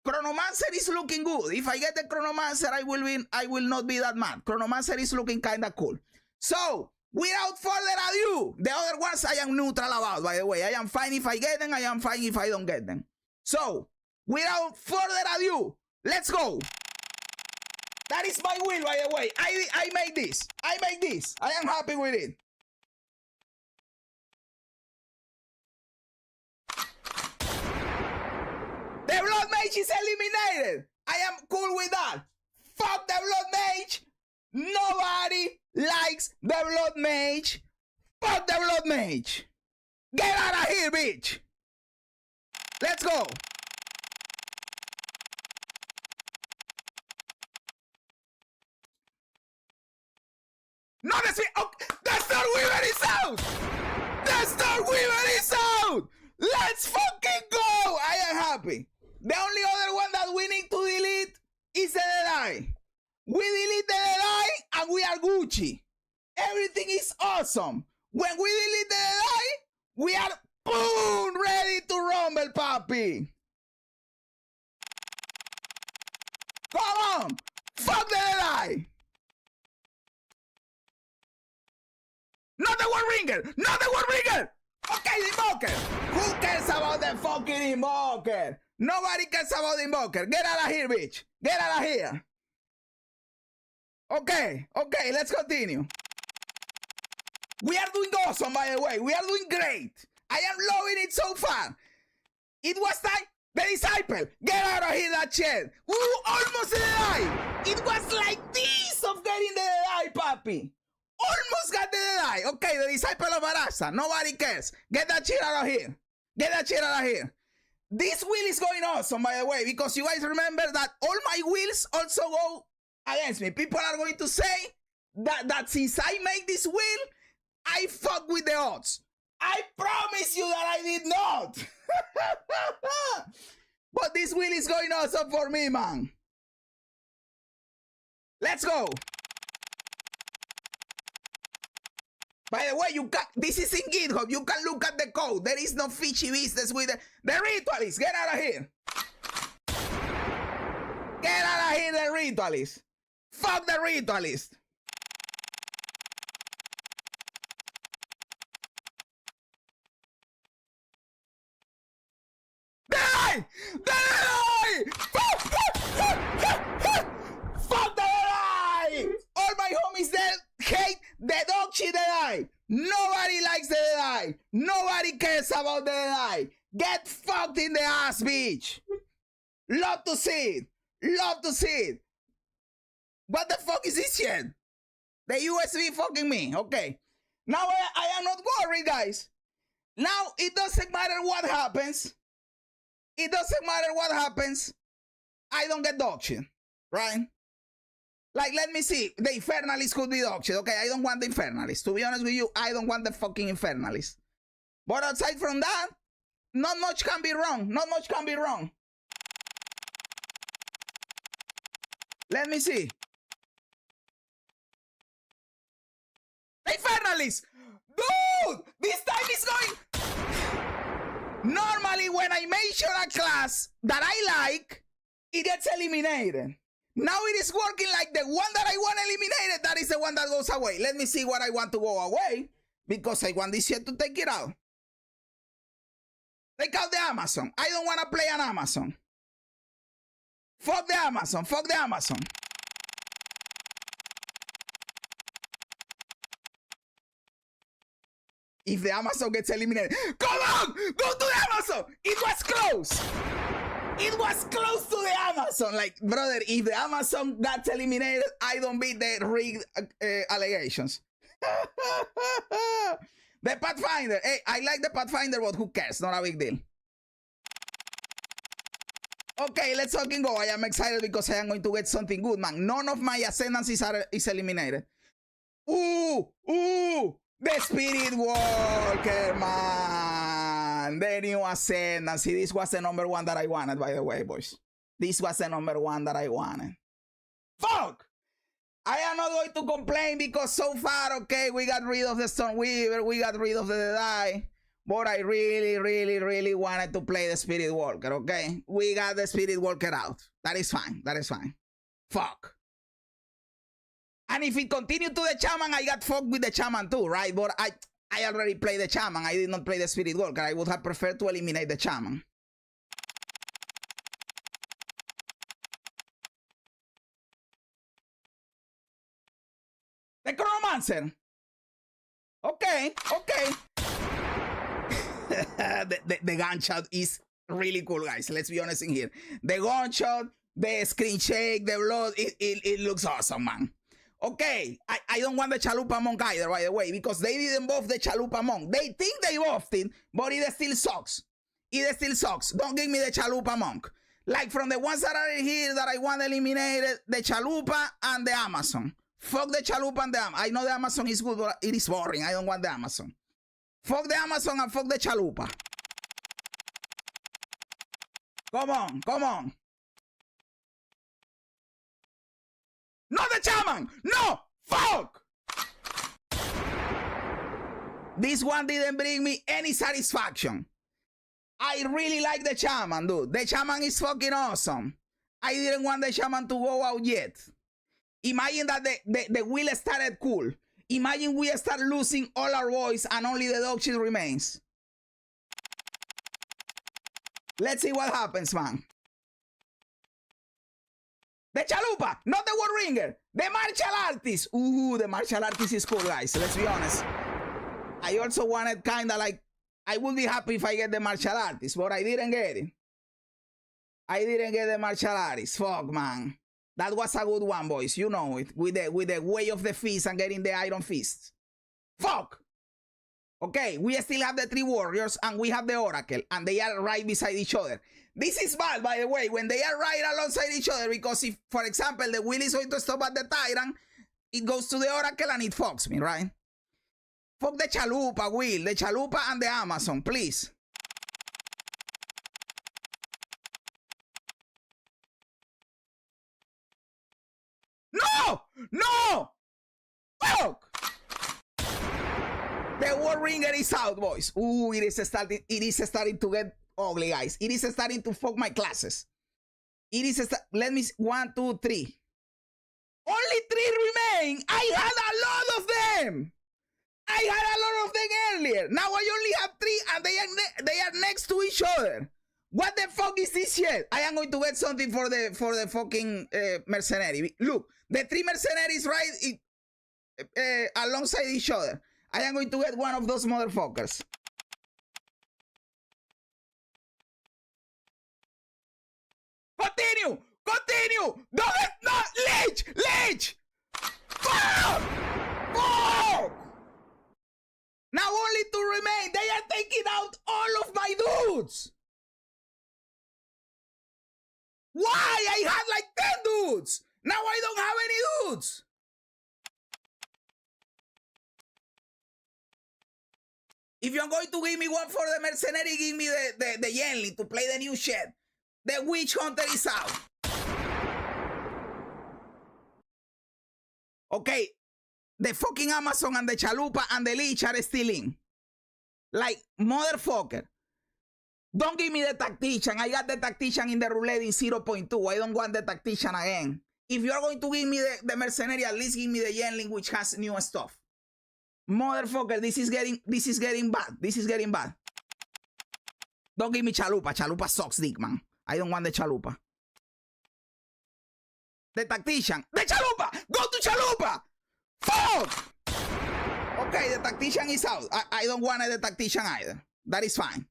Chronomancer is looking good. If I get the Chronomancer, I will not be that mad. Chronomancer is looking kind of cool. So, without further ado, the other ones I am neutral about, by the way. I am fine if I get them, I am fine if I don't get them. So, without further ado, let's go. That is my wheel, by the way. I made this. I made this. I am happy with it. The Blood Mage is eliminated. I am cool with that. Fuck the Blood Mage. Nobody likes the Blood Mage. Fuck the Blood Mage. Get out of here, bitch. Let's go. No, that's it. Oh, the Stormweaver is out. The Stormweaver is out. Let's fucking go. I am happy. The only other one that we need to delete is the Deadeye. We delete the Deadeye and we are Gucci. Everything is awesome. When we delete the Deadeye, we are boom, ready to rumble, papi. Come on. Fuck the Deadeye. Not the One Ringer! Not the One Ringer! Okay, the Invoker! Who cares about the fucking Invoker? Nobody cares about the Invoker. Get out of here, bitch. Get out of here. Okay, let's continue. We are doing awesome, by the way. We are doing great. I am loving it so far. It was time. The Disciple. Get out of here, that shit. Ooh, almost the Deadeye. It was like this of getting the Deadeye, papi. Almost got the Deadeye. Okay, the Disciple of Arasa. Nobody cares. Get that shit out of here. Get that shit out of here. This wheel is going awesome, by the way, because you guys remember that all my wheels also go against me. People are going to say that since I make this wheel, I fuck with the odds. I promise you that I did not. But this wheel is going awesome for me, man. Let's go. By the way, you can. This is in GitHub. You can look at the code. There is no fishy business with the ritualists. Get out of here. Get out of here, the ritualists. Fuck the ritualists. Die! Die! Fuck the die! All my homies there hate the dog shit die. Nobody likes the die. Nobody cares about the die. Get fucked in the ass, bitch. Love to see it. Love to see it. What the fuck is this shit? The USB fucking me. Okay. Now I am not worried, guys. Now it doesn't matter what happens. It doesn't matter what happens. I don't get dog shit. Right? Like, let me see. The Infernalist could be dog shit. Okay, I don't want the Infernalist. To be honest with you, I don't want the fucking Infernalist. But aside from that, not much can be wrong. Not much can be wrong. Let me see. The Infernalist! Dude! This time is going... Normally, when I mention a class that I like, it gets eliminated. Now it is working like the one that I want eliminated, that is the one that goes away. Let me see what I want to go away, because I want this shit to take it out. Take out the Amazon. I don't want to play an Amazon. Fuck the Amazon. Fuck the Amazon. If the Amazon gets eliminated, come on! Go to the Amazon! It was close! It was close to the Amazon. Like, brother, if the Amazon got eliminated, I don't beat the rigged allegations. The Pathfinder. Hey, I like the Pathfinder, but who cares? Not a big deal. Okay, let's fucking go. I am excited because I am going to get something good, man. None of my ascendancies is eliminated. Ooh! The Spirit Walker, man. The new ascendancy. This was the number one that I wanted, by the way, boys. This was the number one that I wanted. Fuck! I am not going to complain because so far, okay, we got rid of the Stormweaver, we got rid of the Deadeye, but I really wanted to play the Spirit Walker, okay? We got the Spirit Walker out. That is fine. That is fine. Fuck. And if it continued to the Shaman, I got fucked with the Shaman too, right? But I already played the Shaman. I did not play the Spirit Walker. I would have preferred to eliminate the Shaman. The Chronomancer. Okay. the gunshot is really cool, guys. Let's be honest in here. The gunshot, the screen shake, the blood, it looks awesome, man. Okay, I don't want the Chalupa Monk either, by the way, because they didn't buff the Chalupa Monk. They think they buffed it, but it still sucks. It still sucks. Don't give me the Chalupa Monk. Like from the ones that are here that I want eliminated, the Chalupa and the Amazon. Fuck the Chalupa and the Amazon. I know the Amazon is good, but it is boring. I don't want the Amazon. Fuck the Amazon and fuck the Chalupa. Come on. Not the Shaman! No! Fuck! This one didn't bring me any satisfaction. I really like the Shaman, dude. The Shaman is fucking awesome. I didn't want the Shaman to go out yet. Imagine that the wheel started cool. Imagine we start losing all our voice and only the dog shit remains. Let's see what happens, man. The Chalupa, not the War Ringer. The Martial Artist. Ooh, the Martial Artist is cool, guys. Let's be honest. I also wanted kind of like, I would be happy if I get the Martial Artist, but I didn't get it. I didn't get the Martial Artist. Fuck, man. That was a good one, boys. You know it. With the way of the fist and getting the Iron Fist. Fuck. Okay, we still have the 3 warriors and we have the Oracle, and they are right beside each other. This is bad, by the way, when they are right alongside each other, because if, for example, the wheel is going to stop at the Tyrant, it goes to the Oracle and it fucks me, right? Fuck the Chalupa, wheel, the Chalupa and the Amazon, please. No! Power Ringer is out, boys. Ooh, it is starting to get ugly, guys. It is starting to fuck my classes. It is, let me see, 1, 2, 3. Only 3 remain. I had a lot of them. I had a lot of them earlier. Now I only have 3 and they are next to each other. What the fuck is this shit? I am going to get something for the fucking mercenary. Look, the 3 mercenaries right alongside each other. I am going to get one of those motherfuckers. Continue! Continue! No, Leech! Fuck! Fuck! Now only 2 remain. They are taking out all of my dudes. Why? I had like 10 dudes. Now I don't have any dudes. If you're going to give me one for the mercenary, give me the Yenli to play the new shit. The Witch Hunter is out. Okay. The fucking Amazon and the Chalupa and the Leech are still in. Like, motherfucker. Don't give me the Tactician. I got the Tactician in the roulette in 0.2. I don't want the Tactician again. If you're going to give me the mercenary, at least give me the Yenling, which has new stuff. Motherfucker, this is getting bad. This is getting bad. Don't give me Chalupa. Chalupa sucks dick, man. I don't want the Chalupa. The Tactician. The Chalupa! Go to Chalupa! Fuck! Okay, the Tactician is out. I don't want the Tactician either. That is fine.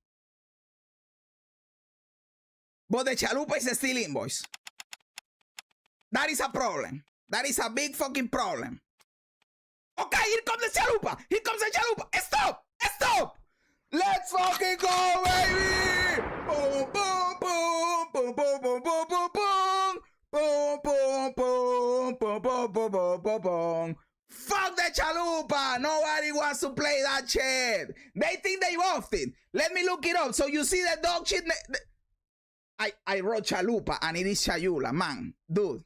But the Chalupa is still in, boys. That is a problem. That is a big fucking problem. Okay, here comes the Chalupa. Here comes the Chalupa. Stop! Stop! Let's fucking go, baby! Boom, boom, boom, boom, boom, boom, boom, boom, boom. Boom, boom, boom, boom, boom, boom, boom, boom, boom. Fuck the Chalupa. Nobody wants to play that shit. They think they buffed it. Let me look it up. So you see the dog shit. I wrote Chalupa and it is Chayula, man. Dude.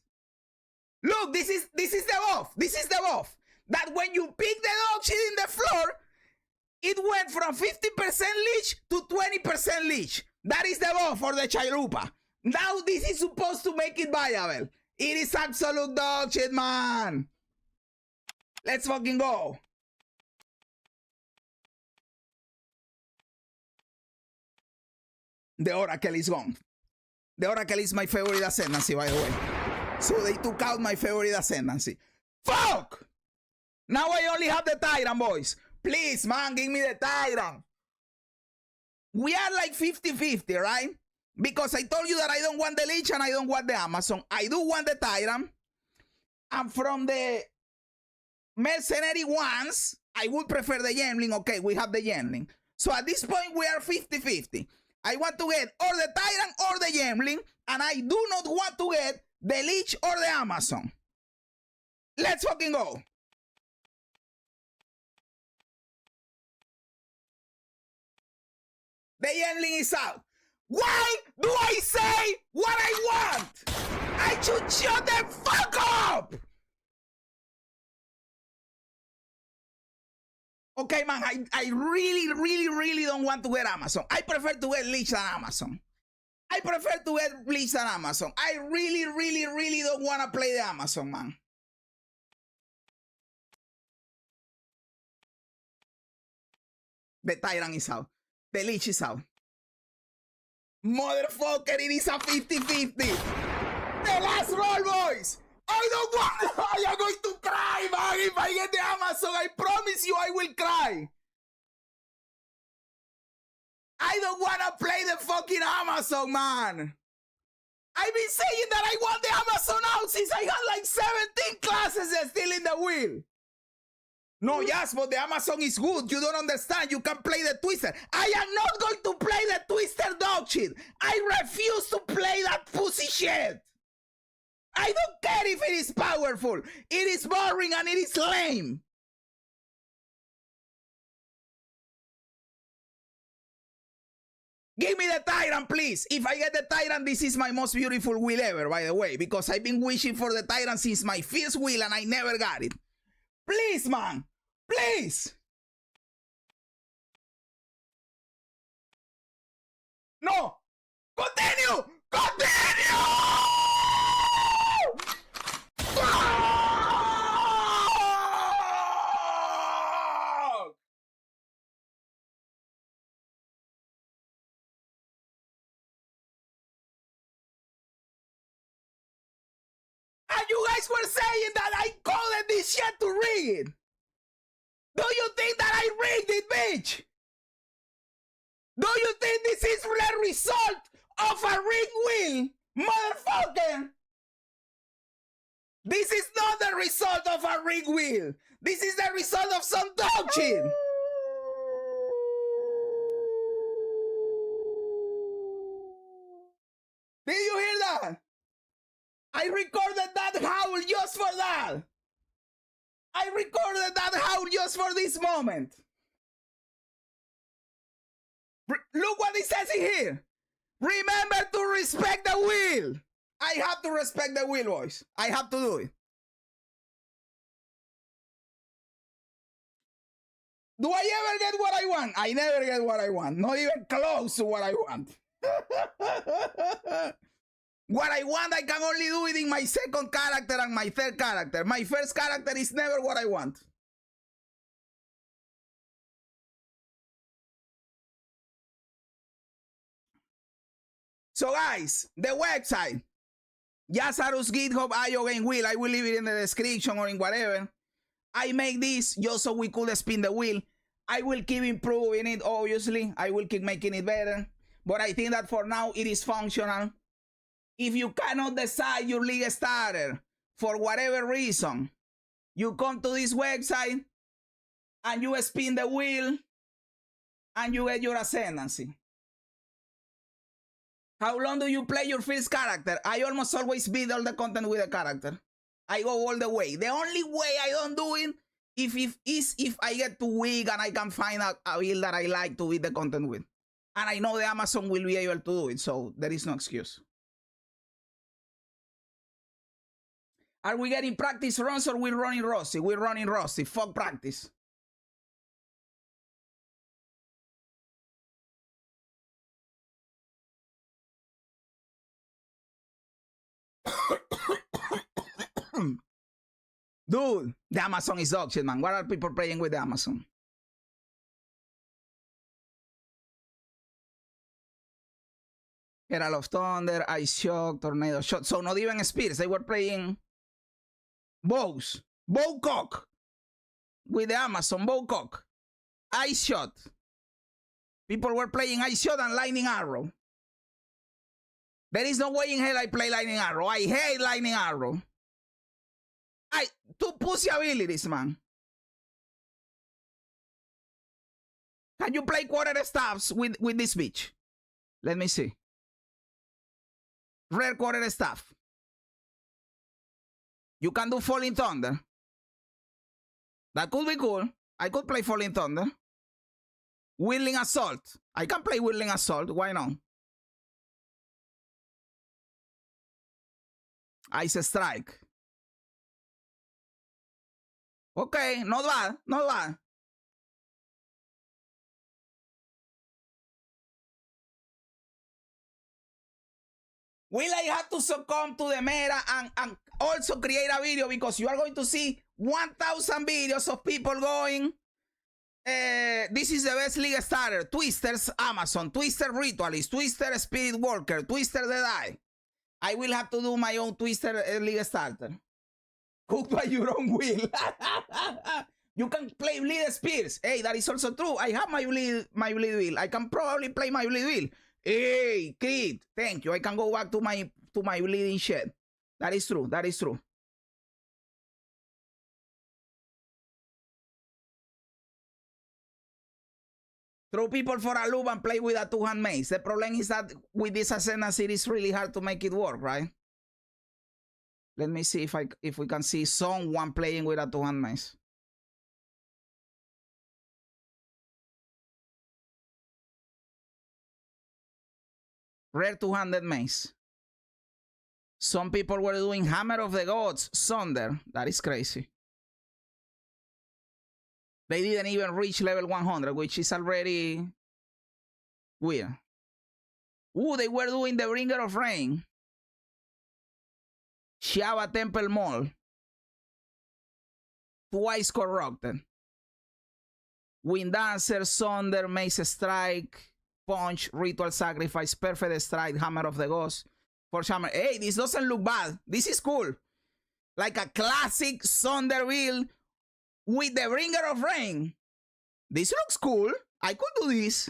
Look, this is the buff. This is the buff. That when you pick the dog shit in the floor, it went from 50% leech to 20% leech. That is the buff for the Chalupa. Now this is supposed to make it viable. It is absolute dog shit, man. Let's fucking go. The Oracle is gone. The Oracle is my favorite ascendancy, by the way. So they took out my favorite ascendancy. Fuck! Now I only have the Tyrant, boys. Please, man, give me the Tyrant. We are like 50-50, right? Because I told you that I don't want the Leech and I don't want the Amazon. I do want the Tyrant. And from the mercenary ones, I would prefer the Yenling. Okay, we have the Yenling. So at this point, we are 50-50. I want to get or the Tyrant or the Yenling. And I do not want to get the Leech or the Amazon. Let's fucking go. The Yenling is out. Why do I say what I want? I should shut the fuck up. Okay, man, I really don't want to get Amazon. I prefer to get Leech than Amazon. I prefer to get Leech than Amazon. I really don't want to play the Amazon, man. The Tyrant is out. The Leech is out. Motherfucker, it is a 50-50. The last roll, boys. I don't want. I am going to cry, man. If I get the Amazon, I promise you I will cry. I don't want to play the fucking Amazon, man. I've been saying that I want the Amazon out since I had like 17 classes still in the wheel. No, yes, but the Amazon is good. You don't understand. You can play the Twister. I am not going to play the Twister dog shit. I refuse to play that pussy shit. I don't care if it is powerful. It is boring and it is lame. Give me the Tyrant, please. If I get the Tyrant, this is my most beautiful wheel ever, by the way, because I've been wishing for the Tyrant since my first wheel and I never got it. Please, man. Please. No! Continue! Continue! And you guys were saying that I called this shit to rig it. Do you think that I rigged it, bitch? Do you think this is the result of a rigged wheel, motherfucker? This is not the result of a rigged wheel. This is the result of some dog shit. Did you hear that? I recorded that howl just for that. I recorded that howl just for this moment. Look what it says in here. Remember to respect the wheel. I have to respect the wheel, boys. I have to do it. Do I ever get what I want? I never get what I want. Not even close to what I want. What I want, I can only do it in my second character and my third character. My first character is never what I want. So guys, the website, Jazzarus GitHub IO Game Wheel. I will leave it in the description or in whatever. I make this just so we could spin the wheel. I will keep improving it, obviously. I will keep making it better. But I think that for now, it is functional. If you cannot decide your league starter for whatever reason, you come to this website and you spin the wheel and you get your ascendancy. How long do you play your first character? I almost always beat all the content with a character. I go all the way. The only way I don't do it if I get too weak and I can find a build that I like to beat the content with. And I know the Amazon will be able to do it, so there is no excuse. Are we getting practice runs or we're running Rusty? We're running Rusty. Fuck practice. Dude, the Amazon is dog shit, man. What are people playing with the Amazon? Herald of Thunder, Ice Shock, Tornado Shot. So not even Spears. They were playing bows. Bowcock. With the Amazon. Bowcock. Ice Shot. People were playing Ice Shot and Lightning Arrow. There is no way in hell I play Lightning Arrow. I hate Lightning Arrow. Two pussy abilities, man. Can you play quarter staffs with this bitch? Let me see. Rare quarter staff. You can do Falling Thunder. That could be cool. I could play Falling Thunder. Whirling Assault. I can play Whirling Assault. Why not? Ice Strike. Okay, not bad, not bad. Will I have to succumb to the meta and also create a video because you are going to see 1,000 videos of people going, this is the best league starter, Twister's Amazon, Twister Ritualist, Twister Spirit Walker, Twister the Die. I will have to do my own Twister league starter. Cooked by your own will. You can play Bleed Spears. Hey, that is also true. I have my bleed wheel. I can probably play my bleed wheel. Hey, kid, thank you. I can go back to my bleeding shed. That is true. That is true. Throw people for a loop and play with a two-hand mace. The problem is that with this ascendancy, it is really hard to make it work, right? Let me see if we can see someone playing with a two-hand mace. Rare two-handed mace. Some people were doing Hammer of the Gods, Sunder. That is crazy. They didn't even reach level 100, which is already weird. Ooh, they were doing the Bringer of Rain. Shava Temple Mall. Twice Corrupted. Wind Dancer, Sonder, Mace Strike, Punch, Ritual Sacrifice, Perfect Strike, Hammer of the Ghost, Forge Hammer. Hey, this doesn't look bad. This is cool. Like a classic Sonder build with the Bringer of Rain. This looks cool. I could do this.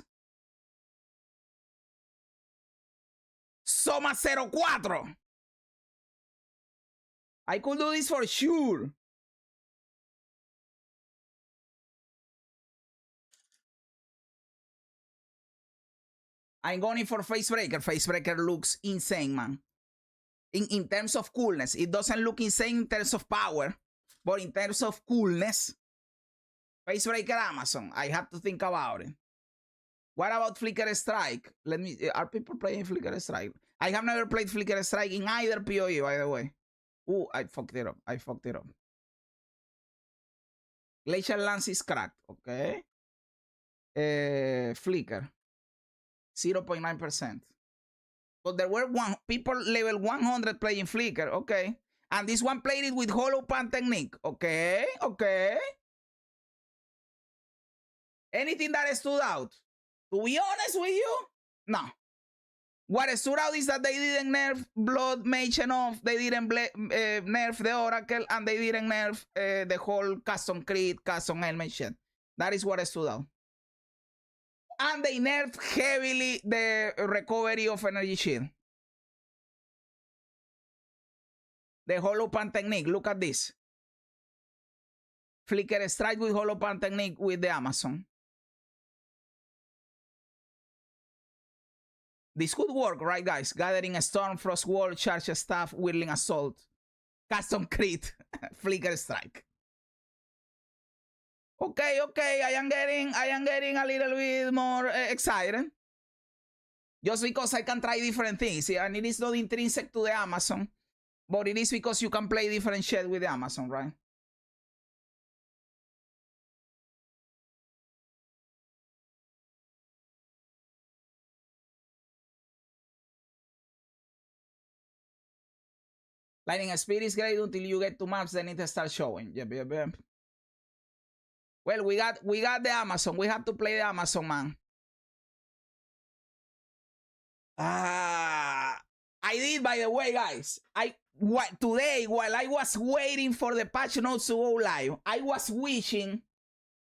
Soma 04. I could do this for sure. I'm going for Facebreaker. Facebreaker looks insane, man. In terms of coolness. It doesn't look insane in terms of power, but in terms of coolness. Facebreaker Amazon. I have to think about it. What about Flicker Strike? Let me. Are people playing Flicker Strike? I have never played Flicker Strike in either PoE, by the way. Ooh, I fucked it up. I fucked it up. Glacial Lance is cracked. Okay. Flicker. 0.9%. But there were people level 100 playing Flicker. Okay. And this one played it with Hollow Pan technique. Okay. Okay. Anything that stood out? To be honest with you, no. What stood out is that they didn't nerf Blood Mage enough. They didn't nerf the Oracle, and they didn't nerf the whole custom crit, custom element shit. That is what stood out. And they nerfed heavily the recovery of energy shield. The Hollow Pan technique. Look at this. Flicker Strike with Hollow Pan technique with the Amazon. This could work, right, guys? Gathering a Storm, Frost Wall, Charge a Staff, Whirling Assault, Custom Crit, Flicker Strike. Okay, okay, I am getting a little bit more excited. Just because I can try different things. And it is not intrinsic to the Amazon, but it is because you can play different shit with the Amazon, right? Lightning Speed is great until you get to maps, then it starts showing. Yep, yep, yep. Well, we got the Amazon. We have to play the Amazon, man. I did, by the way, guys. Today, while I was waiting for the patch notes to go live, I was wishing,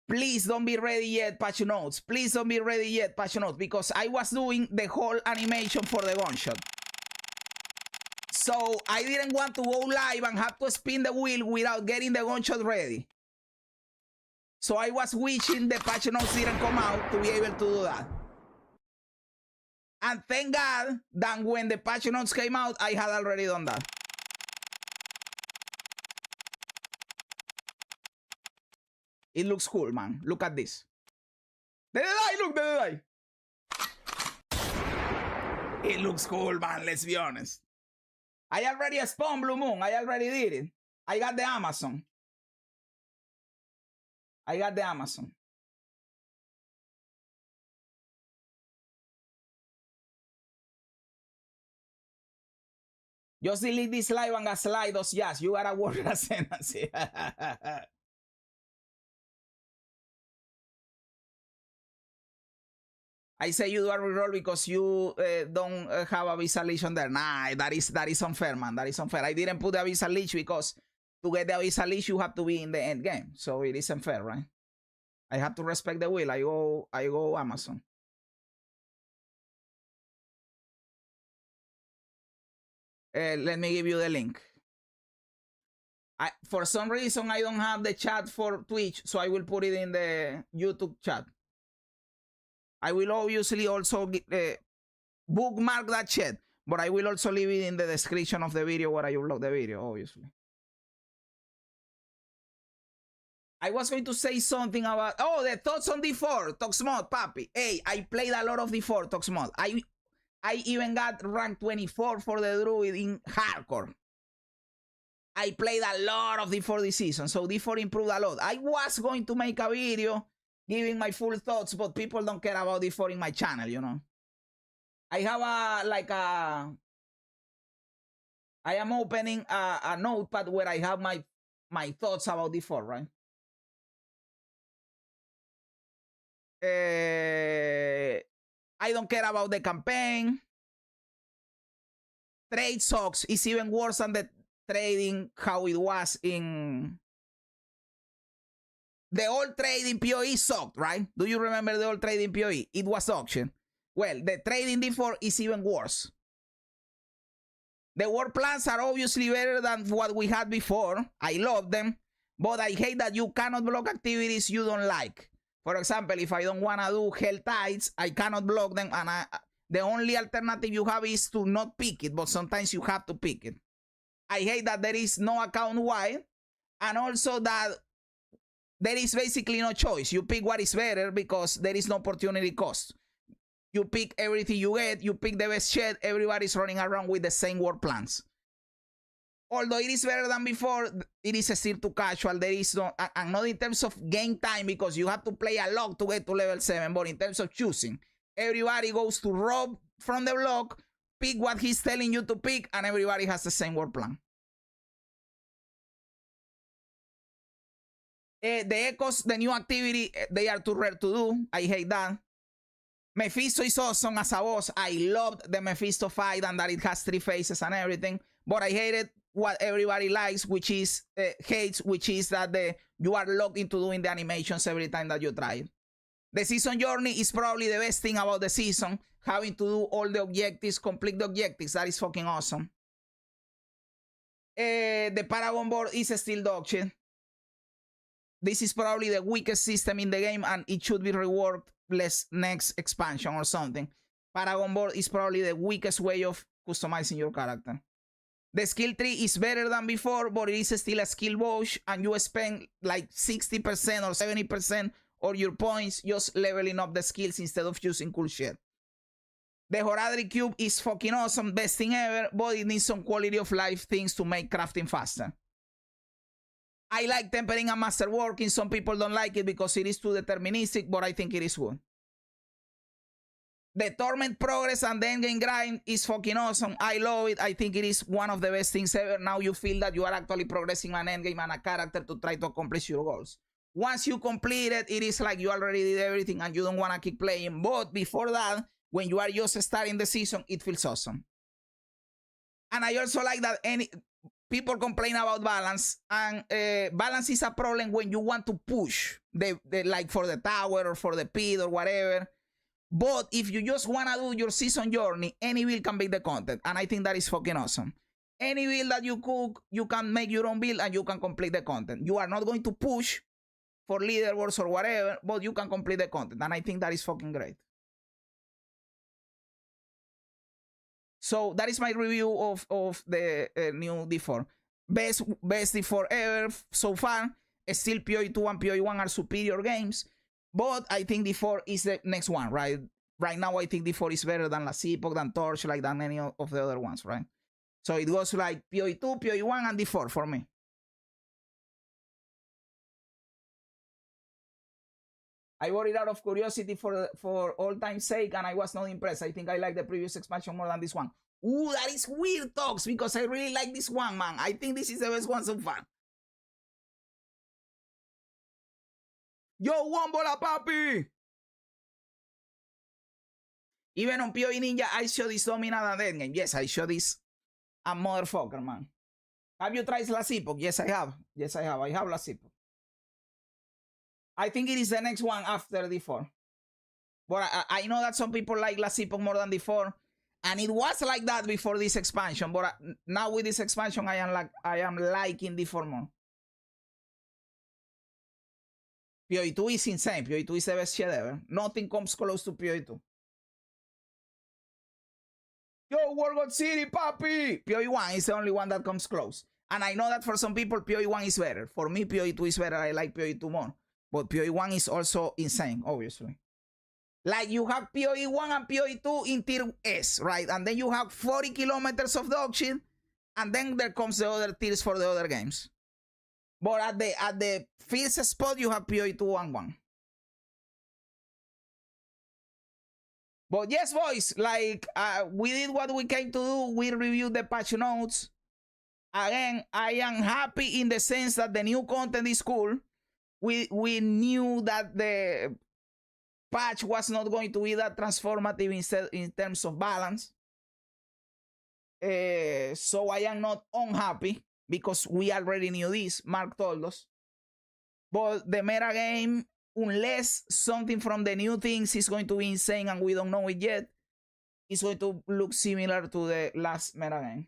please don't be ready yet, patch notes. Please don't be ready yet, patch notes, because I was doing the whole animation for the gunshot. So I didn't want to go live and have to spin the wheel without getting the gunshot ready. So I was wishing the patch notes didn't come out to be able to do that. And thank God that when the patch notes came out, I had already done that. It looks cool, man. Look at this. Did it die? Look, did it die? It looks cool, man. Let's be honest. I already spawned Blue Moon. I already did it. I got the Amazon. I got the Amazon. Just delete this live and slide those jazz. You gotta work a sentence. I say you do a reroll because you don't have a Visa Leech on there. Nah, that is unfair, man. That is unfair. I didn't put the Visa Leech because to get the Visa Leech, you have to be in the end game. So it isn't fair, right? I have to respect the will. I go Amazon. Let me give you the link. For some reason, I don't have the chat for Twitch, so I will put it in the YouTube chat. I will obviously also bookmark that chat, but I will also leave it in the description of the video where I upload the video, obviously. I was going to say something about, oh, the thoughts on D4, Toxmod, papi. Hey, I played a lot of D4, Toxmod. I even got rank 24 for the Druid in hardcore. I played a lot of D4 this season, so D4 improved a lot. I was going to make a video giving my full thoughts, but people don't care about D4 in my channel, you know. I have I am opening a notepad where I have my thoughts about D4, right? I don't care about the campaign. Trade sucks. It's even worse than the trading how it was in the old trading PoE sucked, right? Do you remember the old trading PoE? It was auction. Well, the trading D4 is even worse. The war plans are obviously better than what we had before. I love them, but I hate that you cannot block activities you don't like. For example, if I don't want to do Hell Tides, I cannot block them, and the only alternative you have is to not pick it, but sometimes you have to pick it. I hate that there is no account wide, and also that there is basically no choice. You pick what is better because there is no opportunity cost. You pick everything you get, you pick the best shit, everybody's running around with the same war plans. Although it is better than before, it is still too casual. There is no, and not in terms of game time because you have to play a lot to get to level 7, but in terms of choosing, everybody goes to rob from the block, pick what he's telling you to pick, and everybody has the same war plan. The echoes, the new activity, they are too rare to do. I hate that. Mephisto is awesome as a boss. I loved the Mephisto fight and that it has 3 faces and everything. But I hated what everybody likes, which is hates, which is that you are locked into doing the animations every time that you try it. The season journey is probably the best thing about the season. Having to do all the objectives, complete the objectives. That is fucking awesome. The Paragon board is still dog shit. This is probably the weakest system in the game and it should be reworked next expansion or something. Paragon board is probably the weakest way of customizing your character. The skill tree is better than before, but it is still a skill wash and you spend like 60% or 70% of your points just leveling up the skills instead of using cool shit. The Horadric Cube is fucking awesome, best thing ever, but it needs some quality of life things to make crafting faster. I like tempering and masterworking. Some people don't like it because it is too deterministic, but I think it is good. The Torment progress and the endgame grind is fucking awesome. I love it. I think it is one of the best things ever. Now you feel that you are actually progressing an endgame and a character to try to accomplish your goals. Once you complete it, it is like you already did everything and you don't want to keep playing. But before that, when you are just starting the season, it feels awesome. And I also like that people complain about balance, and balance is a problem when you want to push the like for the tower or for the pit or whatever. But if you just want to do your season journey, any build can make the content, and I think that is fucking awesome. Any build that you cook, you can make your own build and you can complete the content. You are not going to push for leaderboards or whatever, but you can complete the content, and I think that is fucking great. So that is my review of the new D4. Best D4 ever so far. Still PoE 2 and PoE 1 are superior games, but I think D4 is the next one, right? Right now I think D4 is better than Last Epoch, than Torchlight, than any of the other ones, right? So it goes like PoE 2, PoE 1, and D4 for me. I bought it out of curiosity for all time's sake, and I was not impressed. I think I like the previous expansion more than this one. Ooh, that is weird talks, because I really like this one, man. I think this is the best one so far. Yo, Wombola papi! Even on PoE Ninja, I show this dominant and endgame. Yes, I show this a motherfucker, man. Have you tried Last Epoch? Yes, I have. Yes, I have. I have Last Epoch. I think it is the next one after D4. But I know that some people like Last Epoch more than D4. And it was like that before this expansion. But now with this expansion, I am liking D4 more. PoE 2 is insane. PoE 2 is the best shit ever. Nothing comes close to PoE 2. Yo, World God City, papi! PoE 1 is the only one that comes close. And I know that for some people, PoE 1 is better. For me, PoE 2 is better. I like PoE 2 more. But PoE 1 is also insane, obviously. Like you have PoE 1 and PoE 2 in tier S, right? And then you have 40 kilometers of dog shit. And then there comes the other tiers for the other games. But at the first spot, you have PoE 2 and 1. But yes, boys, like we did what we came to do. We reviewed the patch notes. Again, I am happy in the sense that the new content is cool. We knew that the patch was not going to be that transformative in terms of balance. So I am not unhappy because we already knew this. Mark told us. But the meta game, unless something from the new things is going to be insane and we don't know it yet, it's going to look similar to the last meta game.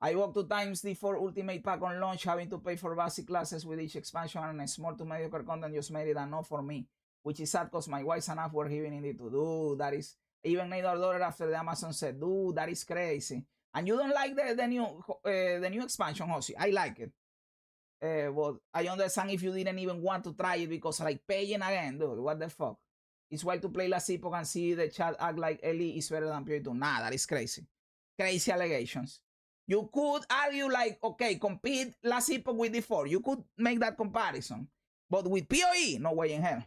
I walked 2 times the 4 Ultimate Pack on launch, having to pay for basic classes with each expansion, and small to mediocre content just made it a no for me, which is sad because my wife's enough work even needed to do. That is even $8 after the Amazon said, dude, that is crazy. And you don't like the new expansion, Jose? I like it. But I understand if you didn't even want to try it because like paying again, dude, what the fuck? It's wild to play Last Epoch and see the chat act like Ellie is better than PoE2. Nah, that is crazy. Crazy allegations. You could argue like, okay, compete Last Epoch with D4. You could make that comparison. But with PoE, no way in hell.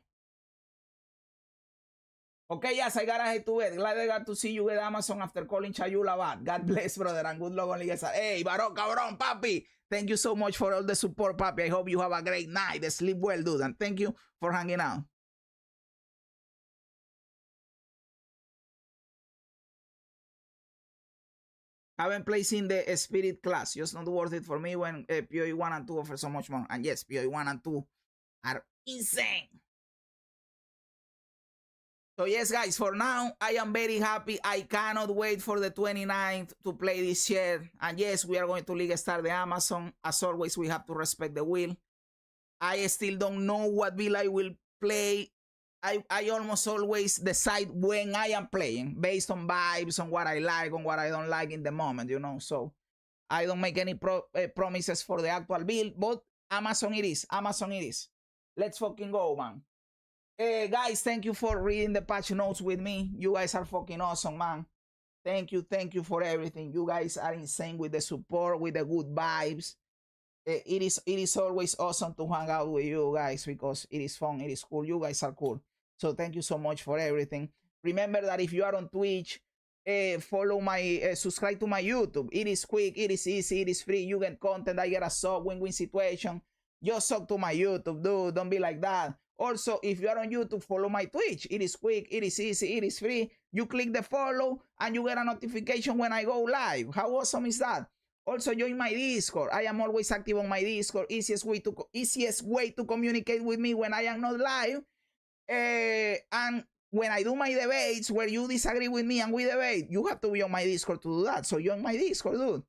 Okay, yes, I gotta head to bed. Glad I got to see you at Amazon after calling Chayula bad. God bless, brother, and good luck on Liga. Hey, Barón, cabrón, papi. Thank you so much for all the support, papi. I hope you have a great night. Sleep well, dude, and thank you for hanging out. Haven't played in the Spirit class. Just not worth it for me when PoE 1 and 2 offer so much more. And yes, PoE 1 and 2 are insane. So yes, guys, for now, I am very happy. I cannot wait for the 29th to play this year. And yes, we are going to League Star the Amazon. As always, we have to respect the will. I still don't know what bill I will play. I almost always decide when I am playing based on vibes, on what I like, on what I don't like in the moment, you know. So I don't make any promises for the actual build, but Amazon it is. Amazon it is. Let's fucking go, man. Guys, thank you for reading the patch notes with me. You guys are fucking awesome, man. Thank you for everything. You guys are insane with the support, with the good vibes. It is always awesome to hang out with you guys because it is fun, it is cool. You guys are cool. So thank you so much for everything. Remember that if you are on Twitch, follow my, subscribe to my YouTube. It is quick, it is easy, it is free. You get content, I get a sub, win-win situation. Just sub to my YouTube, dude. Don't be like that. Also, if you are on YouTube, follow my Twitch. It is quick, it is easy, it is free. You click the follow and you get a notification when I go live. How awesome is that? Also, join my Discord. I am always active on my Discord. Easiest way to communicate with me when I am not live. And when I do my debates where you disagree with me and we debate, you have to be on my Discord to do that. So join my Discord, dude.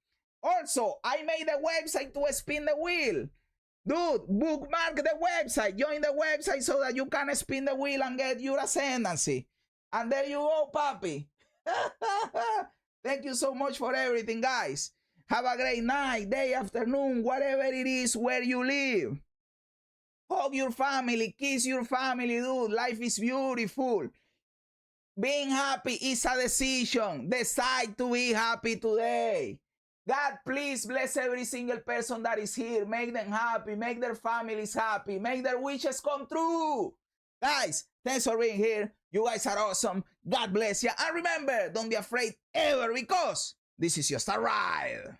Also, I made a website to spin the wheel. Dude, bookmark the website. Join the website so that you can spin the wheel and get your ascendancy. And there you go, papi. Thank you so much for everything, guys. Have a great night, day, afternoon, whatever it is where you live. Hug your family, kiss your family, dude. Life is beautiful. Being happy is a decision. Decide to be happy today. God, please bless every single person that is here. Make them happy. Make their families happy. Make their wishes come true. Guys, thanks for being here. You guys are awesome. God bless you. And remember, don't be afraid ever because this is just a ride.